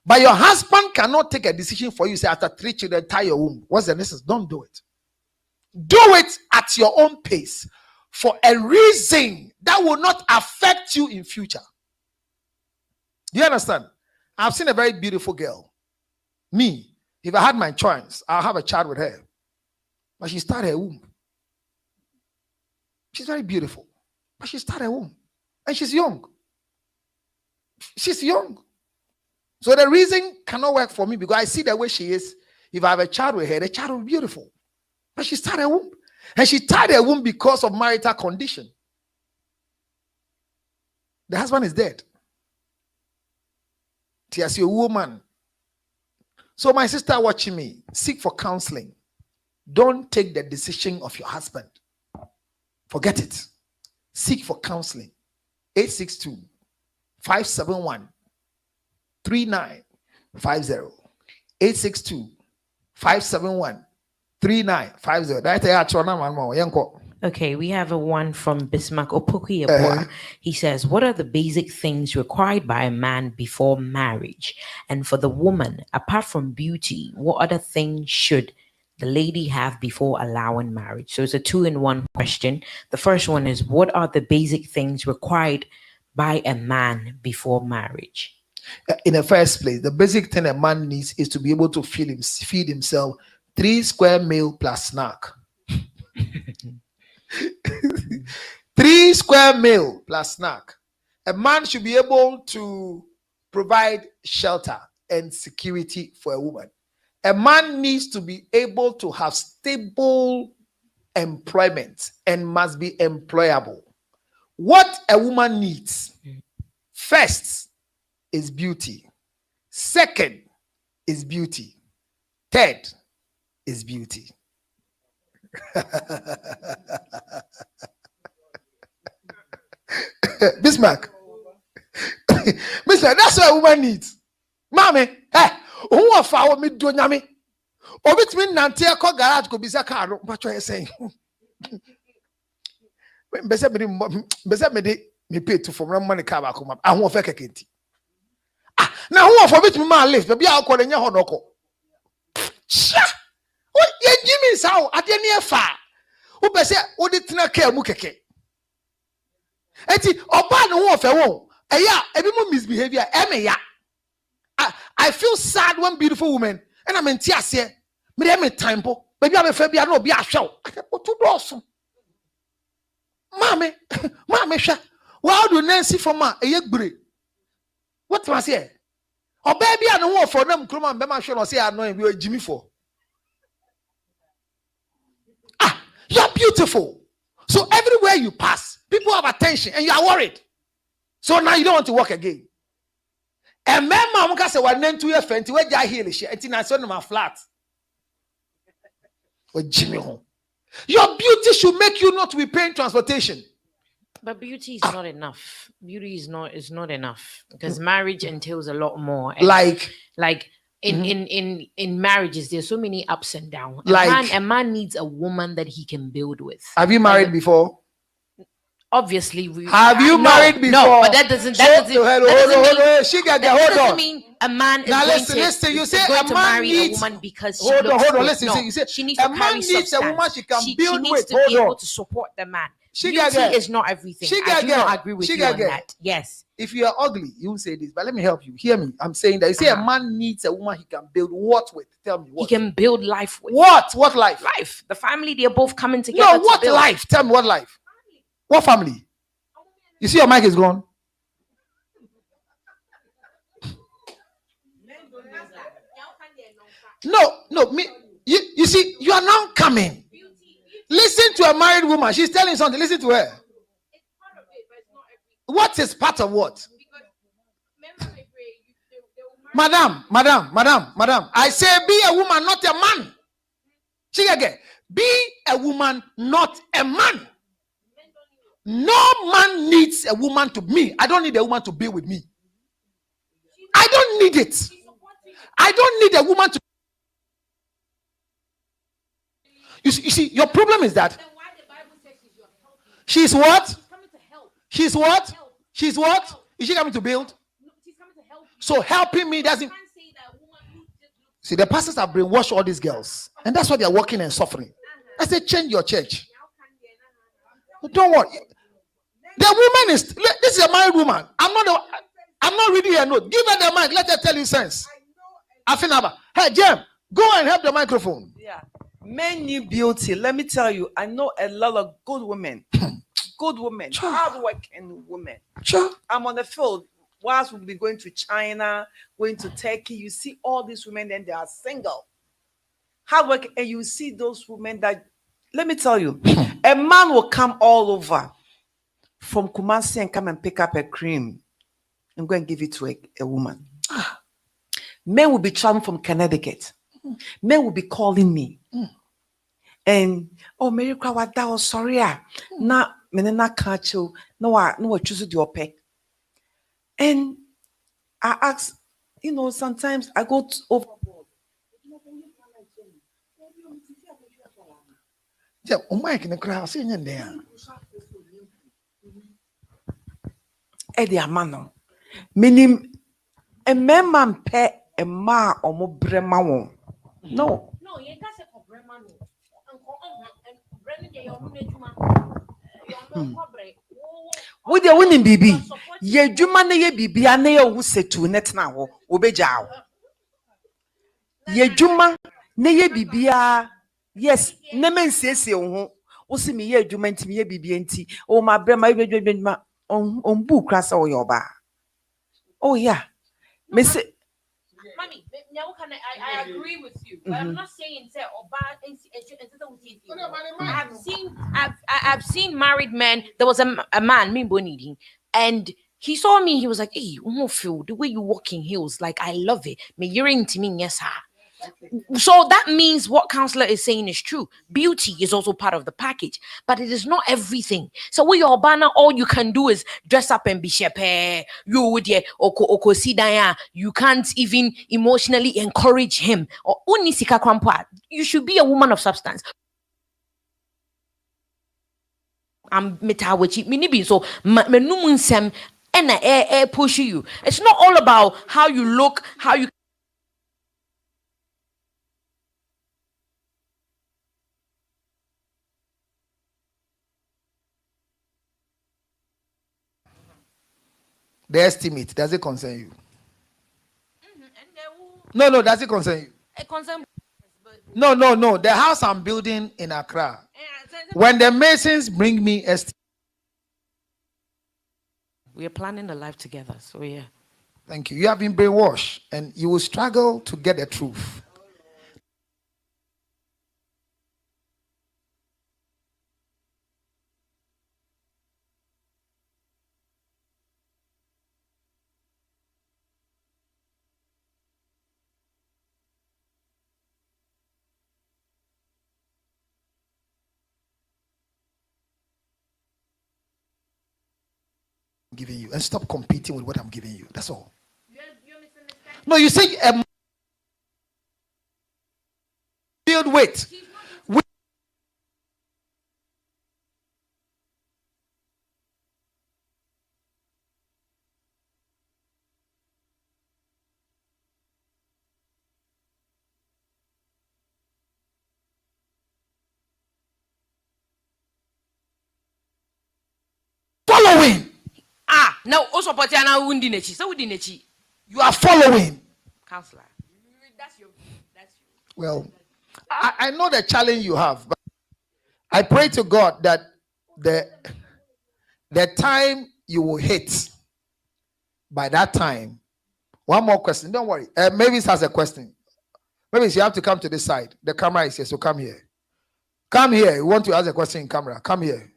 But your husband cannot take a decision for you. Say after 3 children, tie your womb. What's the necessity? Don't do it. Do it at your own pace for a reason that will not affect you in future. Do you understand? I've seen a very beautiful girl. Me, if I had my choice, I'll have a child with her. But she started her womb. She's very beautiful. But she started her womb. And she's young. She's young. So the reason cannot work for me because I see the way she is. If I have a child with her, the child will be beautiful. But she started her womb. And she tied her womb because of marital condition. The husband is dead. She has a woman. So my sister watching me, seek for counseling. Don't take the decision of your husband. Forget it. Seek for counseling. 862 571 3950. 862 571 3950. That's the actual number. Okay, we have a one from Bismarck Opoku. He says, what are the basic things required by a man before marriage? And for the woman, apart from beauty, what other things should the lady have before allowing marriage? So it's a 2-in-1 question. The first one is, what are the basic things required by a man before marriage? In the first place, the basic thing a man needs is to be able to feed himself 3 square meal plus snack. 3 square meal plus snack. A man should be able to provide shelter and security for a woman. A man needs to be able to have stable employment and must be employable. What a woman needs, first is beauty. Second is beauty. Third is beauty. Bismarck. Bismarck, that's what a woman needs. Mommy, hey, who are for me do nyame? Obit me nante ko garage ko bisa car no what you saying? Bese me pay to from money car back home. I won't fake kenti. Ah, now who for bit me man lift, be a call nya hodoko. Cha! What ye Jimmy sao ade ne fa? Who bese odi tena ka mu keke. Eti oba no ho fe won. Eya ebi mo misbehavior emeya. I feel sad when beautiful women and I'm in tears here. Me dem time po. Baby am fe bia no obi ahwe. Otu do so. Mame hwa. Why do Nancy for ma eye gbure? What was here? Oba bia no ho for nam kroma be ma hwe no say anoin bi o Jimmy for. You're beautiful. So everywhere you pass, people have attention and you are worried. So now you don't want to work again. And men mama say what name to your friend where you heal she and I saw my flat. Or Jimmy home. Your beauty should make you not to be paying transportation. But beauty is not enough. Beauty is not enough because marriage entails a lot more. And like in marriages, there's so many ups and downs. A man needs a woman that he can build with. Have you married before? Obviously, have you married before? No, but that doesn't mean a man is now going listen. You say going a to man marry needs, a woman because she hold looks on. good. Listen. No, You say she needs a to man carry needs a woman she can build needs with. to be able to support the man. Beauty is not everything. I do not agree with you on that. Yes. If you are ugly, you won't say this, but let me help you. Hear me. I'm saying that you say a man needs a woman he can build what with? Tell me what. He can build life with. What? What life? Life. The family, they're both coming together. No, what life? Tell me what life? What family? You see your mic is gone. No, me. You see, you are now coming. Listen to a married woman. She's telling something. Listen to her. What is part of what? Madam. I say be a woman, not a man. See again. Be a woman, not a man. No man needs a woman to me. I don't need a woman to be with me. I don't need it. I don't need a woman to. You see, your problem is that she's what? She's what? She's what? Is she coming to build? So helping me doesn't. See, the pastors have brainwashed all these girls, and that's why they are working and suffering. I say, change your church. Don't worry. The woman is. This is a married woman. I'm not reading her note. Give her the mic. Let her tell you sense. Afinaba. Hey, Jem, go and help the microphone. Yeah. Men need beauty. Let me tell you, I know a lot of good women. Good women, hard-working women. Sure. I'm on the field. Whilst we'll be going to China, going to Turkey, you see all these women, then they are single. Hard-working, and you see those women that, let me tell you, a man will come all over from Kumasi and come and pick up a cream and go and give it to a woman. Men will be traveling from Connecticut. Men will be calling me. And, oh, Mary Krawada, oh, sorry. Now, menena catch you. No, choose the OPEC. And I ask, sometimes I go overboard. Yeah, Mike in the crowd, saying there. Eddie Amano. Meaning, a man pay a ma or more brema won. No. No, you can't say for grandma. And Brennan, you're With the winning BB, ye Jumane ye BB, and they who say to net now, obejaw. Ye Juma, ne BB, yes, Nemen says you. See me ye Juman to me ye BB, oh my brema, on book class or your bar. Oh, yeah. Miss. Mommy, now can I agree with you, but I'm not saying say or bad. I've seen married men. There was a man, me bonidi, and he saw me. He was like, "Hey, feel the way you walk in heels. Like I love it. Me you're to me, yes, sir." So that means what counselor is saying is true. Beauty is also part of the package, but it is not everything. So with your banner, all you can do is dress up and be shepe. You would you can't even emotionally encourage him. Or you should be a woman of substance. I'm metawachi minibi so menumunsem and push you. It's not all about how you look, how you. The estimate, does it concern you? No, does it concern you? It concern. No. The house I'm building in Accra, when the Masons bring me estimate. We are planning a life together, so yeah. Thank you. You have been brainwashed, and you will struggle to get the truth. Giving you, and stop competing with what I'm giving you. That's all. No, you say build weight. Following. Now also Patiana Wundinechi. So Wundinechi. You are following. Counselor. That's you. Well, I know the challenge you have, but I pray to God that the time you will hit, by that time. One more question. Don't worry. Maybe it has a question. Maybe you have to come to this side. The camera is here, so come here. Come here. You want to ask a question in camera? Come here.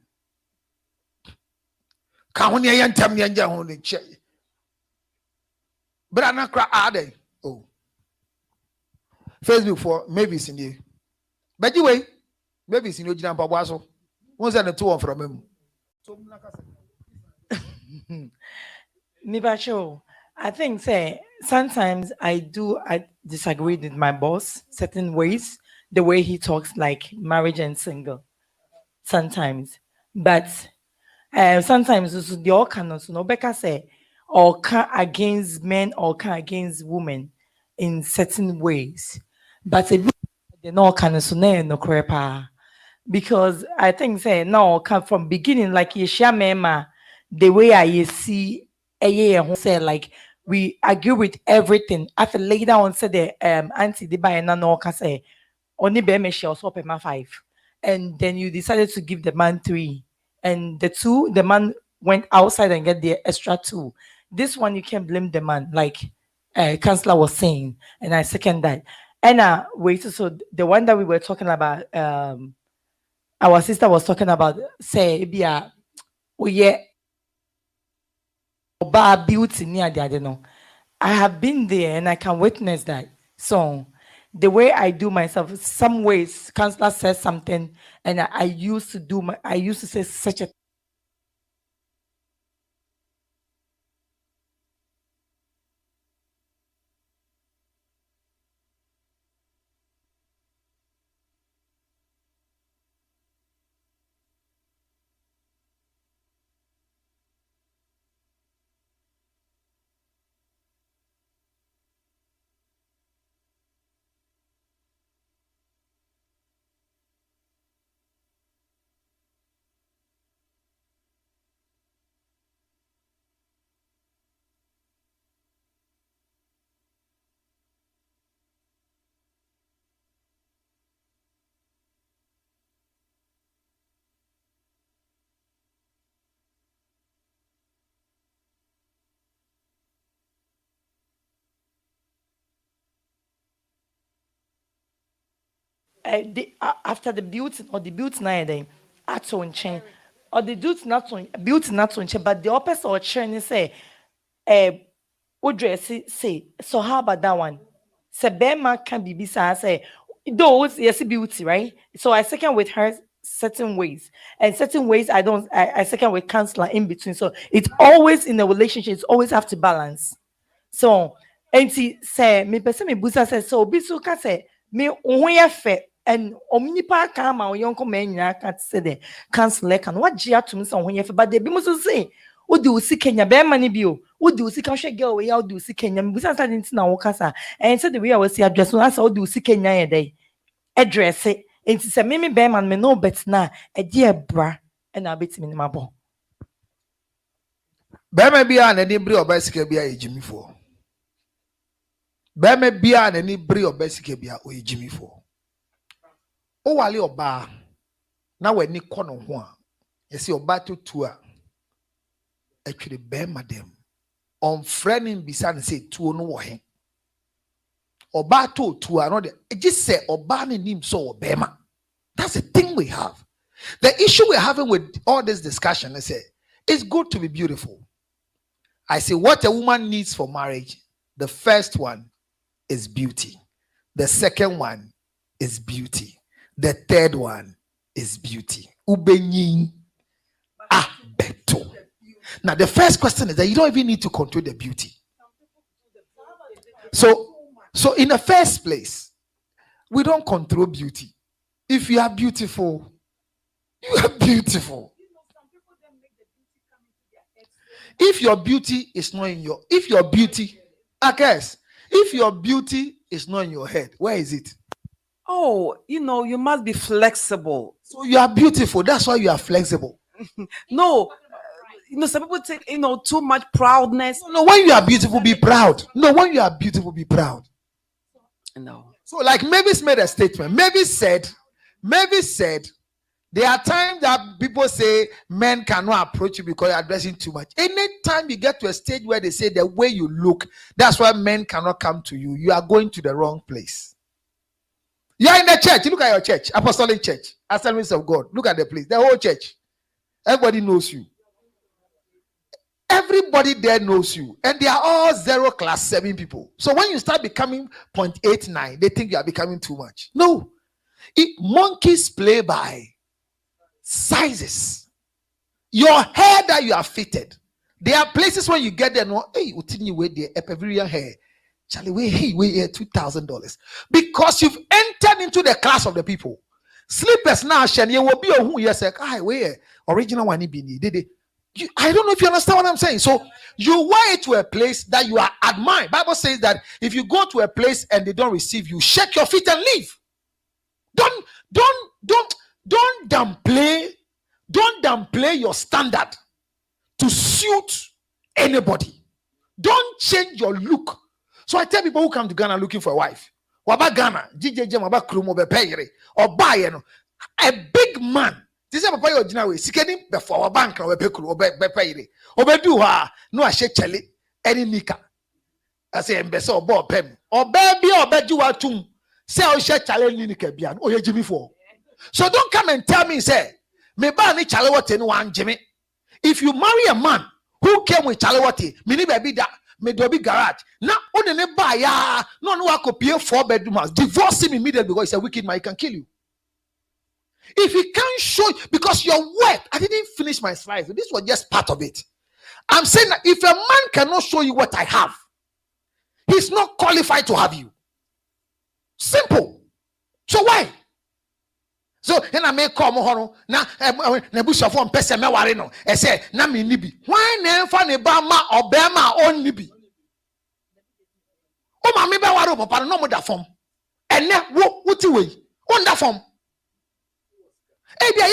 But I'm not crying. Oh, Facebook for maybe it's in you. But anyway, maybe it's in your jam. What's that? The two from him. Nibacho, I think sometimes I disagree with my boss certain ways, the way he talks like marriage and single. Sometimes, but sometimes the all cannot no Becca say or can against men or can against women in certain ways. But the no can no crepa. Because I think no come from beginning like Yesha the way I see say like we agree with everything. After later on said the auntie the buy no can say only be she also pay my 5. And then you decided to give the man 3. And the man went outside and get the extra 2. This one you can blame the man, like Counselor was saying, and I second that. And wait, so the one that we were talking about, our sister was talking about, say, oh yeah, beauty near the other no. I have been there and I can witness that. So the way I do myself, some ways, Counselor says something, and I used to say such a after the beauty or the beauty na then at on chain or the beauty not on chain, but the opposite or chain say would dress say so how about that one? Say Bema can be beside say those yes beauty, right? So I second with her certain ways and certain ways I second with counselor in between. So it's always in a relationship, it's always have to balance. So, and she say, me person me busa say, so bisu ka say, me unwe fe, and omnipa kama o yonko men nyina ka say the counselor can what jia to me so unwe fe, but they be musu say, o di usi Kenya be mani bi o di usi ka hwe girl we ya o di usi Kenya me busa say nti na wo kasa, and say the way I was see address no asa o di usi Kenya ye dey address it, and she say me be man me no bet na e die bra and I bet me ni mabo. Bema bia na ni bri obasika bia ejimi fo. Bema bia na ni bri obasika bia o ejimi fo. O wale oba na wani kono ho a yesi oba tutu a atwere bema dem on friending bisa ne say tuo no wo he. Oba to a no de just say oba ne nim so bema. That's the thing we have. The issue we're having with all this discussion is say it's good to be beautiful. I say what a woman needs for marriage, the first one is beauty. The second one is beauty. The third one is beauty. Ubenyin beto. Now the first question is that you don't even need to control the beauty. So in the first place, we don't control beauty. If you are beautiful, you are beautiful. If your beauty is not in your, if your beauty is not in your head, where is it? Oh, you must be flexible. So you are beautiful. That's why you are flexible. No, some people take, too much proudness. No, when you are beautiful, be proud. No, when you are beautiful, be proud. No. So like Mavis made a statement. Mavis said, there are times that people say men cannot approach you because you're dressing too much. Anytime you get to a stage where they say the way you look, that's why men cannot come to you. You are going to the wrong place. You are in the church. Look at your church, Apostolic Church, Assemblies of God. Look at the place, the whole church. Everybody knows you. Everybody there knows you, and they are all 0 class 7 people. So when you start becoming 0.89, they think you are becoming too much. No, monkeys play by sizes. Your hair that you are fitted. There are places when you get there, no, hey, you wear the epiverian hair. Charlie, we here $2,000 because you've entered into the class of the people. Slippers now, Shania will be a who yes, we original one. I don't know if you understand what I'm saying. So you wear it to a place that you are admired. Bible says that if you go to a place and they don't receive you, shake your feet and leave. Don't downplay your standard to suit anybody. Don't change your look. So I tell people who come to Ghana looking for a wife, waba Ghana, waba Krumo be payere, or buy a big man. This is papa original way. Sikeni before bank na we pekuru be payere. Obedu ha no ahye chele any nika. I say mbese obo pem. Obebi obeju atum. Say o hye chale ni nika bia. O ye jimi for. So don't come and tell me say me ba ni chale what ni wan jimi. If you marry a man who came with chale what me baby that me do be garage. Now on ne ba ya no wa ko pay 4-bedroom house. Divorce him immediately because he's a wicked man, he can kill you. If he can't show you, because your worth, I didn't finish my slide. This was just part of it. I'm saying that if a man cannot show you what I have, he's not qualified to have you. Simple. So why? So then I may come on now. Nebusha from person me worry no. I say na me nibi. Why na fa ne ba ma obema on nibi? O ma me be worry papa no mo da form. Ene wo wuti we. On da form. Ebia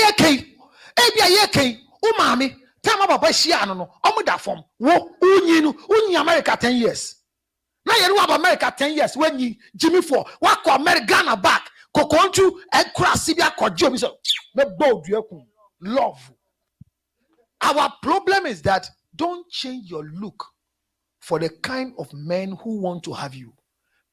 ye kai o ma me time papa hia no o mo da form. Wo unyi America 10 years. Na ye no America 10 years when you Jimmy for what ko America back. Kokonchu and Krasibia Kojo. Love. Our problem is that don't change your look for the kind of men who want to have you.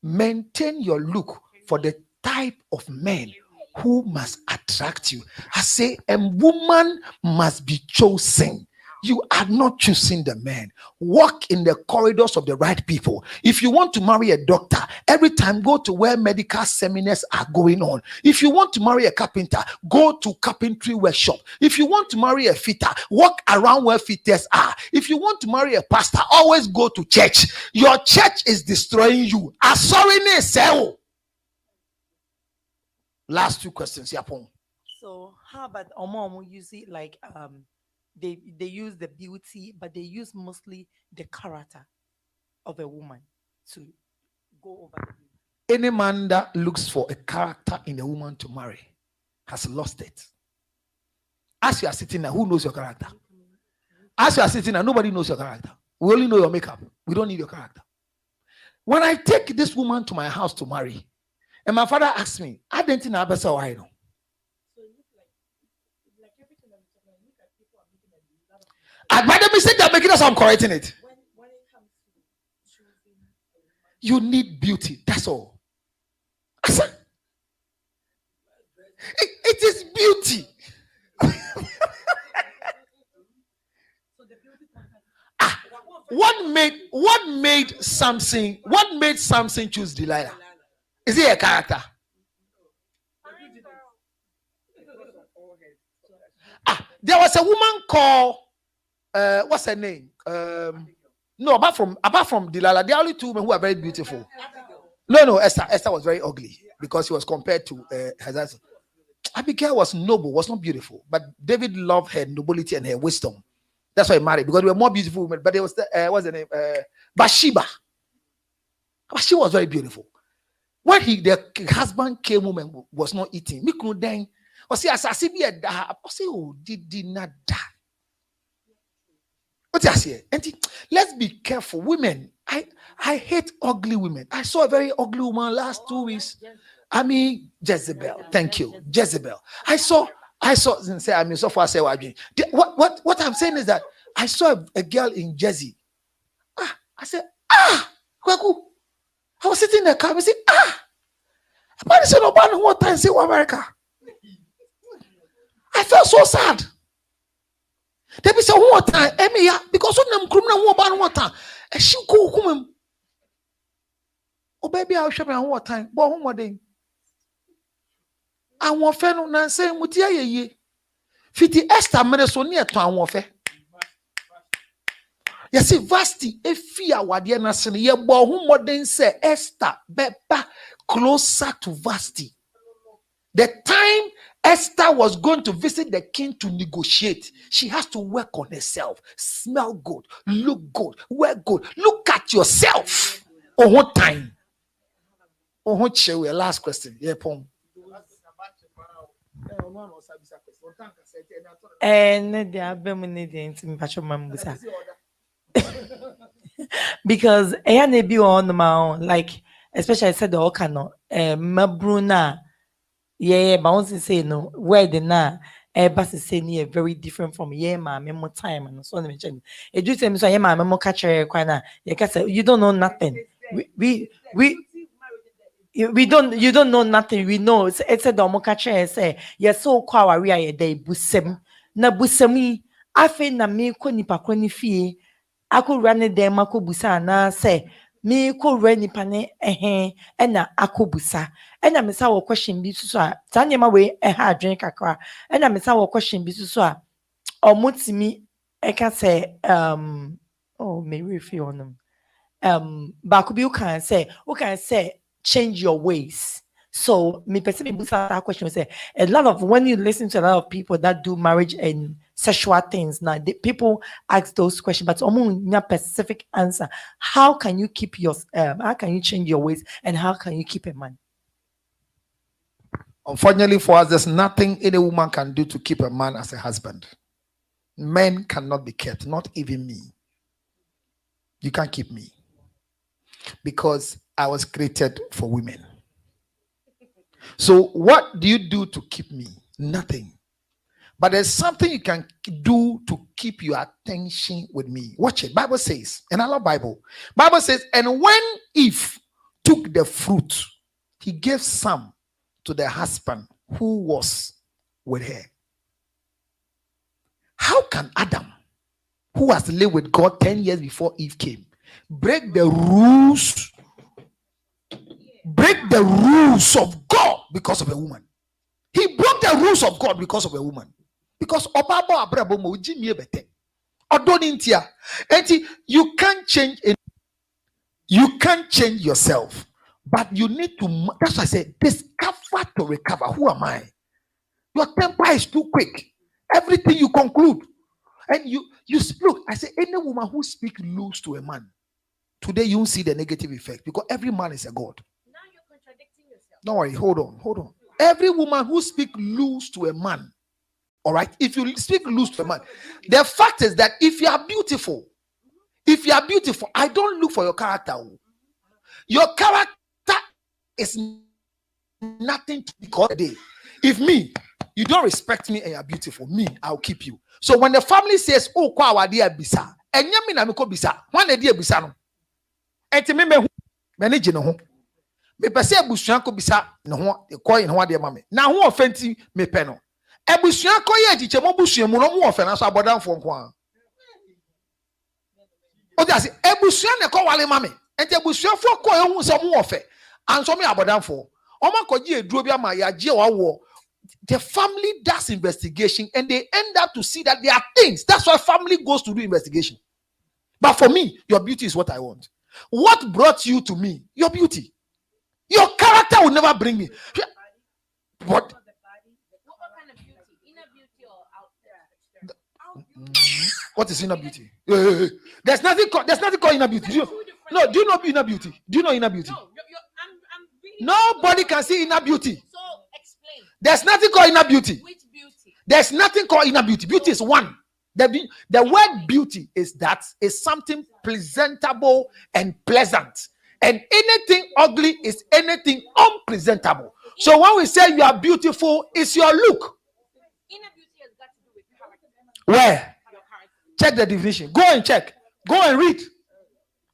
Maintain your look for the type of men who must attract you. I say a woman must be chosen. You are not choosing the man. Walk in the corridors of the right people. If you want to marry a doctor, every time go to where medical seminars are going on. If you want to marry a carpenter, go to carpentry workshop. If you want to marry a fitter, walk around where fitters are. If you want to marry a pastor, always go to church. Your church is destroying you. Last two questions, Yapon. So how about Omo use it like they use the beauty, but they use mostly the character of a woman to go over the beauty. Any man that looks for a character in a woman to marry has lost it. As you are sitting there, who knows your character? As you are sitting there, nobody knows your character. We only know your makeup. We don't need your character. When I take this woman to my house to marry, and my father asked me, I didn't know why I know. By the mistake they're making us, I'm correcting it. When it comes to choosing a woman, You need beauty. That's all. I said, it is beauty. What made Samson choose Delilah? Is he a character? There was a woman called what's her name? No, apart from Delilah, there are only two women who are very beautiful. No, Esther. Esther was very ugly because she was compared to her. Abigail was noble, was not beautiful, but David loved her nobility and her wisdom. That's why he married, because they were more beautiful women. But there was what's her name? Bathsheba. She was very beautiful. When the husband came home and was not eating, me could then or see as I see be a da. I say, oh, did not die. What I say? Let's be careful, women. I hate ugly women. I saw a very ugly woman last 2 weeks. I mean, Jezebel. Thank you, Jezebel. I saw. Say I mean, so far say what I'm saying is that I saw a girl in Jersey. I said, Kwaku. I was sitting in the car. I said, man, it's no ban what time say America. I felt so sad. They be say one time, because when them criminal one ban one time, and she go come. Oh baby, I'll show me one time. But one more day. I want fair no nan say mutia ye. Fiti Esther mereso ni eto an wofe. You see Vasti efi awade na se ye bo hu modern say Esther beba closer to Vasti. The time Esther was going to visit the king to negotiate, she has to work on herself, smell good, look good, wear good. Look at yourself. Oh, what time? Oh, what shall we? Last question. Yeah, Pong. Because I be on my own, like especially I said the Okano, Mabruna, yeah, bounce say no, where the na, bus is saying very different from my memo time and so on. It just seems so my memo catcher, you don't know nothing. We don't, you don't know nothing. We know it's a domo catcher say, you're so quawari a day busem na busemi. I feel na me nipa koni fee. I could run it there, Mako Busa, na say, me could run nipane, and na Akobusa. And I miss our question be so. Tanya my way, a hard drink a car. And I miss our question be so. Or muti me, I can say, oh, maybe if you on them. Bakubi can say, who can say, change your ways. So me personally that question say a lot of when you listen to a lot of people that do marriage and sexual things now, people ask those questions, but a specific answer. How can you keep your how can you change your ways and how can you keep a man? Unfortunately for us, there's nothing any woman can do to keep a man as a husband. Men cannot be kept, not even me. You can't keep me because I was created for women. So what do you do to keep me? Nothing. But there's something you can do to keep your attention with me. Watch it. Bible says, and I love Bible. Bible says, and when Eve took the fruit, he gave some to the husband who was with her. How can Adam, who has lived with God 10 years before Eve came, break the rules of God because of a woman? He broke the rules of God because of a woman. Because you can't change it. You can't change yourself, but you need to. That's why I said, discover to recover. Who am I? Your temper is too quick. Everything you conclude, and you look. I say, any woman who speaks loose to a man today, you won't see the negative effect because every man is a god. Now you're contradicting yourself. Don't worry. Hold on. Every woman who speaks loose to a man, all right. If you speak loose to a man, the fact is that if you are beautiful, I don't look for your character. Your character is nothing to be called a day. If you don't respect me and you're beautiful, I'll keep you. So when the family says, "Oh, kwa wadia bisa," and yami na miko bisa, one idea bisa no. Enti me manage no ho. Me pese abusuan ko bisa no ho, e koy no ade ma me. Na ho offenti me pe no. Abusuan ko ye ajiche mo busuan mu no mo ofe na so abodanfo nko a. O just abusuan ne ko wale ma me. Enti abusuan fo ko ehun se mo ofe. Anso me abodanfo. Oma ko gi eduro bi ama ya je wawo. The family does investigation and they end up to see that there are things. That's why family goes to do investigation. But for me, your beauty is what I want. What brought you to me? Your beauty. Your character will never bring me. What? What kind of beauty? Inner beauty or out there? What is inner beauty? There's nothing called inner beauty. Do you know inner beauty? Do you know inner beauty? No, I'm really Nobody can see inner beauty. So explain. There's nothing called inner beauty. Which beauty? There's nothing called inner beauty. Beauty is one. The word beauty is something presentable and pleasant. And anything ugly is anything unpresentable. So when we say you are beautiful, it's your look. Inner beauty has got to do with character. Where? Your character. Check the definition. Go and check. Go and read.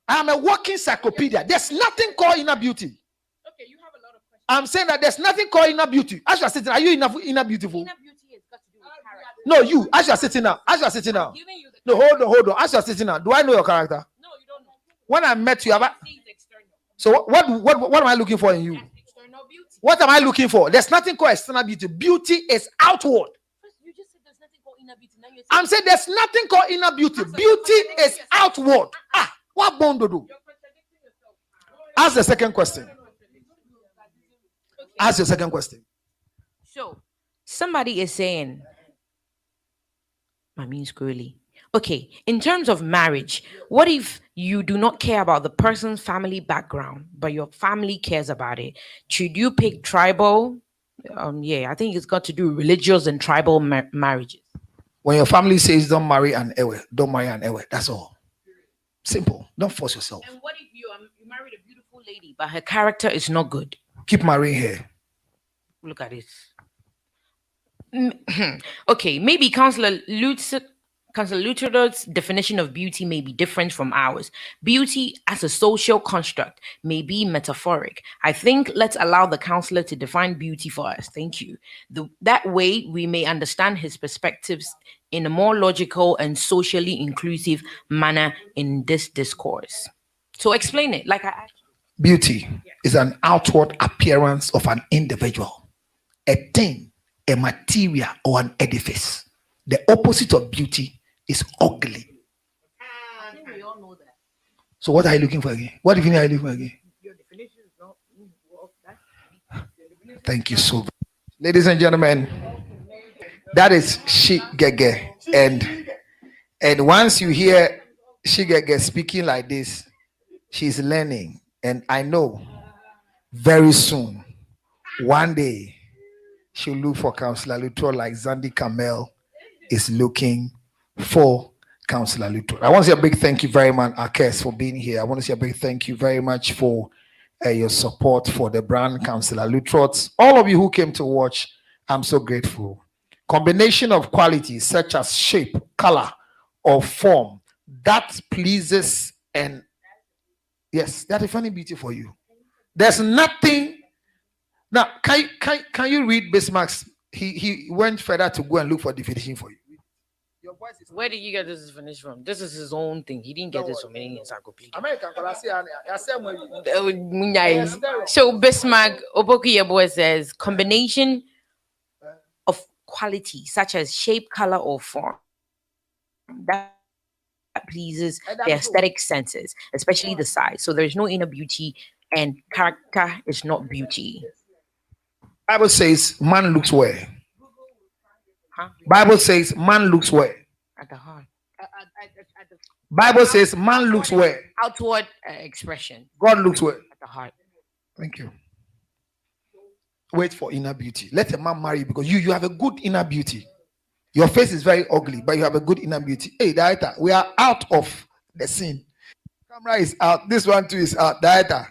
I am a walking encyclopedia. There's nothing called inner beauty. Okay, you have a lot of questions. I'm saying that there's nothing called inner beauty. As you are sitting, are you inner beautiful? Inner beauty has got to do with character. No, you. As you are sitting now. I'm giving you the No, hold on. As you are sitting now, do I know your character? No, you don't know. When I met you, See the external. so what am I looking for in you? That's external beauty. What am I looking for? There's nothing called external beauty. Beauty is outward. First, you just said there's nothing called inner beauty. Now you're saying I'm saying there's nothing called inner beauty. Beauty is outward. What bondo do? you're contradicting yourself. Ask the second question. Ask the second question. So, somebody is saying, I mean, squirrely. Okay, in terms of marriage, what if you do not care about the person's family background, but your family cares about it? Should you pick tribal? Yeah, I think it's got to do with religious and tribal marriages. When your family says don't marry an ewe, don't marry an ewe. That's all. Simple. Don't force yourself. And what if you married a beautiful lady, but her character is not good? Keep marrying her. Look at this. Okay, maybe Councillor Lutterod's definition of beauty may be different from ours. Beauty as a social construct may be metaphoric. I think let's allow the councillor to define beauty for us. Thank you. That way we may understand his perspectives in a more logical and socially inclusive manner in this discourse. So explain it. Beauty is an outward appearance of an individual, a thing, a material, or an edifice. The opposite of beauty is ugly. I think we all know that. So what are you looking for again? What definition are you looking for again? Your definition is not that. Thank you so much. Ladies and gentlemen, that is Shigege. And once you hear Shigege speaking like this, she's learning. And I know very soon, one day, she'll look for Councillor Lutterodt like Zandi Kamel is looking for Councillor Lutterodt. I want to say a big thank you very much, Akes, for being here. I want to say a big thank you very much for your support for the brand, Councillor Lutterodt. All of you who came to watch, I'm so grateful. Combination of qualities such as shape, color, or form that pleases and yes, that is funny beauty for you. There's nothing Now, can you read Bismarck's? He went further to go and look for definition for you. Your voice is Where did you get this definition from? This is his own thing. He didn't get this from any encyclopedia. American. So Bismarck Obokuyeboy says combination of quality such as shape, color, or form that pleases the aesthetic senses, especially the size. So there's no inner beauty, and character is not beauty. Bible says man looks well. Huh? Bible says man looks well. At the heart. At the Bible says man looks well. outward expression. God looks well. At the heart. Thank you. Wait for inner beauty. Let a man marry you because you have a good inner beauty. Your face is very ugly, but you have a good inner beauty. Hey, director, we are out of the scene. Camera is out. This one too is out. Director.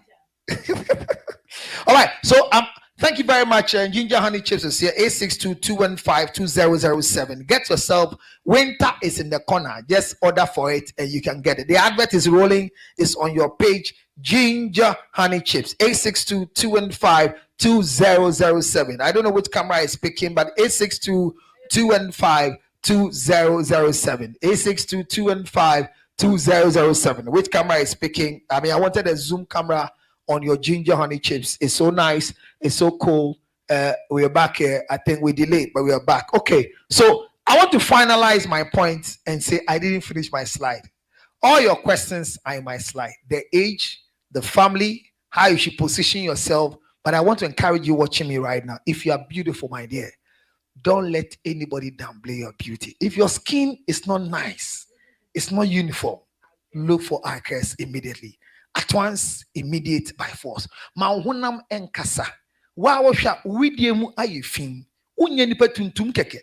All right. So thank you very much. Ginger Honey Chips is here. 862-215-2007. Get yourself. Winter is in the corner. Just order for it and you can get it. The advert is rolling. It's on your page. Ginger Honey Chips. 862-215-2007. I don't know which camera is picking, but 862-215-2007. 862-215-2007. Which camera is picking? I mean, I wanted a zoom camera on your Ginger Honey Chips. It's so nice. It's so cool. We are back here. I think we delayed, but we are back. Okay. So I want to finalize my point and say I didn't finish my slide. All your questions are in my slide. The age, the family, how you should position yourself. But I want to encourage you watching me right now. If you are beautiful, my dear, don't let anybody downplay your beauty. If your skin is not nice, it's not uniform, look for eye care immediately. At once, immediate by force. Mahunam enkasa. Wa washa uwidiemu ayefin. Unye nipa tuntum keke.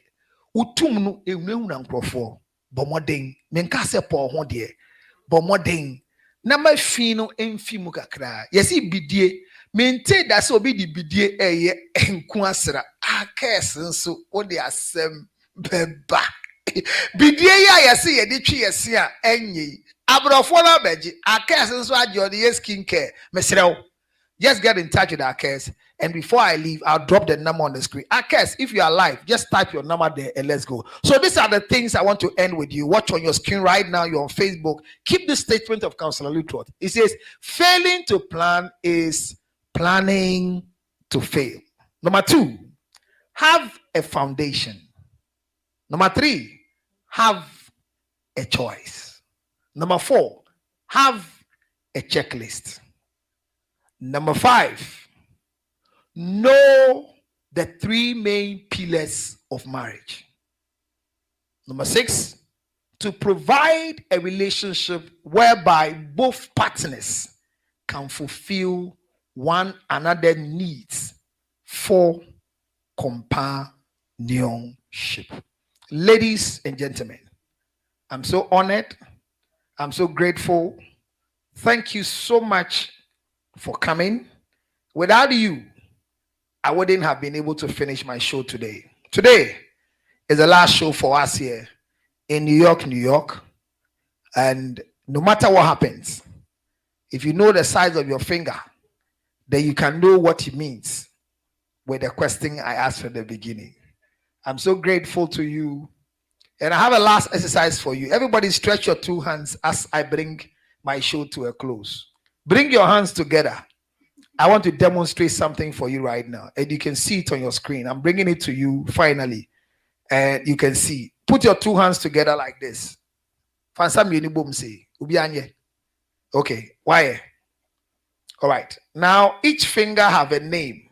Utum no ehunahuna nkrofo. Bomoden. Menkase po ho de. Bomoden. Na mafin no emfi mu kakra. Yesi bidie. Mente da se obi di bidie eye enku asra. Akes nso ode asem beba. Bidie ya yesi ye de twi yesi a enye. Abrofo na beji Akes nso ajo the skin care. Mesrew. Just get in touch with Akes. And before I leave, I'll drop the number on the screen. Akes, if you are live, just type your number there and let's go. So these are the things I want to end with you. Watch on your screen right now. You're on Facebook. Keep the statement of Counselor Lutterodt. It says, failing to plan is planning to fail. Number 2, have a foundation. Number 3, have a choice. Number 4, have a checklist. Number 5, know the 3 main pillars of marriage. Number 6, to provide a relationship whereby both partners can fulfill one another's needs for companionship. Ladies and gentlemen, I'm so honored. I'm so grateful. Thank you so much for coming. Without you, I wouldn't have been able to finish my show today. Today is the last show for us here in New York, New York. And no matter what happens, if you know the size of your finger, then you can know what it means with the question I asked from the beginning. I'm so grateful to you. And I have a last exercise for you. Everybody stretch your 2 hands as I bring my show to a close. Bring your hands together. I want to demonstrate something for you right now. And you can see it on your screen. I'm bringing it to you finally. And you can see. Put your 2 hands together like this. Okay. Why? All right. Now, each finger have a name.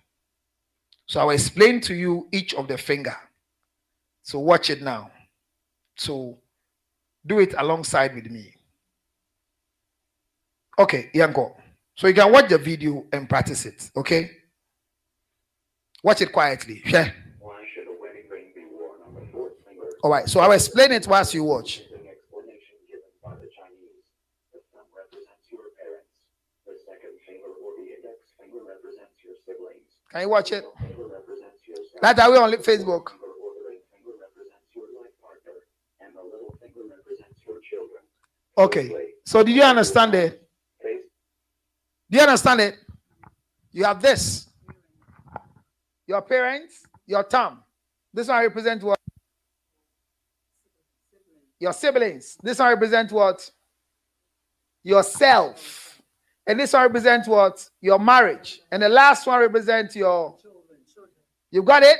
So I'll explain to you each of the finger. So watch it now. So do it alongside with me. Okay, Yanko. So you can watch the video and practice it, okay? Watch it quietly. Yeah. Why should a wedding ring be worn on the 4th finger? All right, so I'll explain it whilst you watch. An explanation given by the Chinese. The thumb represents your parents. The 2nd finger or the index finger represents your siblings. Can you watch it? The finger represents yourself. That are we on Facebook? The finger or the ring finger represents your life partner, and the little finger represents your children. Okay. So did you understand it? Face Do you understand it? You have this. your parents, your thumb. This one represents what? Your siblings. This one represents what? Yourself. And this one represents what? Your marriage. And the last one represents your... You got it?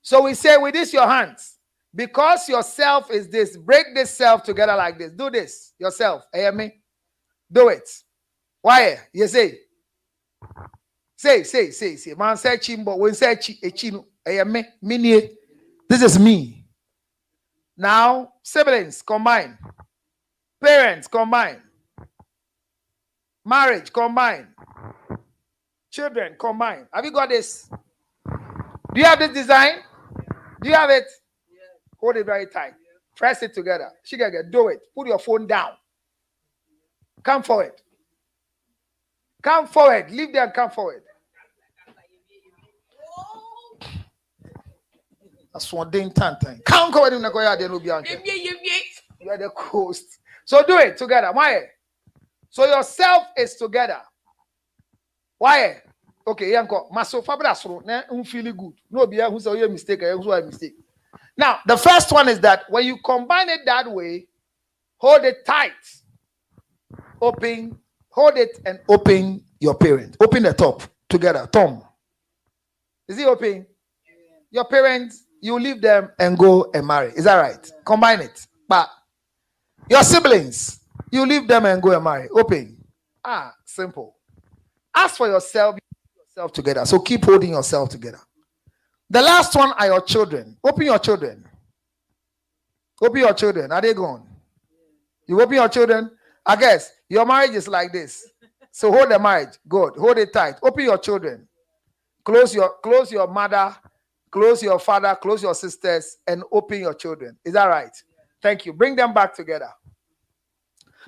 So we say with this your hands. Because yourself is this. Break this self together like this. Do this. Yourself. You hear me? Do it. Why? You say. Say. Man say chimbo. When say chino. You hear me? Mini. This is me. Now, siblings combine. Parents combine. Marriage combine. Children combine. Have you got this? Do you have this design? Do you have it? Hold it very tight. Press it together. Do it. Put your phone down. Come forward. Come forward. Leave there and come forward. That's one thing. Come forward. You are the coast. So do it together. Why? So yourself is together. Why? Okay, yanko. Maso fabrasro. Ne feeling good. No be who's a mistake. Who's a mistake. Now, the first one is that when you combine it that way, hold it tight. Open, hold it and open your parent. Open the top together. Thumb. Is it open? Your parents, you leave them and go and marry. Is that right? Combine it. But your siblings, you leave them and go and marry. Open. Simple. As for yourself, yourself together. So keep holding yourself together. The last one are your children. Open your children. Open your children. Are they gone? You open your children? I guess your marriage is like this. So hold the marriage. Good. Hold it tight. Open your children. Close your mother, close your father, close your sisters, and open your children. Is that right? Thank you. Bring them back together.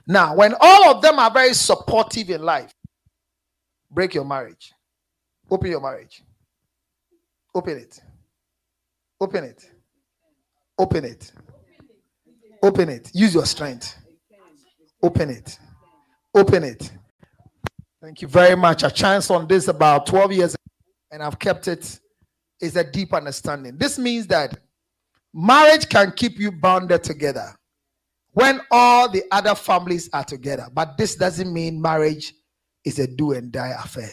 Now, when all of them are very supportive in life, break your marriage. Open your marriage. Open it. Open it. Open it. Open it. Use your strength. Open it. Open it. Thank you very much. I chanced on this about 12 years ago, and I've kept it. It's a deep understanding. This means that marriage can keep you bounded together when all the other families are together. But this doesn't mean marriage is a do and die affair.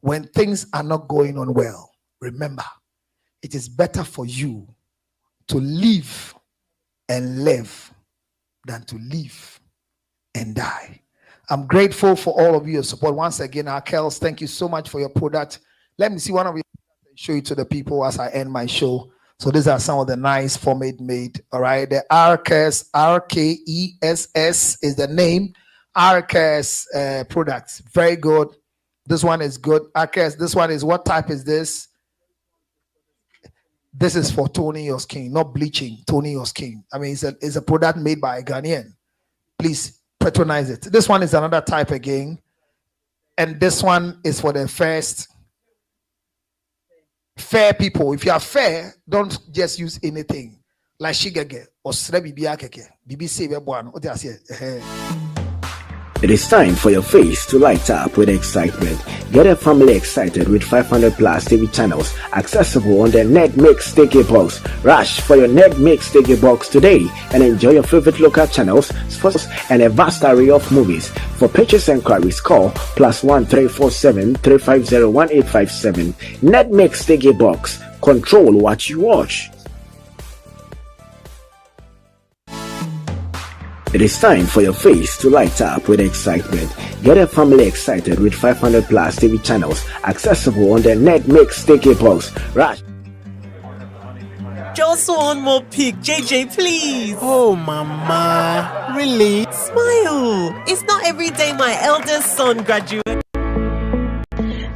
When things are not going on well, remember, it is better for you to live and live than to live and die. I'm grateful for all of your support. Once again, Arkels, thank you so much for your product. Let me see one of you, show it to the people as I end my show. So these are some of the nice pomade made. All right, the Arkels, RKESS is the name. Arkels products, very good. This one is good. Arkels, this one is, what type is this? This is for toning your skin, not bleaching, toning your skin. I mean, it's a product made by a Ghanaian. Please patronize it. This one is another type again. And this one is for the first fair people. If you are fair, don't just use anything. Like shigege or srebibiakeke. BBC. It is time for your face to light up with excitement. Get a family excited with 500 plus TV channels accessible on the Netmix Sticky Box. Rush for your Netmix Sticky Box today and enjoy your favorite local channels, sports, and a vast array of movies. For purchase enquiries, call +1 347 350 1857. Netmix Sticky Box. Control what you watch. It is time for your face to light up with excitement. Get a family excited with 500 plus TV channels accessible on the Netmix Sticky Box. Rush. Just one more pic, JJ, please. Oh, mama. Really? Smile. It's not every day my eldest son graduates.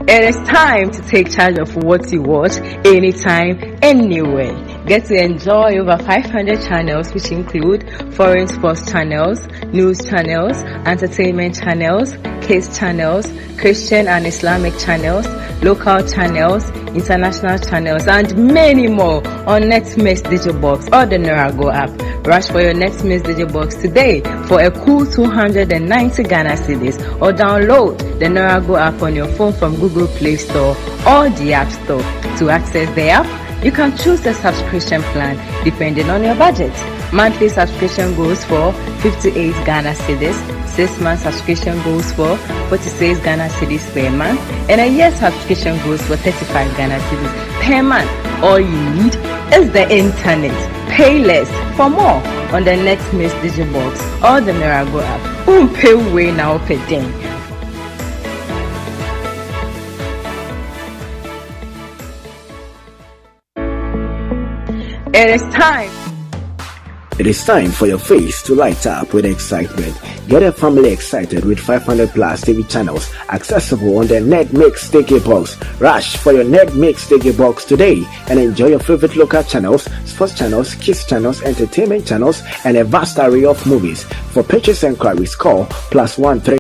It is time to take charge of what you watch anytime, anywhere. Get to enjoy over 500 channels, which include foreign sports channels, news channels, entertainment channels, kids channels, Christian and Islamic channels, local channels, international channels, and many more on Netmix Digibox or the Nerago app. Rush for your Netmix Digibox today for a cool 290 Ghana cedis, or download the Nerago app on your phone from Google Play Store or the App Store. To access the app, you can choose the subscription plan depending on your budget. Monthly subscription goes for 58 Ghana cedis, 6-month subscription goes for 46 Ghana cedis per month, and a year subscription goes for 35 Ghana cedis per month. All you need is the internet. Pay less for more on the Netmix Digibox or the Nerago app. Pay way now per day. It is time. It is time for your face to light up with excitement. Get a family excited with 500 plus TV channels accessible on the Netmix Digibox. Rush for your Netmix Digibox today and enjoy your favorite local channels, sports channels, kids channels, entertainment channels, and a vast array of movies. For purchase inquiries, call +1 3